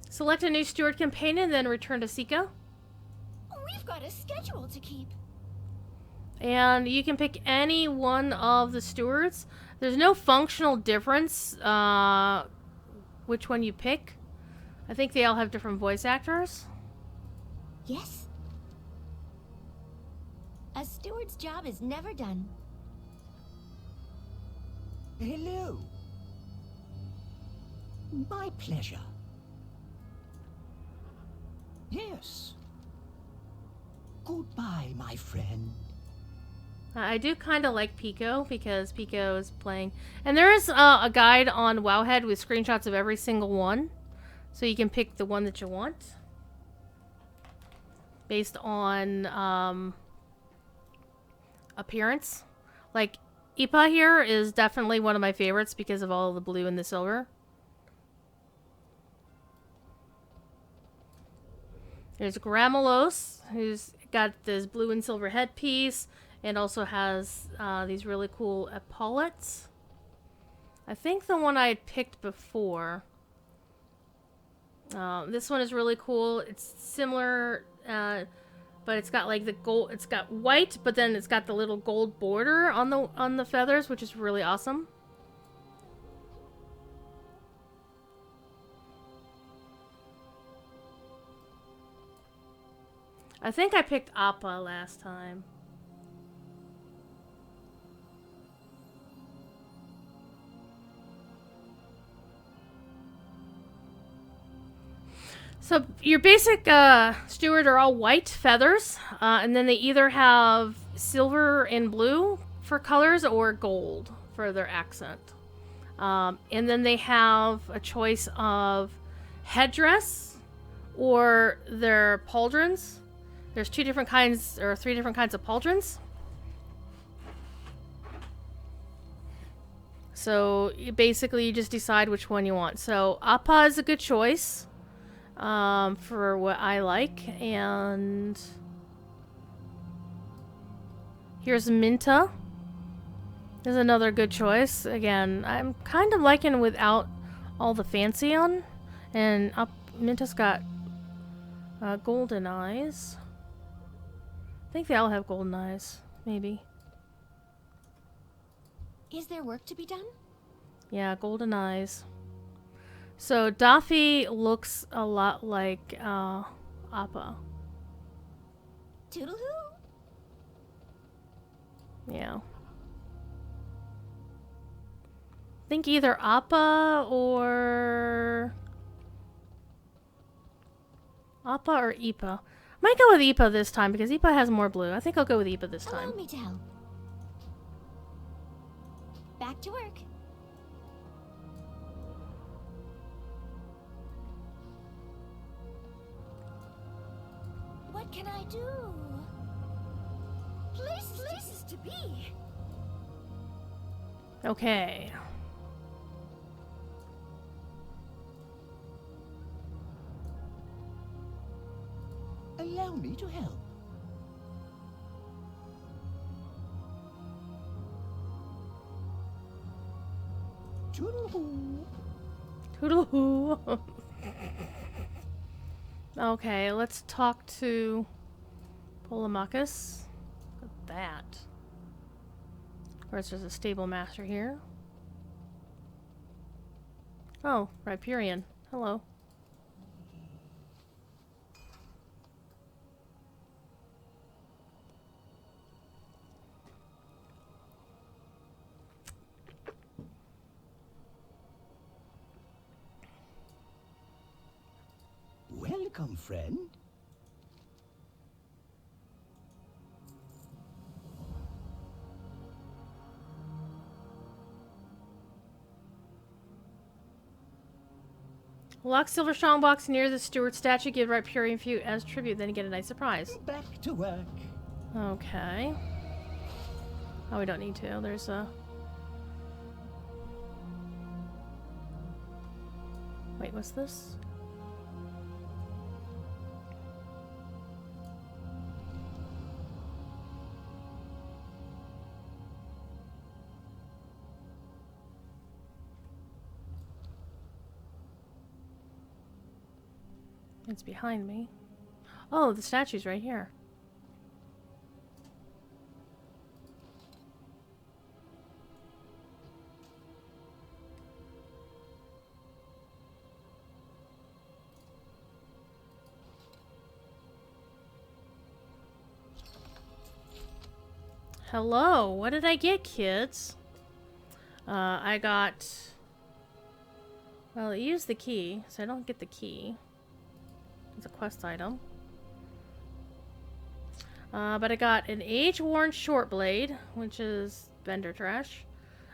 Select a new steward companion, then return to Sika. We've got a schedule to keep. And you can pick any one of the stewards. There's no functional difference which one you pick. I think they all have different voice actors. Yes. A steward's job is never done. Hello. My pleasure. Yes. Goodbye, my friend. I do kind of like Pico because Pico is playing. And there is a guide on Wowhead with screenshots of every single one. So you can pick the one that you want. Based on appearance. Like, Ipa here is definitely one of my favorites because of all the blue and the silver. There's Gramelos, who's got this blue and silver headpiece. And also has these really cool epaulets. I think the one I had picked before. This one is really cool. It's similar, but it's got like the gold. It's got white, but then it's got the little gold border on the feathers, which is really awesome. I think I picked Appa last time. So your basic steward are all white feathers, and then they either have silver and blue for colors or gold for their accent. And then they have a choice of headdress or their pauldrons. There's 2 different kinds, or 3 different kinds of pauldrons. So basically you just decide which one you want. So Appa is a good choice. For what I like, and here's Minta. Is another good choice. Again, I'm kind of liking without all the fancy on, and Minta's got golden eyes. I think they all have golden eyes, maybe. Is there work to be done? Yeah, golden eyes. So Daffy looks a lot like Appa. Toodaloo? Yeah. I think either Appa or Ipa. Might go with Ipa this time because Ipa has more blue. I think I'll go with Ipa this time. Allow me to help. Back to work. What can I do? places to be. Okay. Allow me to help. Toodle-hoo. Toodle-hoo. Okay, let's talk to Polemarchus. Look at that. Of course, there's a stable master here. Oh, Rhyperion. Hello. Welcome, friend. Lock silver strongbox near the steward statue. Give Rhyperion feud as tribute. Then you get a nice surprise. Back to work. Okay. Oh, we don't need to. There's a... Wait, what's this? It's behind me. Oh, the statue's right here. Hello, what did I get, kids? I got... Well, it used the key, so I don't get the key. It's a quest item. But I got an age-worn short blade, which is vendor trash.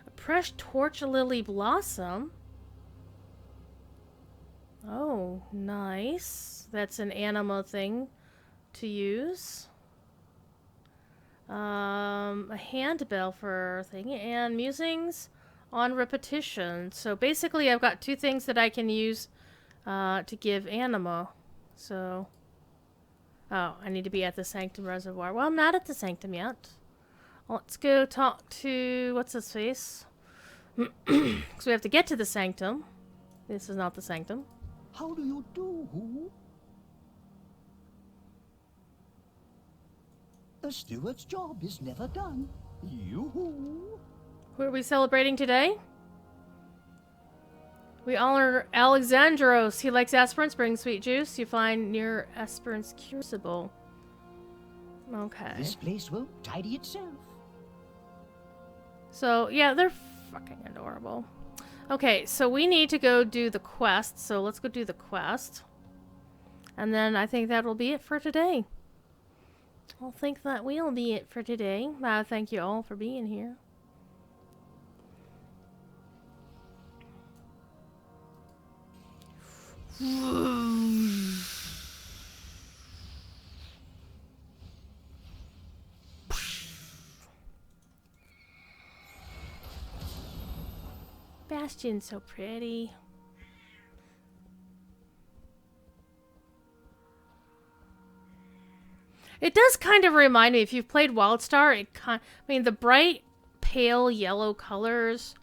A pressed torch lily blossom. Oh, nice. That's an anima thing to use. A handbell for thing, and musings on repetition. So basically I've got two things that I can use to give anima. So, oh, I need to be at the Sanctum Reservoir. Well, I'm not at the Sanctum yet. Let's go talk to, what's his face? Because we have to get to the Sanctum. This is not the Sanctum. How do you do? The steward's job is never done. Yoo-hoo. Who are we celebrating today? We honor Alexandros. He likes aspirants. Bring sweet juice. You find near aspirants crucible. Okay. This place will tidy itself. So, yeah, they're fucking adorable. Okay, so we need to go do the quest. So let's go do the quest. And then I think that will be it for today. I think that will be it for today. Thank you all for being here. Bastion's so pretty. It does kind of remind me, if you've played WildStar, I mean, the bright, pale yellow colors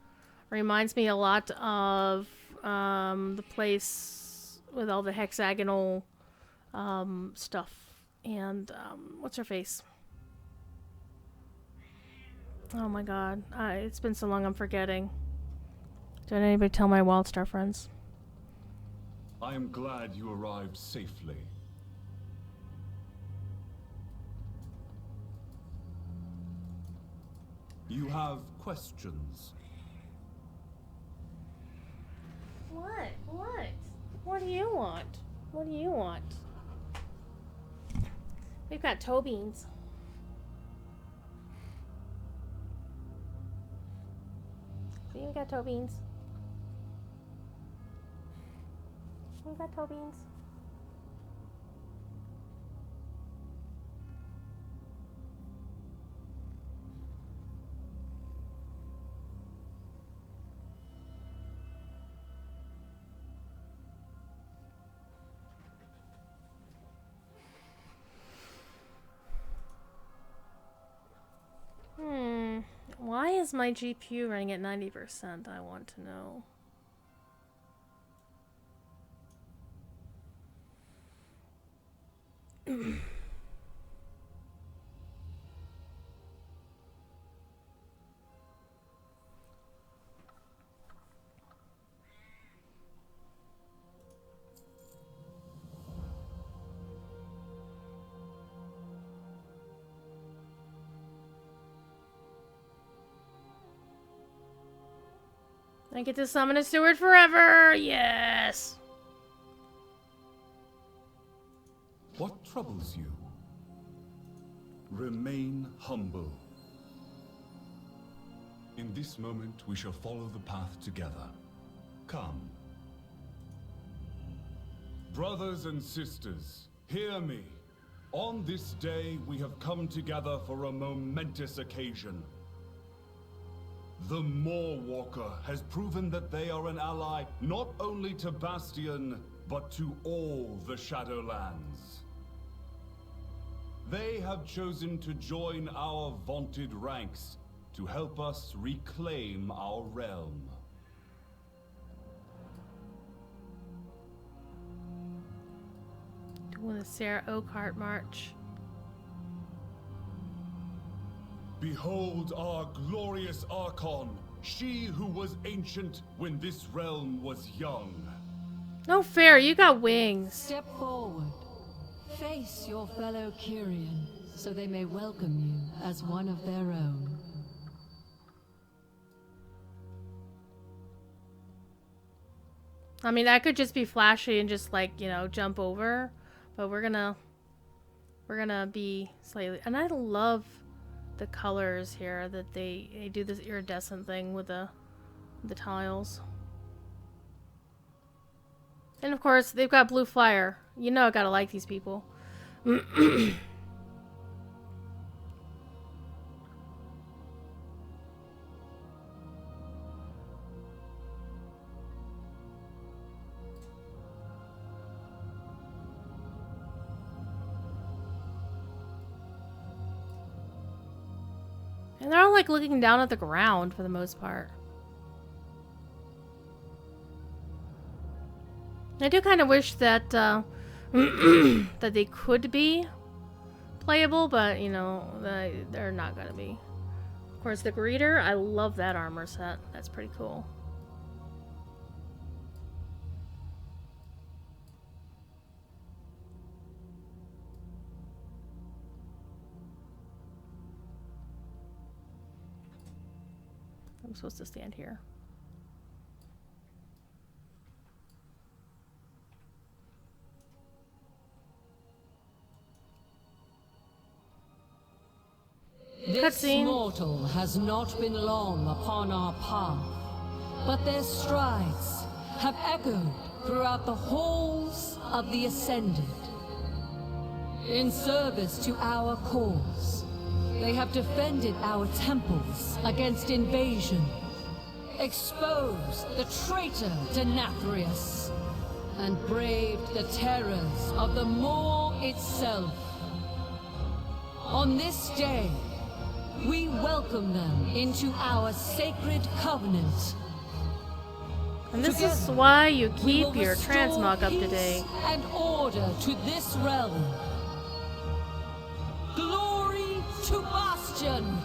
reminds me a lot of the place with all the hexagonal stuff. And what's her face? Oh my god. It's been so long I'm forgetting. Did anybody tell my WildStar friends? I am glad you arrived safely. You have questions? What? What? What do you want? What do you want? We've got toe beans. See, we got toe beans. We got toe beans. is my GPU running at 90%? I want to know. I get to summon a steward forever! Yes! What troubles you? Remain humble. In this moment, we shall follow the path together. Come. Brothers and sisters, hear me. On this day, we have come together for a momentous occasion. The Moorwalker has proven that they are an ally not only to Bastion, but to all the Shadowlands. They have chosen to join our vaunted ranks to help us reclaim our realm. Doing the Sarah Oakhart March. Behold our glorious Archon, she who was ancient when this realm was young. No fair, you got wings. Step forward. Face your fellow Kyrian, so they may welcome you as one of their own. I mean, that could just be flashy and just like, you know, jump over. But we're gonna be slightly, and I love the colors here that they do this iridescent thing with the tiles. And of course, they've got blue fire. You know I gotta like these people. And they're all like looking down at the ground for the most part. I do kind of wish that that they could be playable, but you know, they're not gonna be. Of course, the greeter, I love that armor set. That's pretty cool. I'm supposed to stand here. This mortal has not been long upon our path, but their strides have echoed throughout the halls of the Ascended. In service to our cause, they have defended our temples against invasion, exposed the traitor Denathrius, and braved the terrors of the Moor itself. On this day, we welcome them into our sacred covenant. And this is why you keep your transmog up to date. And order to this realm. Glory to Bastion!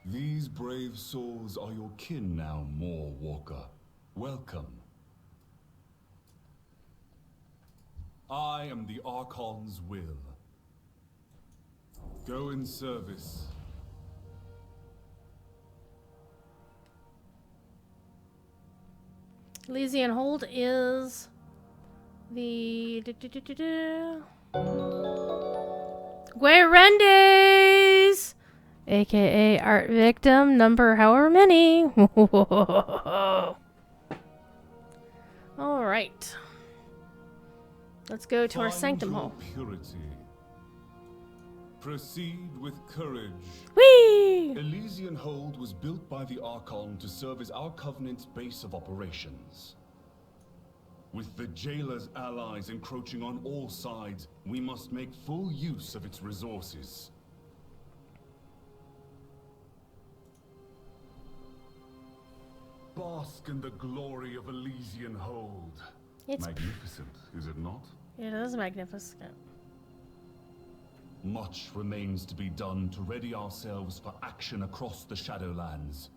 These brave souls are your kin now, Moorwalker. Welcome. I am the Archon's will. Go in service. Elysian Hold is the Guerendes, aka art victim number however many. All right. Let's go to our sanctum hall. Purity. Proceed with courage. Whee! Elysian Hold was built by the Archon to serve as our Covenant's base of operations. With the jailer's allies encroaching on all sides, we must make full use of its resources. Bask in the glory of Elysian Hold. It's magnificent, is it not? It is magnificent. Much remains to be done to ready ourselves for action across the Shadowlands.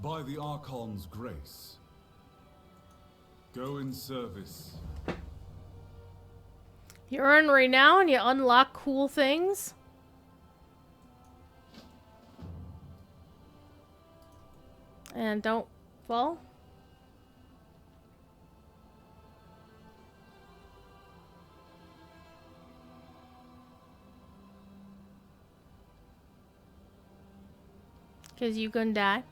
By the Archon's grace, go in service. You earn renown, you unlock cool things. And don't fall. Because you gonna die.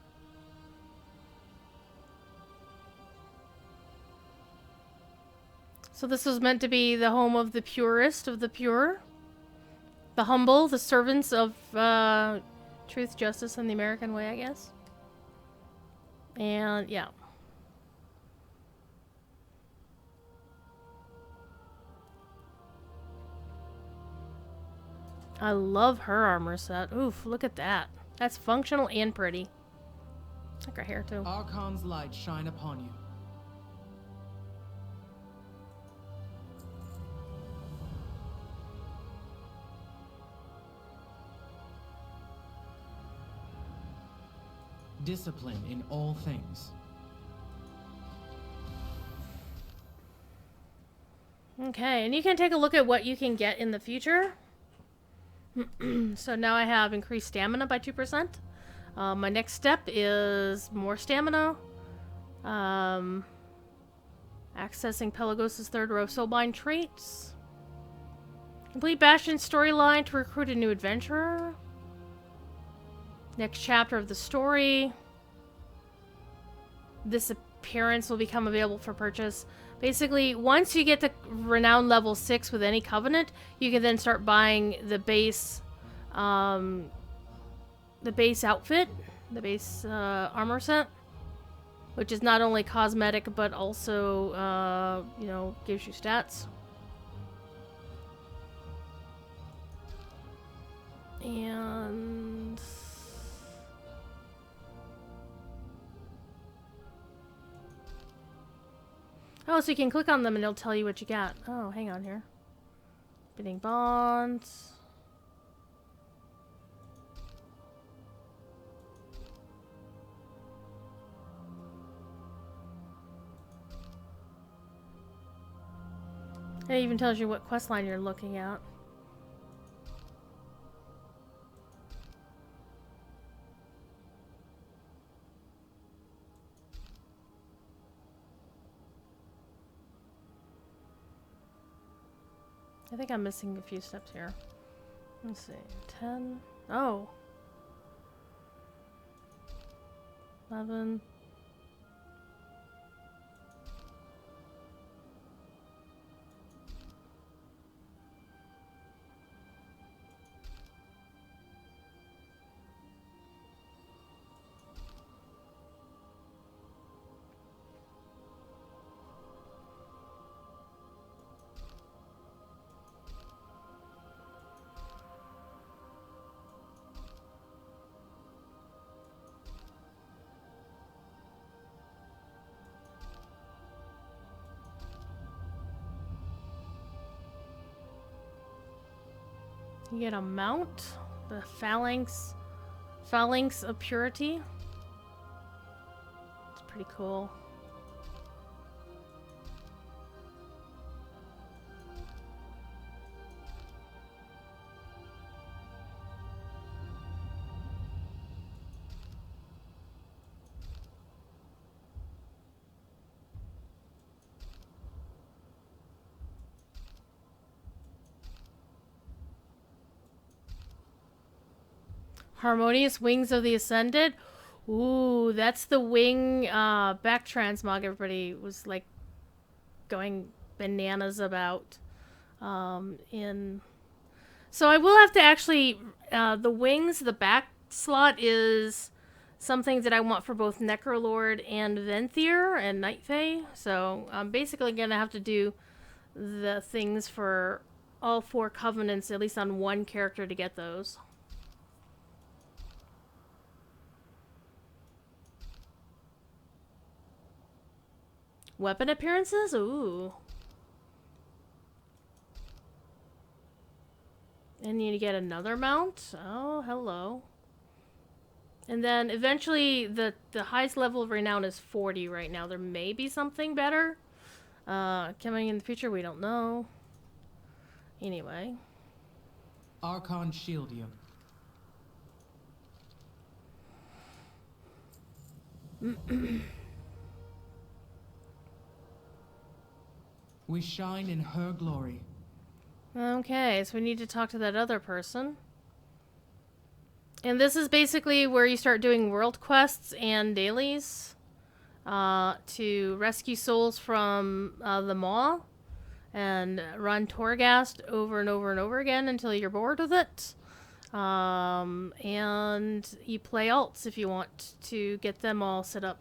So this was meant to be the home of the purest of the pure. The humble, the servants of truth, justice, and the American way, I guess. And, yeah. I love her armor set. Oof, look at that. That's functional and pretty. I like her hair, too. Archon's light shine upon you. Discipline in all things. Okay, and you can take a look at what you can get in the future. So now I have increased stamina by 2%. My next step is more stamina. Accessing Pelagos' third row soulbind traits. Complete Bastion's storyline to recruit a new adventurer. Next chapter of the story. This appearance will become available for purchase. Basically, once you get to renown level 6 with any covenant, you can then start buying the base outfit, the base armor set, which is not only cosmetic but also, you know, gives you stats. And oh, so you can click on them and it'll tell you what you got. Oh, hang on here. Bidding bonds. It even tells you what quest line you're looking at. I think I'm missing a few steps here. Let's see. 10. Oh. 11. You get a mount, the phalanx of purity. It's pretty cool. Harmonious Wings of the Ascended. Ooh, that's the wing back transmog everybody was like going bananas about. So I will have to actually the wings, the back slot is something that I want for both Necrolord and Venthyr and Night Fae. So I'm basically gonna have to do the things for all 4 covenants, at least on one character, to get those. Weapon appearances? Ooh. And you get another mount? Oh, hello. And then eventually the highest level of renown is 40 right now. There may be something better. Coming in the future, we don't know. Anyway. Archon Shieldium. We shine in her glory. Okay, so we need to talk to that other person. And this is basically where you start doing world quests and dailies to rescue souls from the Maw and run Torghast over and over and over again until you're bored with it. And you play alts if you want to get them all set up.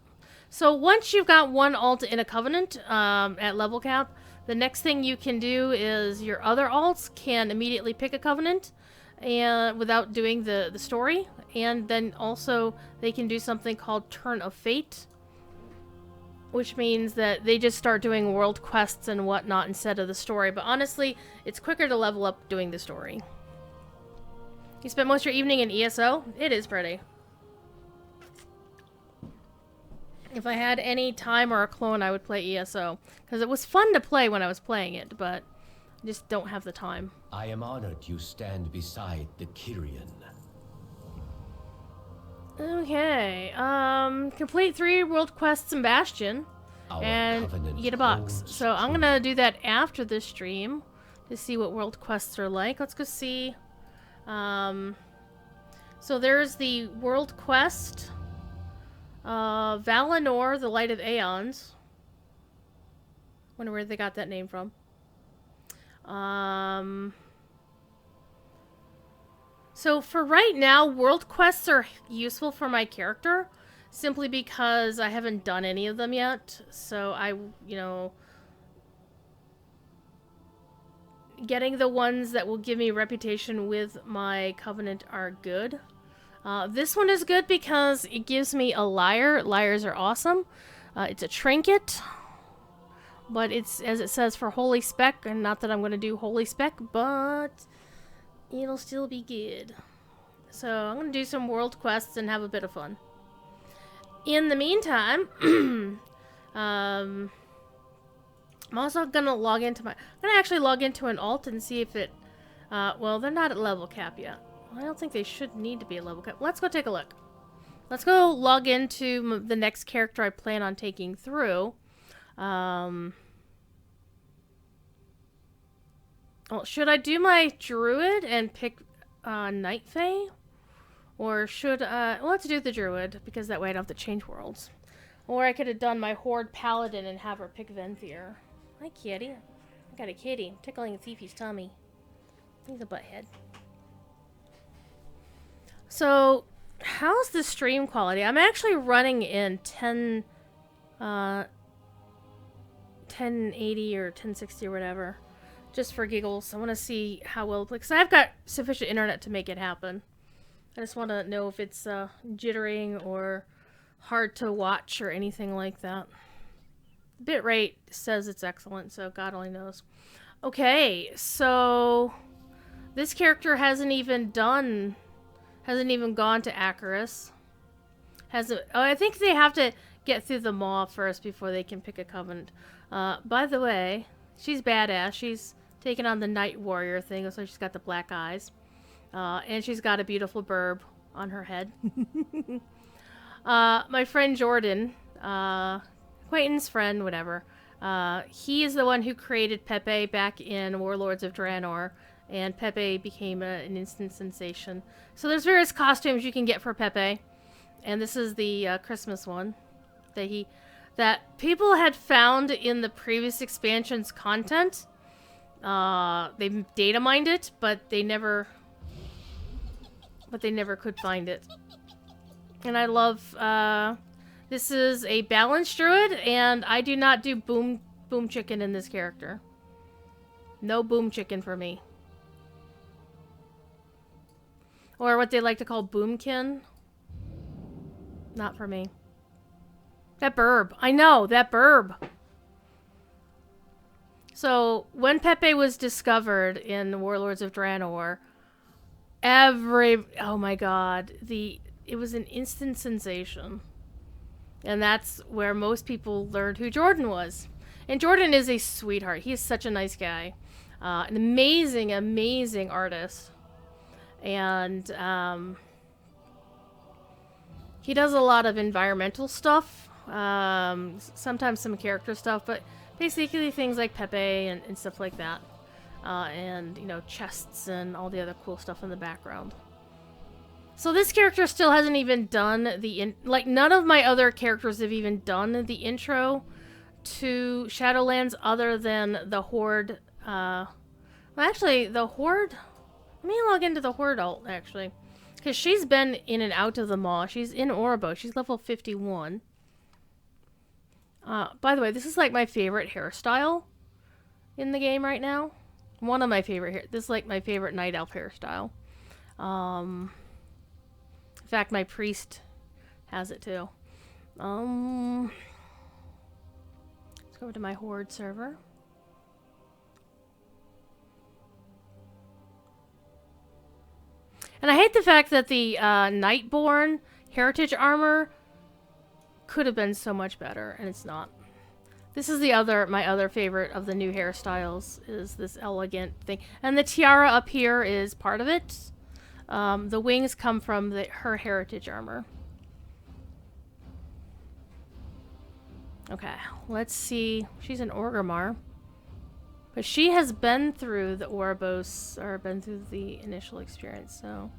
So once you've got one alt in a covenant at level cap, the next thing you can do is your other alts can immediately pick a covenant and without doing the story. And then also they can do something called Turn of Fate, which means that they just start doing world quests and whatnot instead of the story. But honestly, it's quicker to level up doing the story. You spent most of your evening in ESO? It is pretty. If I had any time or a clone, I would play ESO. Because it was fun to play when I was playing it, but I just don't have the time. I am honored you stand beside the Kyrian. Okay, complete 3 world quests in Bastion, and you get a box. So I'm gonna do that after this stream to see what world quests are like. Let's go see. So there's the world quest, Valinor, the Light of Aeons. Wonder where they got that name from. So for right now, world quests are useful for my character simply because I haven't done any of them yet. So getting the ones that will give me reputation with my covenant are good. This one is good because it gives me a lyre. Lyres are awesome. It's a trinket, but it's, as it says, for holy spec, and not that I'm going to do holy spec, but it'll still be good. So I'm going to do some world quests and have a bit of fun. In the meantime, I'm also going to log into I'm going to actually log into an alt and see if it, well, they're not at level cap yet. I don't think they should need to be at level cap. Let's go take a look. Let's go log into the next character I plan on taking through. Well, should I do my druid and pick Night Fae? Or should well, let's do the druid, because that way I don't have to change worlds. Or I could have done my horde paladin and have her pick Venthyr. Hi, kitty. I got a kitty. I'm tickling Thiefy's tummy. He's a butthead. So, how's the stream quality? I'm actually running in 1080 or 1060 or whatever, just for giggles. I want to see how well it plays, because I've got sufficient internet to make it happen. I just want to know if it's jittering or hard to watch or anything like that. Bitrate says it's excellent, so God only knows. Okay, so this character hasn't even gone to Acheris. I think they have to get through the Maw first before they can pick a covenant. By the way, she's badass. She's taken on the Night Warrior thing, so she's got the black eyes. And she's got a beautiful burb on her head. My friend Jordan, acquaintance, friend, whatever, he is the one who created Pepe back in Warlords of Draenor, and Pepe became an instant sensation. So there's various costumes you can get for Pepe. And this is the Christmas one that people had found in the previous expansion's content. They data mined it, but they never could find it. And I love, this is a balanced druid, and I do not do boom chicken in this character. No boom chicken for me. Or what they like to call boomkin. Not for me. That burb. I know, that burb. So, when Pepe was discovered in Warlords of Draenor, oh my god, it was an instant sensation. And that's where most people learned who Jordan was. And Jordan is a sweetheart. He is such a nice guy. An amazing, amazing artist. And he does a lot of environmental stuff. Sometimes some character stuff, but basically things like Pepe and stuff like that. And, you know, chests and all the other cool stuff in the background. So this character still hasn't even done like, none of my other characters have even done the intro to Shadowlands other than the Horde. Well, actually, the Horde... Let me log into the Horde alt, actually. Because she's been in and out of the mall. She's in Oribos. She's level 51. By the way, this is like my favorite hairstyle in the game right now. One of my favorite this is like my favorite Night Elf hairstyle. In fact, my priest has it too. Let's go over to my Horde server. And I hate the fact that the Nightborn heritage armor could have been so much better, and it's not. This is my other favorite of the new hairstyles, is this elegant thing. And the tiara up here is part of it. The wings come from her heritage armor. Okay, let's see. She's an Orgrimmar. But she has been through the Oribos, or been through the initial experience, so...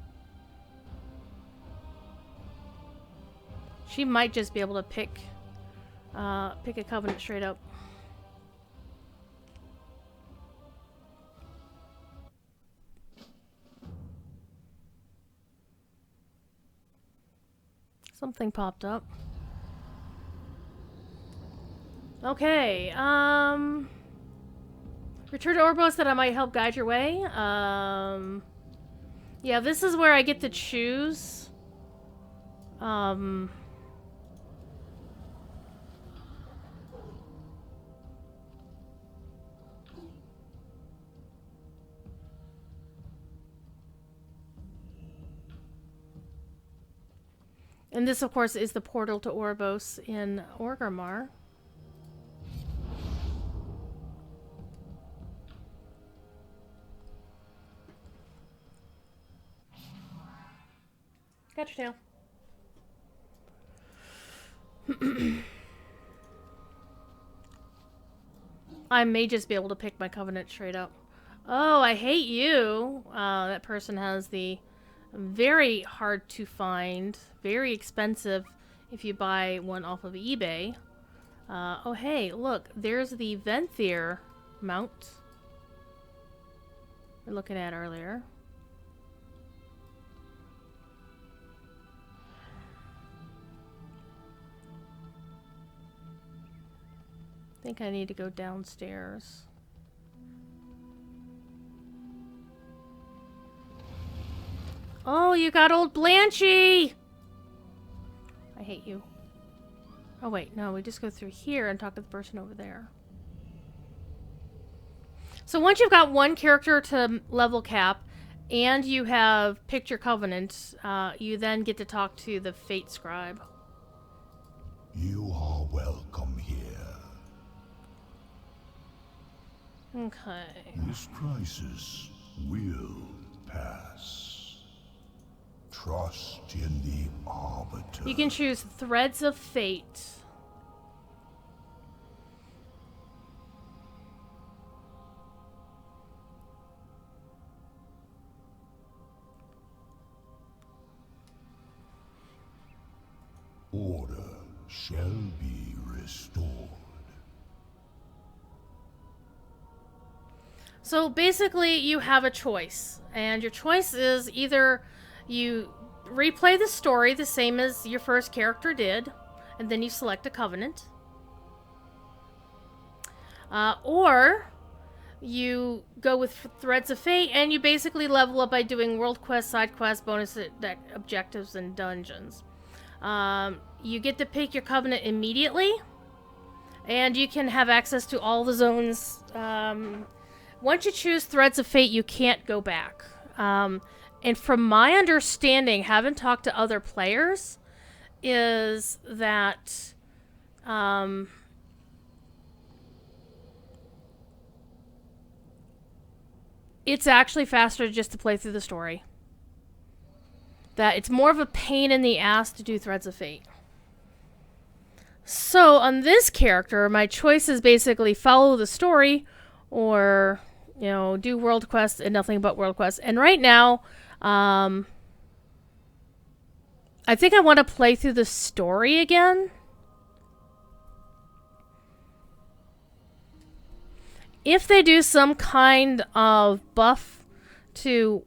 She might just be able to pick a Covenant straight up. Something popped up. Okay, return to Oribos that I might help guide your way. Yeah, this is where I get to choose. And this, of course, is the portal to Oribos in Orgrimmar. Got your tail. I may just be able to pick my Covenant straight up. Oh, I hate you. That person has the very hard to find, very expensive if you buy one off of eBay. Oh, hey, look, there's the Venthyr mount we're looking at earlier. I think I need to go downstairs. Oh, you got old Blanchy! I hate you. Oh wait, no, we just go through here and talk to the person over there. So once you've got one character to level cap, and you have picked your Covenant, you then get to talk to the Fate Scribe. You are welcome here. Okay. This crisis will pass. Trust in the Arbiter. You can choose Threads of Fate. Order shall be restored. So basically, you have a choice, and your choice is either you replay the story the same as your first character did, and then you select a covenant, or you go with Threads of Fate, and you basically level up by doing world quests, side quests, bonus objectives, and dungeons. You get to pick your covenant immediately, and you can have access to all the zones. Once you choose Threads of Fate, you can't go back. And from my understanding, having talked to other players, is that it's actually faster just to play through the story. That it's more of a pain in the ass to do Threads of Fate. So on this character, my choice is basically follow the story, or do world quests and nothing but world quests. And right now, I think I want to play through the story again. If they do some kind of buff to,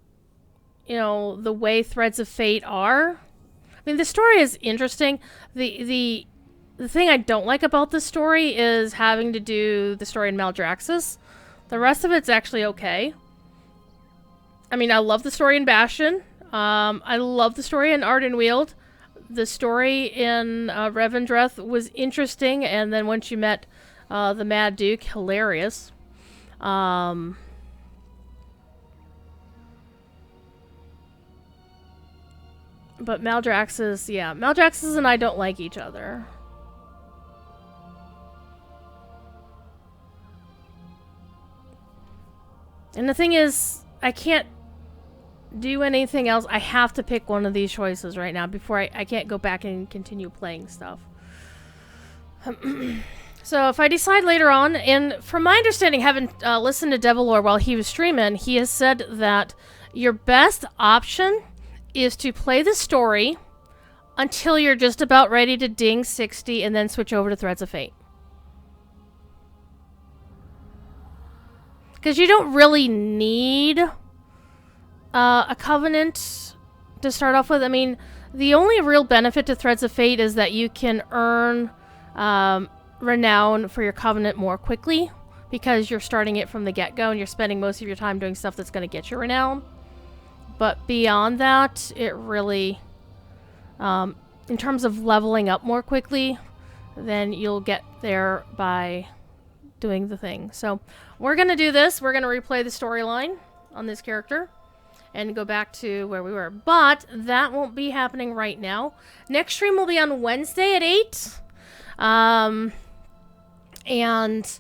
the way Threads of Fate are. I mean, the story is interesting. The thing I don't like about the story is having to do the story in Maldraxxus. The rest of it's actually okay. I mean, I love the story in Bastion. I love the story in Ardenweald. The story in Revendreth was interesting, and then once you met the Mad Duke, hilarious. But Maldraxxus and I don't like each other. And the thing is, I can't do anything else. I have to pick one of these choices right now before I can't go back and continue playing stuff. So if I decide later on, and from my understanding, having listened to Devilor while he was streaming, he has said that your best option is to play the story until you're just about ready to ding 60 and then switch over to Threads of Fate. Because you don't really need a covenant to start off with. I mean, the only real benefit to Threads of Fate is that you can earn renown for your covenant more quickly, because you're starting it from the get-go and you're spending most of your time doing stuff that's going to get you renown. But beyond that, it really, in terms of leveling up more quickly, then you'll get there by doing the thing. So we're going to do this. We're going to replay the storyline on this character and go back to where we were. But that won't be happening right now. Next stream will be on Wednesday at 8. And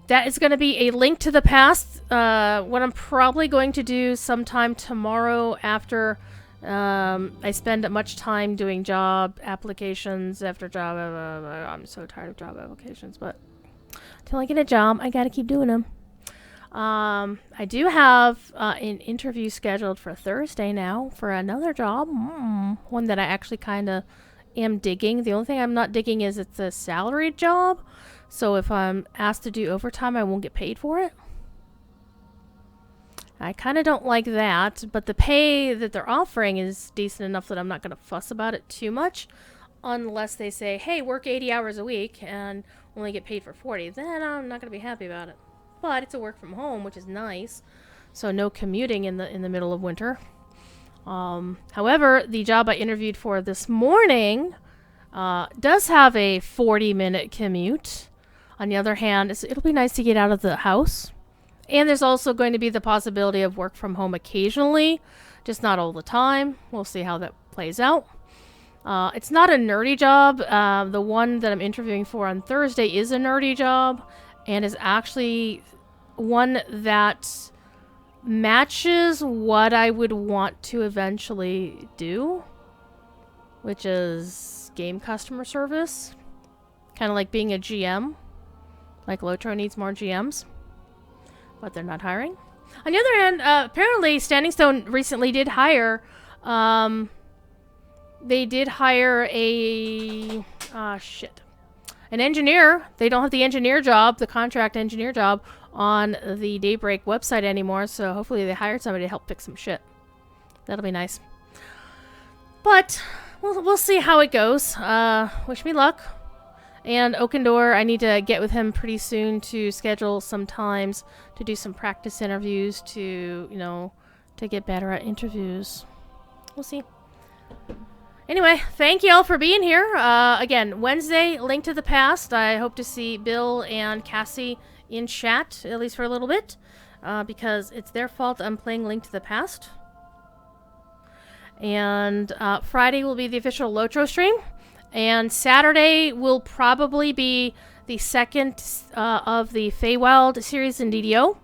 that is going to be a link to the past. What I'm probably going to do sometime tomorrow after I spend much time doing job applications after job. I'm so tired of job applications, but until I get a job, I got to keep doing them. I do have an interview scheduled for Thursday now for another job. One that I actually kind of am digging. The only thing I'm not digging is it's a salaried job. So if I'm asked to do overtime, I won't get paid for it. I kind of don't like that, but the pay that they're offering is decent enough that I'm not going to fuss about it too much, unless they say, hey, work 80 hours a week and only get paid for 40. Then I'm not going to be happy about it. But it's a work from home, which is nice, so no commuting in the middle of winter. However, the job I interviewed for this morning does have a 40-minute commute. On the other hand, it'll be nice to get out of the house. And there's also going to be the possibility of work from home occasionally, just not all the time. We'll see how that plays out. It's not a nerdy job. The one that I'm interviewing for on Thursday is a nerdy job, and is actually one that matches what I would want to eventually do, which is game customer service. Kind of like being a GM. Like Lotro needs more GMs, but they're not hiring. On the other hand, apparently Standing Stone recently did hire they did hire a an engineer. They don't have the engineer job, the contract engineer job, on the Daybreak website anymore. So hopefully they hired somebody to help fix some shit. That'll be nice. But we'll see how it goes. Wish me luck. And Okendor, I need to get with him pretty soon to schedule some times to do some practice interviews to, you know, to get better at interviews. We'll see. Anyway, thank you all for being here. Again, Wednesday, Link to the Past. I hope to see Bill and Cassie in chat, at least for a little bit, because it's their fault I'm playing Link to the Past. And Friday will be the official Lotro stream. And Saturday will probably be the second of the Feywild series in DDO.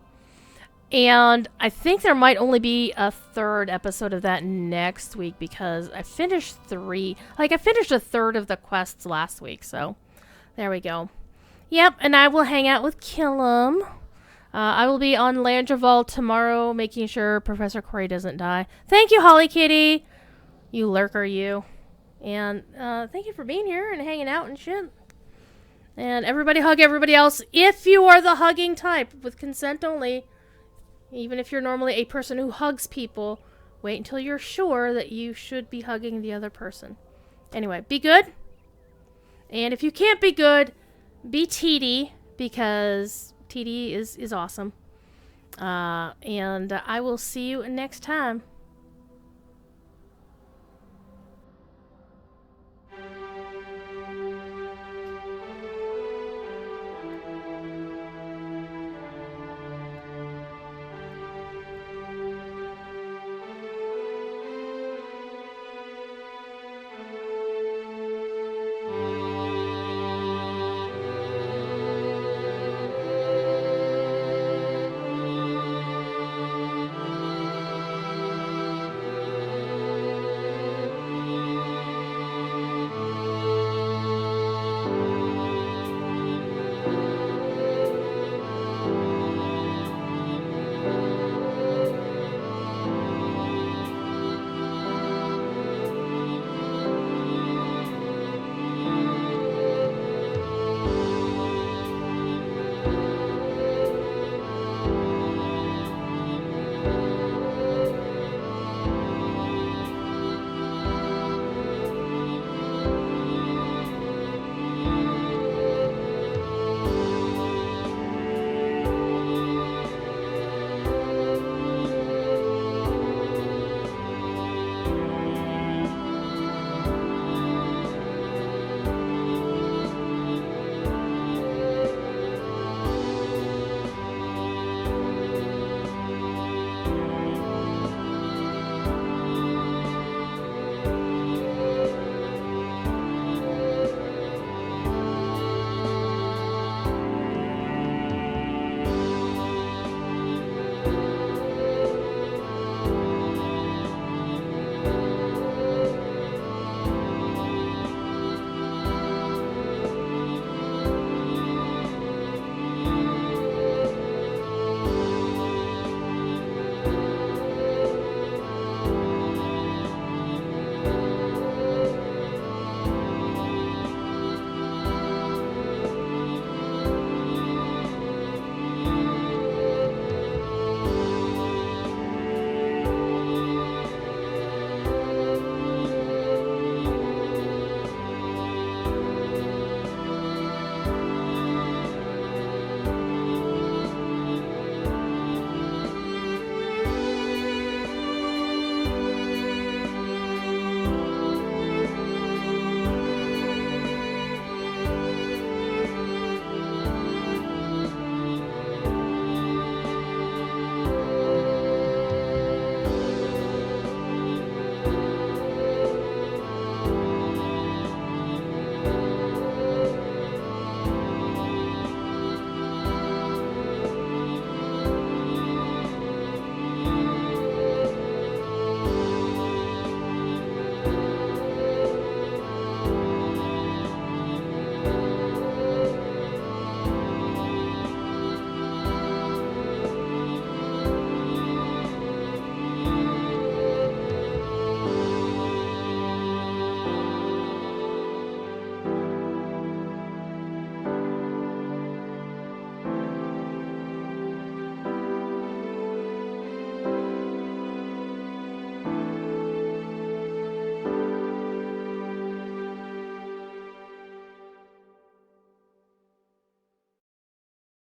And I think there might only be a third episode of that next week because I finished 3. Like, I finished a third of the quests last week, so there we go. Yep, and I will hang out with Killum. I will be on Landreval tomorrow, making sure Professor Corey doesn't die. Thank you, Holly Kitty! You lurker, you. And thank you for being here and hanging out and shit. And everybody hug everybody else if you are the hugging type, with consent only. Even if you're normally a person who hugs people, wait until you're sure that you should be hugging the other person. Anyway, be good. And if you can't be good, be TD, because TD is awesome. And I will see you next time.